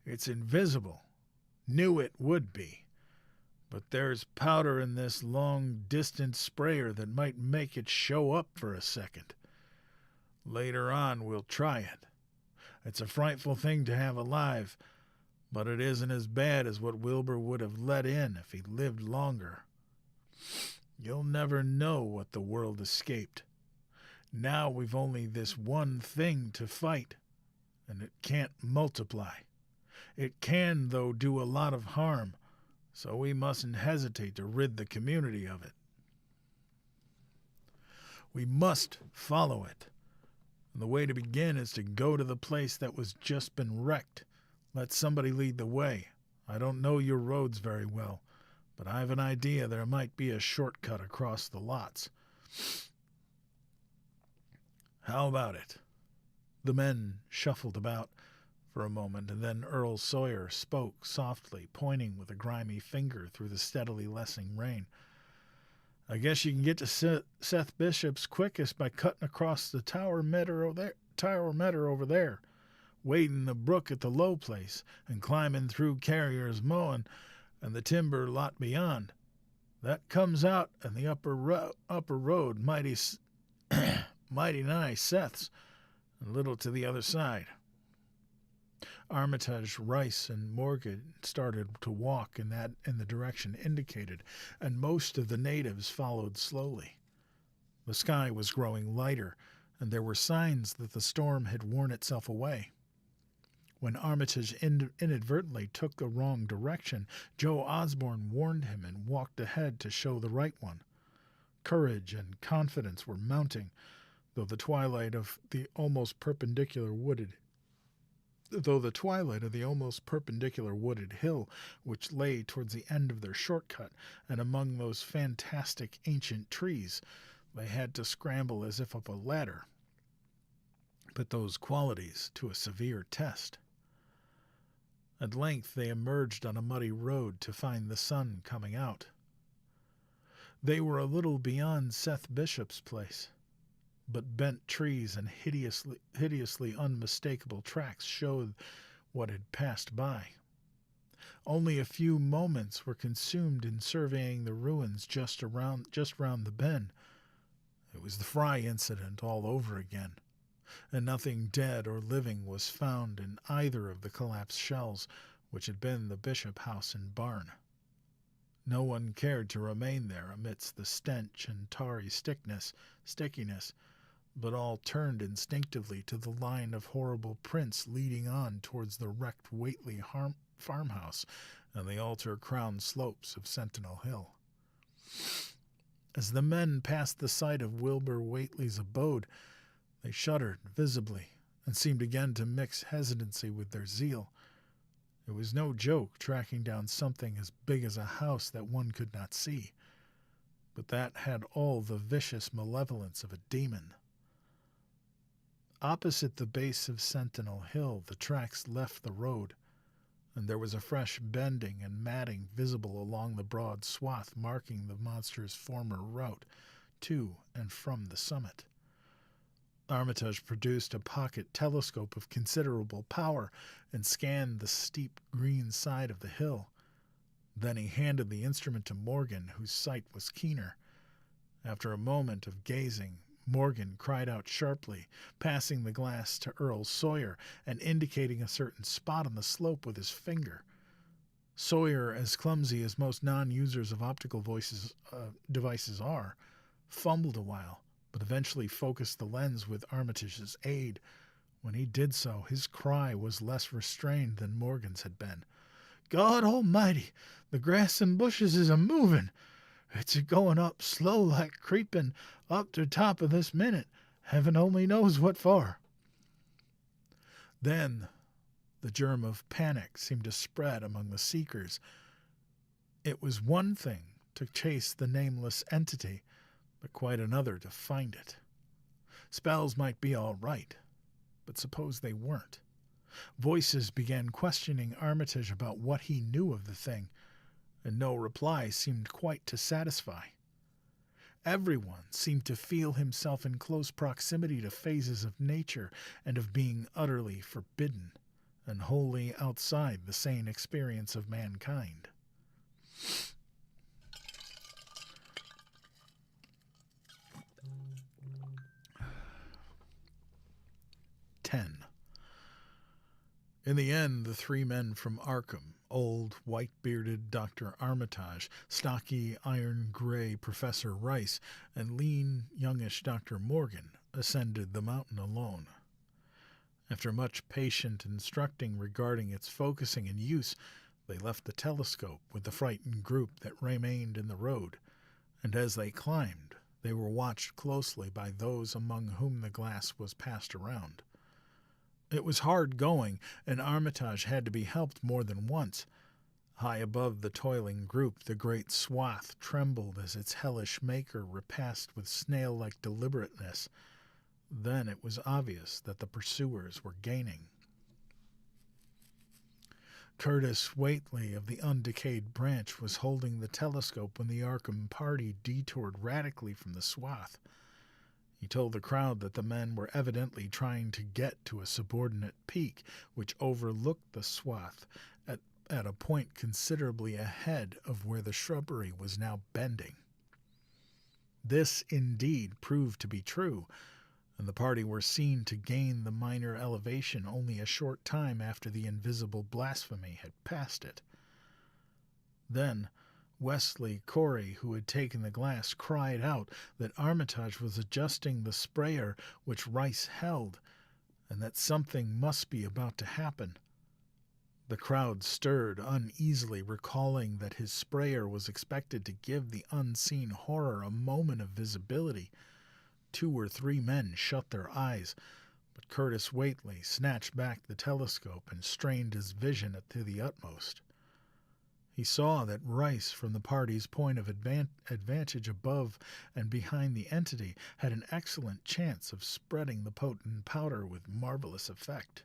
It's invisible. Knew it would be. But there's powder in this long-distance sprayer that might make it show up for a second. Later on, we'll try it. It's a frightful thing to have alive, but it isn't as bad as what Wilbur would have let in if he lived longer. You'll never know what the world escaped. Now we've only this one thing to fight, and it can't multiply. It can, though, do a lot of harm, so we mustn't hesitate to rid the community of it. We must follow it. And the way to begin is to go to the place that was just been wrecked. Let somebody lead the way. I don't know your roads very well, but I've an idea there might be a shortcut across the lots. How about it?" The men shuffled about for a moment, and then Earl Sawyer spoke softly, pointing with a grimy finger through the steadily lessening rain. "I guess you can get to Seth Bishop's quickest by cutting across the Tower Meadow over there, wading the brook at the low place, and climbing through Carrier's mowing and the timber lot beyond. That comes out in the upper road mighty nigh Seth's, and a little to the other side." Armitage, Rice, and Morgan started to walk in the direction indicated, and most of the natives followed slowly. The sky was growing lighter, and there were signs that the storm had worn itself away. When Armitage inadvertently took the wrong direction, Joe Osborne warned him and walked ahead to show the right one. Courage and confidence were mounting, though the twilight of the almost perpendicular wooded hill which lay towards the end of their shortcut, and among those fantastic ancient trees, they had to scramble as if up a ladder, put those qualities to a severe test. At length they emerged on a muddy road to find the sun coming out. They were a little beyond Seth Bishop's place, but bent trees and hideously unmistakable tracks showed what had passed by. Only a few moments were consumed in surveying the ruins just round the bend. It was the Fry incident all over again, and nothing dead or living was found in either of the collapsed shells, which had been the Bishop house and barn. No one cared to remain there amidst the stench and tarry stickiness, but all turned instinctively to the line of horrible prints leading on towards the wrecked Whately farmhouse and the altar-crowned slopes of Sentinel Hill. As the men passed the site of Wilbur Whately's abode, they shuddered visibly and seemed again to mix hesitancy with their zeal. It was no joke tracking down something as big as a house that one could not see, but that had all the vicious malevolence of a demon. Opposite the base of Sentinel Hill, the tracks left the road, and there was a fresh bending and matting visible along the broad swath marking the monster's former route to and from the summit. Armitage produced a pocket telescope of considerable power and scanned the steep green side of the hill. Then he handed the instrument to Morgan, whose sight was keener. After a moment of gazing, Morgan cried out sharply, passing the glass to Earl Sawyer and indicating a certain spot on the slope with his finger. Sawyer, as clumsy as most non-users of optical devices are, fumbled a while, but eventually focused the lens with Armitage's aid. When he did so, his cry was less restrained than Morgan's had been. "God almighty, the grass and bushes is a-movin'. It's a-goin' up slow like creepin' up to top of this minute. Heaven only knows what for." Then the germ of panic seemed to spread among the seekers. It was one thing to chase the nameless entity, but quite another to find it. Spells might be all right, but suppose they weren't. Voices began questioning Armitage about what he knew of the thing, and no reply seemed quite to satisfy. Everyone seemed to feel himself in close proximity to phases of nature and of being utterly forbidden, and wholly outside the sane experience of mankind. 10. In the end, the three men from Arkham, old, white-bearded Dr. Armitage, stocky, iron-gray Professor Rice, and lean, youngish Dr. Morgan, ascended the mountain alone. After much patient instructing regarding its focusing and use, they left the telescope with the frightened group that remained in the road, and as they climbed, they were watched closely by those among whom the glass was passed around. It was hard going, and Armitage had to be helped more than once. High above the toiling group, the great swath trembled as its hellish maker repassed with snail-like deliberateness. Then it was obvious that the pursuers were gaining. Curtis Whately of the undecayed branch was holding the telescope when the Arkham party detoured radically from the swath. He told the crowd that the men were evidently trying to get to a subordinate peak which overlooked the swath at a point considerably ahead of where the shrubbery was now bending. This indeed proved to be true, and the party were seen to gain the minor elevation only a short time after the invisible blasphemy had passed it. Then Wesley Corey, who had taken the glass, cried out that Armitage was adjusting the sprayer which Rice held, and that something must be about to happen. The crowd stirred uneasily, recalling that his sprayer was expected to give the unseen horror a moment of visibility. 2 or 3 men shut their eyes, but Curtis Whately snatched back the telescope and strained his vision to the utmost. He saw that Rice, from the party's point of advantage above and behind the entity, had an excellent chance of spreading the potent powder with marvelous effect.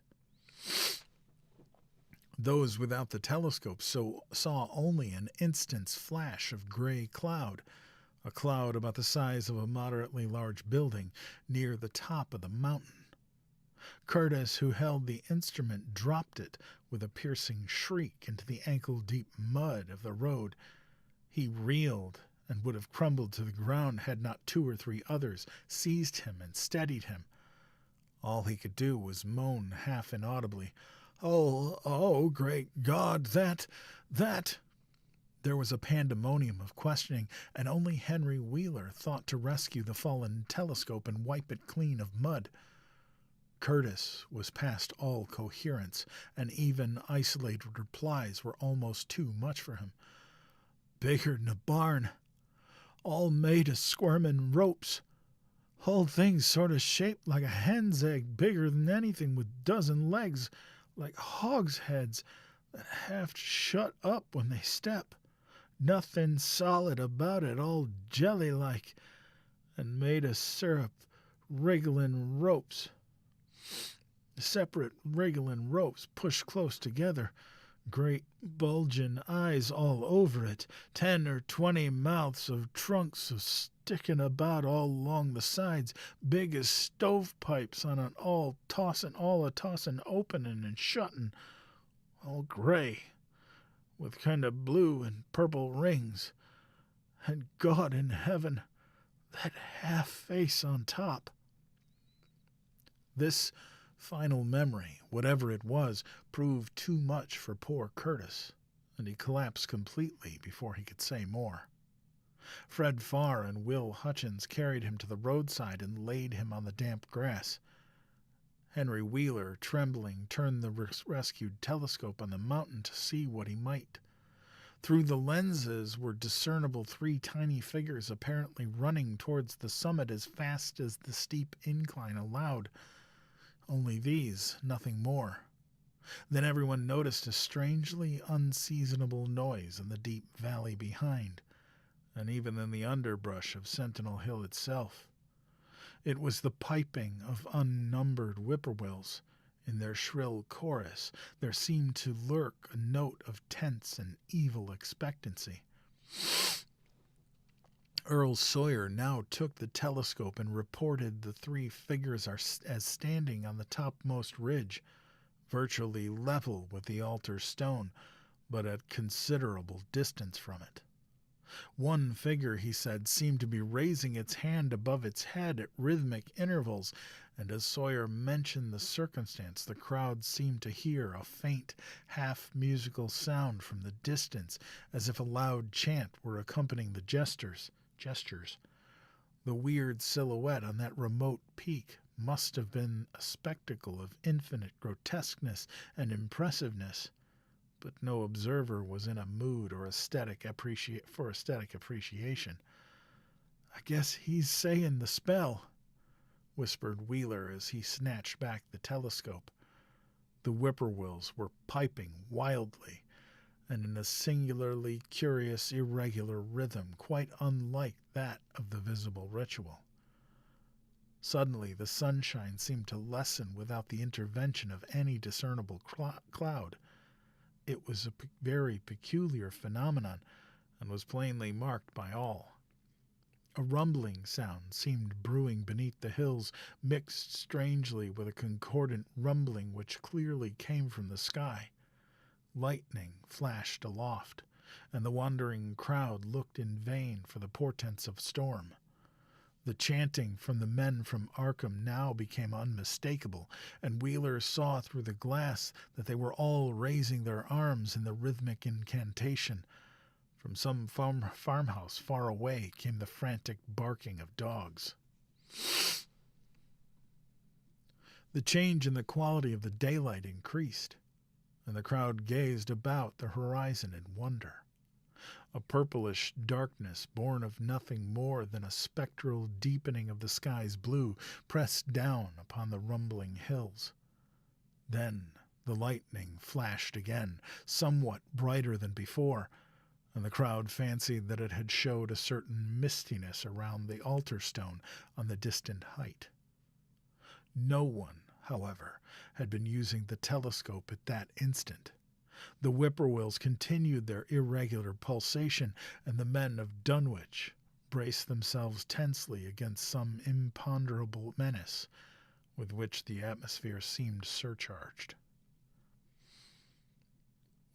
Those without the telescope saw only an instant's flash of gray cloud, a cloud about the size of a moderately large building, near the top of the mountain. Curtis, who held the instrument, dropped it with a piercing shriek into the ankle-deep mud of the road. He reeled and would have crumbled to the ground had not 2 or 3 others seized him and steadied him. All he could do was moan half inaudibly, "Oh, great God, that... There was a pandemonium of questioning, and only Henry Wheeler thought to rescue the fallen telescope and wipe it clean of mud. Curtis was past all coherence, and even isolated replies were almost too much for him. "Bigger'n a barn. All made of squirmin' ropes. Whole thing sort of shaped like a hen's egg, bigger than anything, with dozen legs, like hogs' heads, that half shut up when they step. Nothing solid about it, all jelly-like, and made of syrup, wriggling ropes. Separate wriggling ropes pushed close together. Great bulging eyes all over it, 10 or 20 mouths of trunks of sticking about all along the sides, big as stovepipes on an all a tossin' opening and shutting, all gray, with kind of blue and purple rings. And God in heaven, that half face on top." This final memory, whatever it was, proved too much for poor Curtis, and he collapsed completely before he could say more. Fred Farr and Will Hutchins carried him to the roadside and laid him on the damp grass. Henry Wheeler, trembling, turned the rescued telescope on the mountain to see what he might. Through the lenses were discernible 3 tiny figures apparently running towards the summit as fast as the steep incline allowed. Only these, nothing more. Then everyone noticed a strangely unseasonable noise in the deep valley behind, and even in the underbrush of Sentinel Hill itself. It was the piping of unnumbered whippoorwills. In their shrill chorus there seemed to lurk a note of tense and evil expectancy. Earl Sawyer now took the telescope and reported the 3 figures as standing on the topmost ridge, virtually level with the altar stone, but at considerable distance from it. One figure, he said, seemed to be raising its hand above its head at rhythmic intervals, and as Sawyer mentioned the circumstance, the crowd seemed to hear a faint, half-musical sound from the distance, as if a loud chant were accompanying the gestures. The weird silhouette on that remote peak must have been a spectacle of infinite grotesqueness and impressiveness, but no observer was in a mood or aesthetic appreciation. "I guess he's saying the spell," whispered Wheeler as he snatched back the telescope. The whippoorwills were piping wildly, and in a singularly curious, irregular rhythm, quite unlike that of the visible ritual. Suddenly the sunshine seemed to lessen without the intervention of any discernible cloud. It was a very peculiar phenomenon, and was plainly marked by all. A rumbling sound seemed brewing beneath the hills, mixed strangely with a concordant rumbling which clearly came from the sky. Lightning flashed aloft, and the wondering crowd looked in vain for the portents of storm. The chanting from the men from Arkham now became unmistakable, and Wheeler saw through the glass that they were all raising their arms in the rhythmic incantation. From some farmhouse far away came the frantic barking of dogs. The change in the quality of the daylight increased, and the crowd gazed about the horizon in wonder. A purplish darkness, born of nothing more than a spectral deepening of the sky's blue, pressed down upon the rumbling hills. Then the lightning flashed again, somewhat brighter than before, and the crowd fancied that it had showed a certain mistiness around the altar stone on the distant height. No one, however, had been using the telescope at that instant. The whippoorwills continued their irregular pulsation, and the men of Dunwich braced themselves tensely against some imponderable menace with which the atmosphere seemed surcharged.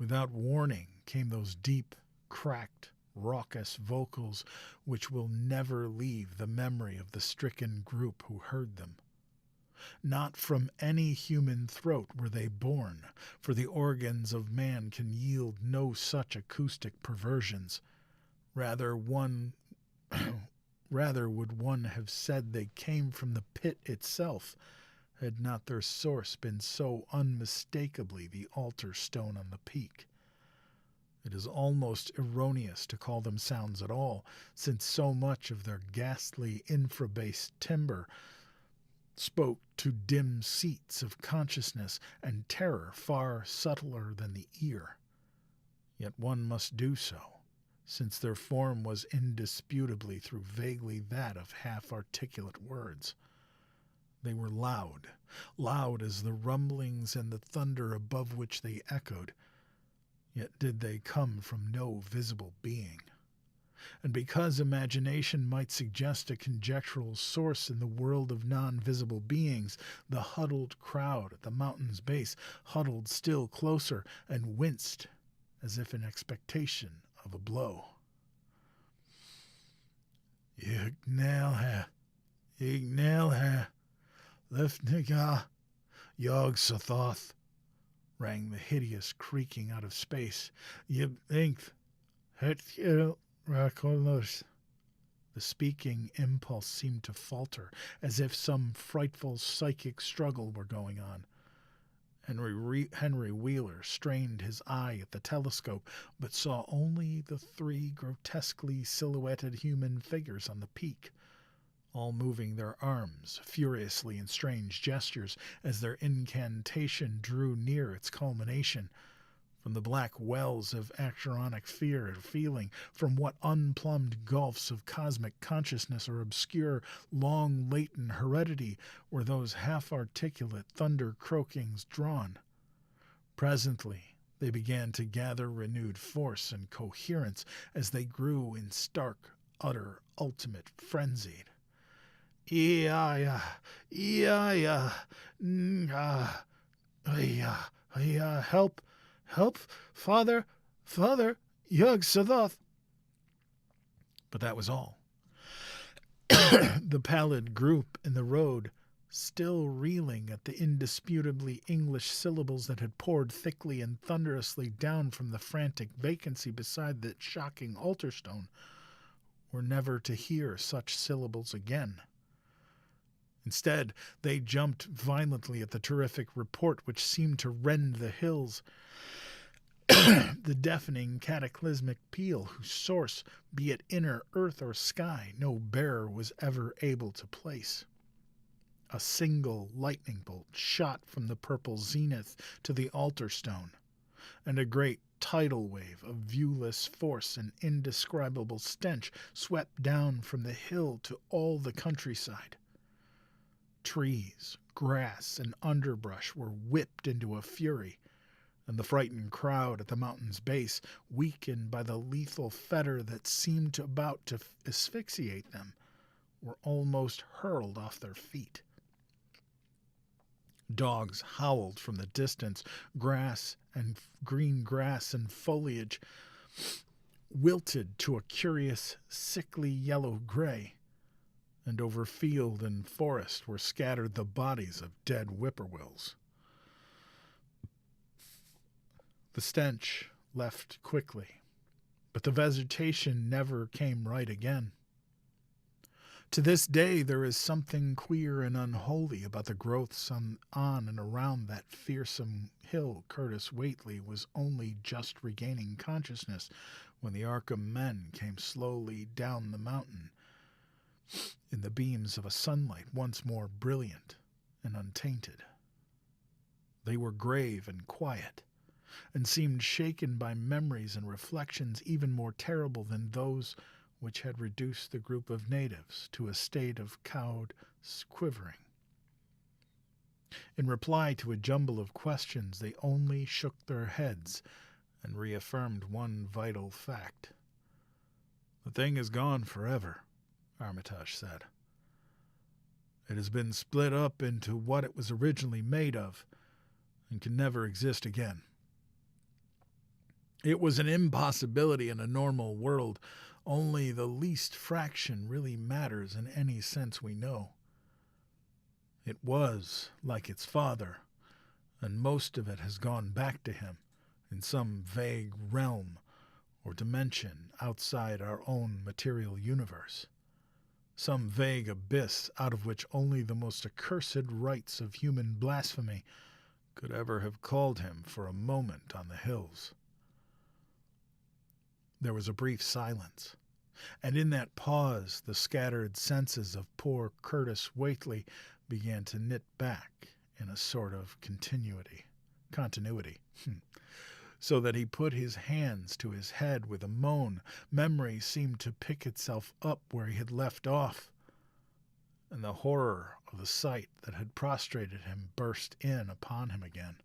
Without warning came those deep, cracked, raucous vocals which will never leave the memory of the stricken group who heard them. Not from any human throat were they born, for the organs of man can yield no such acoustic perversions. Rather would one have said they came from the pit itself, had not their source been so unmistakably the altar stone on the peak. It is almost erroneous to call them sounds at all, since so much of their ghastly infra-bass timbre spoke to dim seats of consciousness and terror far subtler than the ear. Yet one must do so, since their form was indisputably through vaguely that of half-articulate words. They were loud, loud as the rumblings and the thunder above which they echoed, yet did they come from no visible being. And because imagination might suggest a conjectural source in the world of non-visible beings, the huddled crowd at the mountain's base huddled still closer and winced as if in expectation of a blow. Ignale ha, Lefniga, Yog Sothoth, rang the hideous creaking out of space. Yib Inth, Het Rakonos. The speaking impulse seemed to falter, as if some frightful psychic struggle were going on. Henry Wheeler strained his eye at the telescope, but saw only the three grotesquely silhouetted human figures on the peak, all moving their arms furiously in strange gestures as their incantation drew near its culmination. From the black wells of acronic fear and feeling, from what unplumbed gulfs of cosmic consciousness or obscure, long-latent heredity were those half-articulate thunder-croakings drawn? Presently they began to gather renewed force and coherence as they grew in stark, utter, ultimate frenzy. Help, Father, Yug Sothoth. But that was all. The pallid group in the road, still reeling at the indisputably English syllables that had poured thickly and thunderously down from the frantic vacancy beside the shocking altar stone, were never to hear such syllables again. Instead, they jumped violently at the terrific report which seemed to rend the hills. The deafening cataclysmic peal whose source, be it inner earth or sky, no bearer was ever able to place. A single lightning bolt shot from the purple zenith to the altar stone, and a great tidal wave of viewless force and indescribable stench swept down from the hill to all the countryside. Trees, grass, and underbrush were whipped into a fury, and the frightened crowd at the mountain's base, weakened by the lethal fetter that seemed about to asphyxiate them, were almost hurled off their feet. Dogs howled from the distance. Green grass and foliage wilted to a curious, sickly yellow-gray, and over field and forest were scattered the bodies of dead whippoorwills. The stench left quickly, but the vegetation never came right again. To this day there is something queer and unholy about the growths on and around that fearsome hill. Curtis Whately was only just regaining consciousness when the Arkham men came slowly down the mountain in the beams of a sunlight once more brilliant and untainted. They were grave and quiet, and seemed shaken by memories and reflections even more terrible than those which had reduced the group of natives to a state of cowed quivering. In reply to a jumble of questions, they only shook their heads and reaffirmed one vital fact. "The thing is gone forever," Armitage said. "It has been split up into what it was originally made of, and can never exist again." It was an impossibility in a normal world. Only the least fraction really matters in any sense we know. It was like its father, and most of it has gone back to him in some vague realm or dimension outside our own material universe. Some vague abyss out of which only the most accursed rites of human blasphemy could ever have called him for a moment on the hills. There was a brief silence, and in that pause the scattered senses of poor Curtis Whately began to knit back in a sort of continuity, so that he put his hands to his head with a moan. Memory seemed to pick itself up where he had left off, and the horror of the sight that had prostrated him burst in upon him again.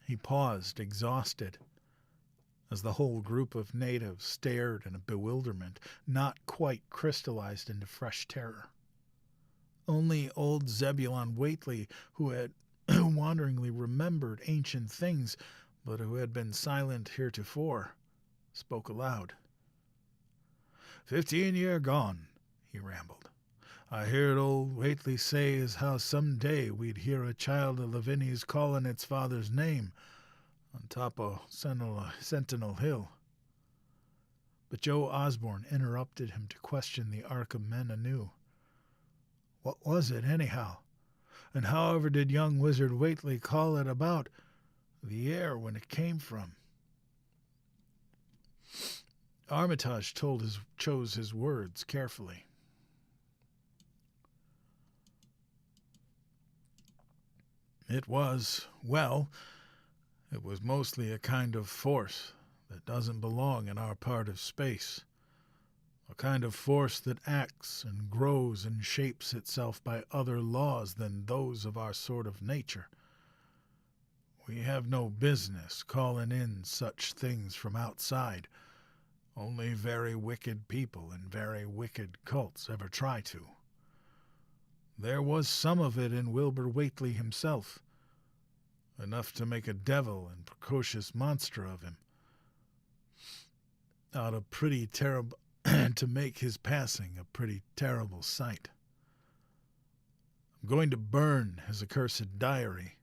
He paused, exhausted, as the whole group of natives stared in a bewilderment not quite crystallized into fresh terror. Only old Zebulon Whately, who had wanderingly remembered ancient things, but who had been silent heretofore, spoke aloud. 15 year gone, he rambled. I heard old Whately say as how some day we'd hear a child of Lavinia's calling its father's name on top of Sentinel Hill. But Joe Osborne interrupted him to question the Ark of Men anew. What was it, anyhow? And however did young Wizard Whately call it about the air when it came from? Armitage chose his words carefully. It was mostly a kind of force that doesn't belong in our part of space. A kind of force that acts and grows and shapes itself by other laws than those of our sort of nature. We have no business calling in such things from outside. Only very wicked people and very wicked cults ever try to. There was some of it in Wilbur Whately himself, enough to make a devil and precocious monster of him, out of pretty terrible, to make his passing a pretty terrible sight. I'm going to burn his accursed diary,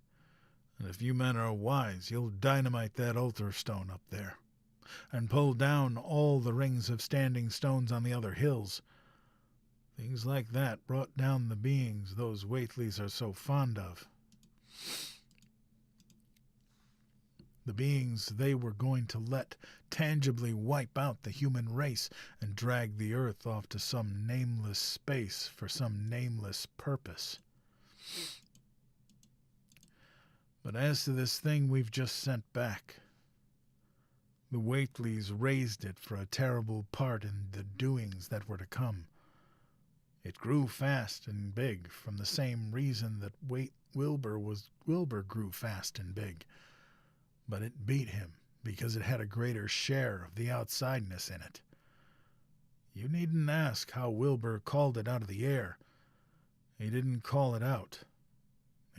and if you men are wise, you'll dynamite that altar stone up there, and pull down all the rings of standing stones on the other hills. Things like that brought down the beings those Whateleys are so fond of. The beings they were going to let tangibly wipe out the human race and drag the earth off to some nameless space for some nameless purpose. But as to this thing we've just sent back, the Whateleys raised it for a terrible part in the doings that were to come. It grew fast and big from the same reason that Wilbur grew fast and big. But it beat him because it had a greater share of the outsideness in it. You needn't ask how Wilbur called it out of the air. He didn't call it out.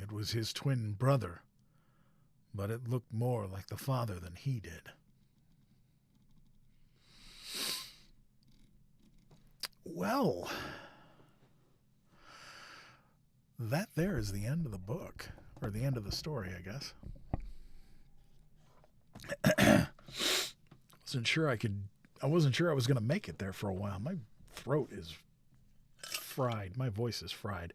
It was his twin brother, but it looked more like the father than he did. Well, that there is the end of the book, or the end of the story, I guess. I wasn't sure I was going to make it there for a while. My throat is fried. My voice is fried.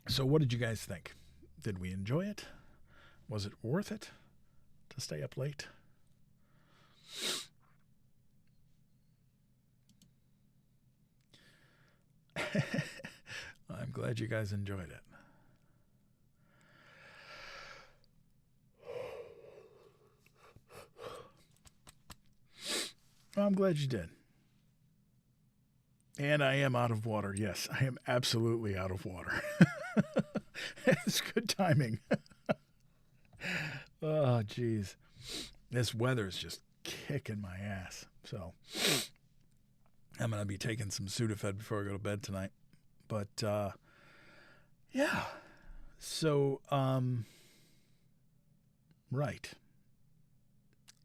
So what did you guys think? Did we enjoy it? Was it worth it to stay up late? I'm glad you guys enjoyed it. I'm glad you did. And I am out of water. Yes, I am absolutely out of water. It's good timing. Oh, geez. This weather is just kicking my ass. So I'm going to be taking some Sudafed before I go to bed tonight. But, yeah. So, Right.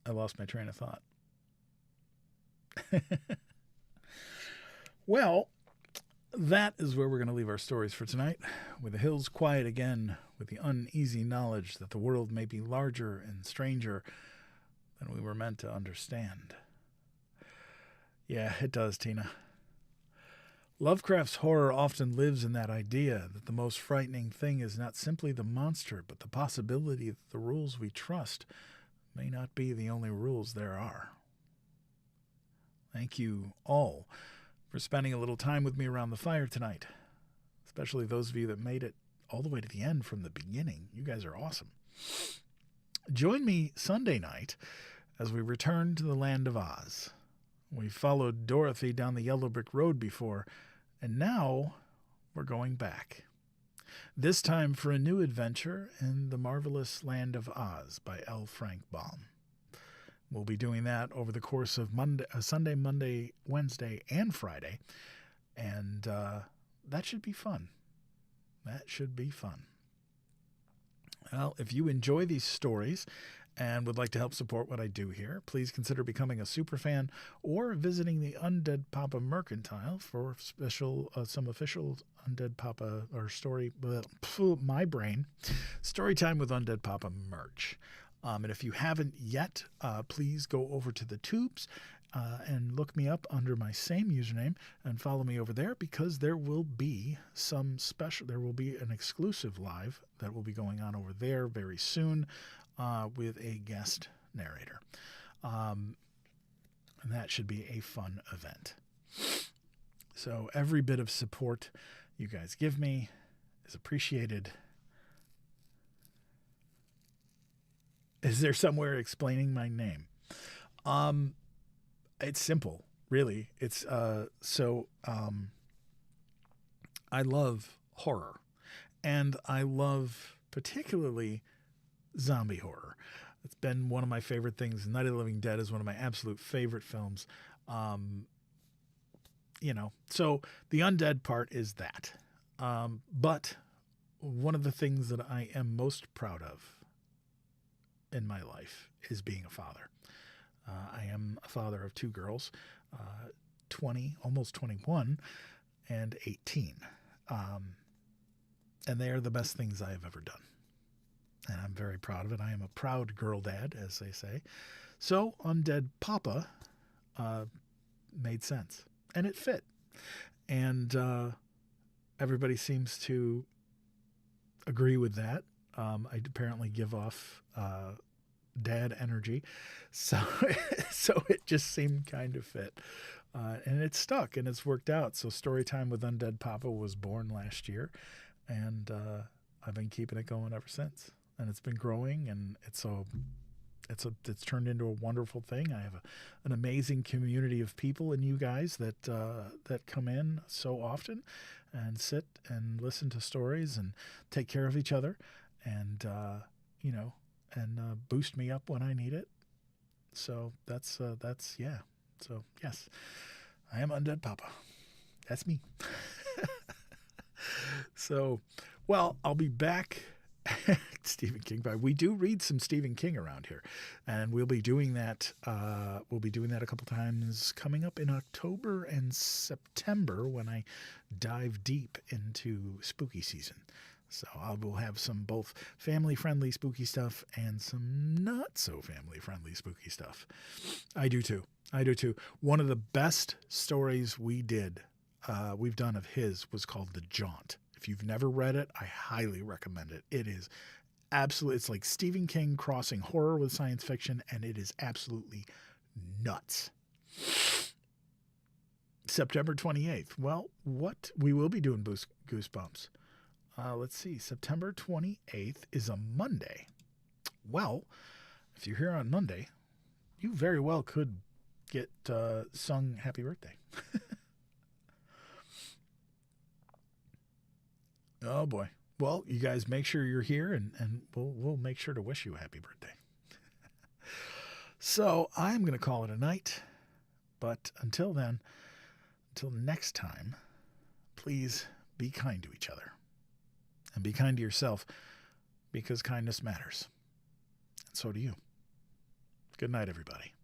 I lost my train of thought. Well, that is where we're going to leave our stories for tonight. With the hills quiet again, with the uneasy knowledge that the world may be larger and stranger than we were meant to understand. Yeah, it does, Tina. Lovecraft's horror often lives in that idea that the most frightening thing is not simply the monster, but the possibility that the rules we trust may not be the only rules there are. Thank you all for spending a little time with me around the fire tonight, especially those of you that made it all the way to the end from the beginning. You guys are awesome. Join me Sunday night as we return to the land of Oz. We followed Dorothy down the yellow brick road before, and now we're going back. This time for a new adventure in the marvelous land of Oz by L. Frank Baum. We'll be doing that over the course of Sunday, Monday, Wednesday, and Friday, and that should be fun. That should be fun. Well, if you enjoy these stories and would like to help support what I do here, please consider becoming a superfan or visiting the UndeadPapa Mercantile for some official UndeadPapa or Storytime with UndeadPapa merch. And if you haven't yet, please go over to the tubes and look me up under my same username and follow me over there, because there will be there will be an exclusive live that will be going on over there very soon with a guest narrator. And that should be a fun event. So every bit of support you guys give me is appreciated. Is there somewhere explaining my name? It's simple, really. It's I love horror, and I love particularly zombie horror. It's been one of my favorite things. Night of the Living Dead is one of my absolute favorite films. So the undead part is that. But one of the things that I am most proud of in my life is being a father. I am a father of two girls, 20, almost 21, and 18. And they are the best things I have ever done. And I'm very proud of it. I am a proud girl dad, as they say. So UndeadPapa made sense. And it fit. And everybody seems to agree with that. I apparently give off dad energy. So it just seemed kind of fit. And it stuck and it's worked out. So Storytime with UndeadPapa was born last year. And I've been keeping it going ever since. And it's been growing, and it's turned into a wonderful thing. I have an amazing community of people and you guys that come in so often and sit and listen to stories and take care of each other and boost me up when I need it. So that's yeah. So yes, I am UndeadPapa. That's me. So, well, I'll be back. Stephen King. We do read some Stephen King around here, and we'll be doing that. We'll be doing that a couple times coming up in October and September when I dive deep into spooky season. So I will have some both family-friendly spooky stuff and some not-so-family-friendly spooky stuff. I do too. One of the best stories we've done of his was called The Jaunt. If you've never read it, I highly recommend it. It is absolutely, it's like Stephen King crossing horror with science fiction, and it is absolutely nuts. September 28th. Well, what we will be doing Goosebumps. Let's see. September 28th is a Monday. Well, if you're here on Monday, you very well could get sung happy birthday. Oh boy. Well, you guys make sure you're here and we'll make sure to wish you a happy birthday. So I'm going to call it a night. But until then, until next time, please be kind to each other. And be kind to yourself, because kindness matters. So do you. Good night, everybody.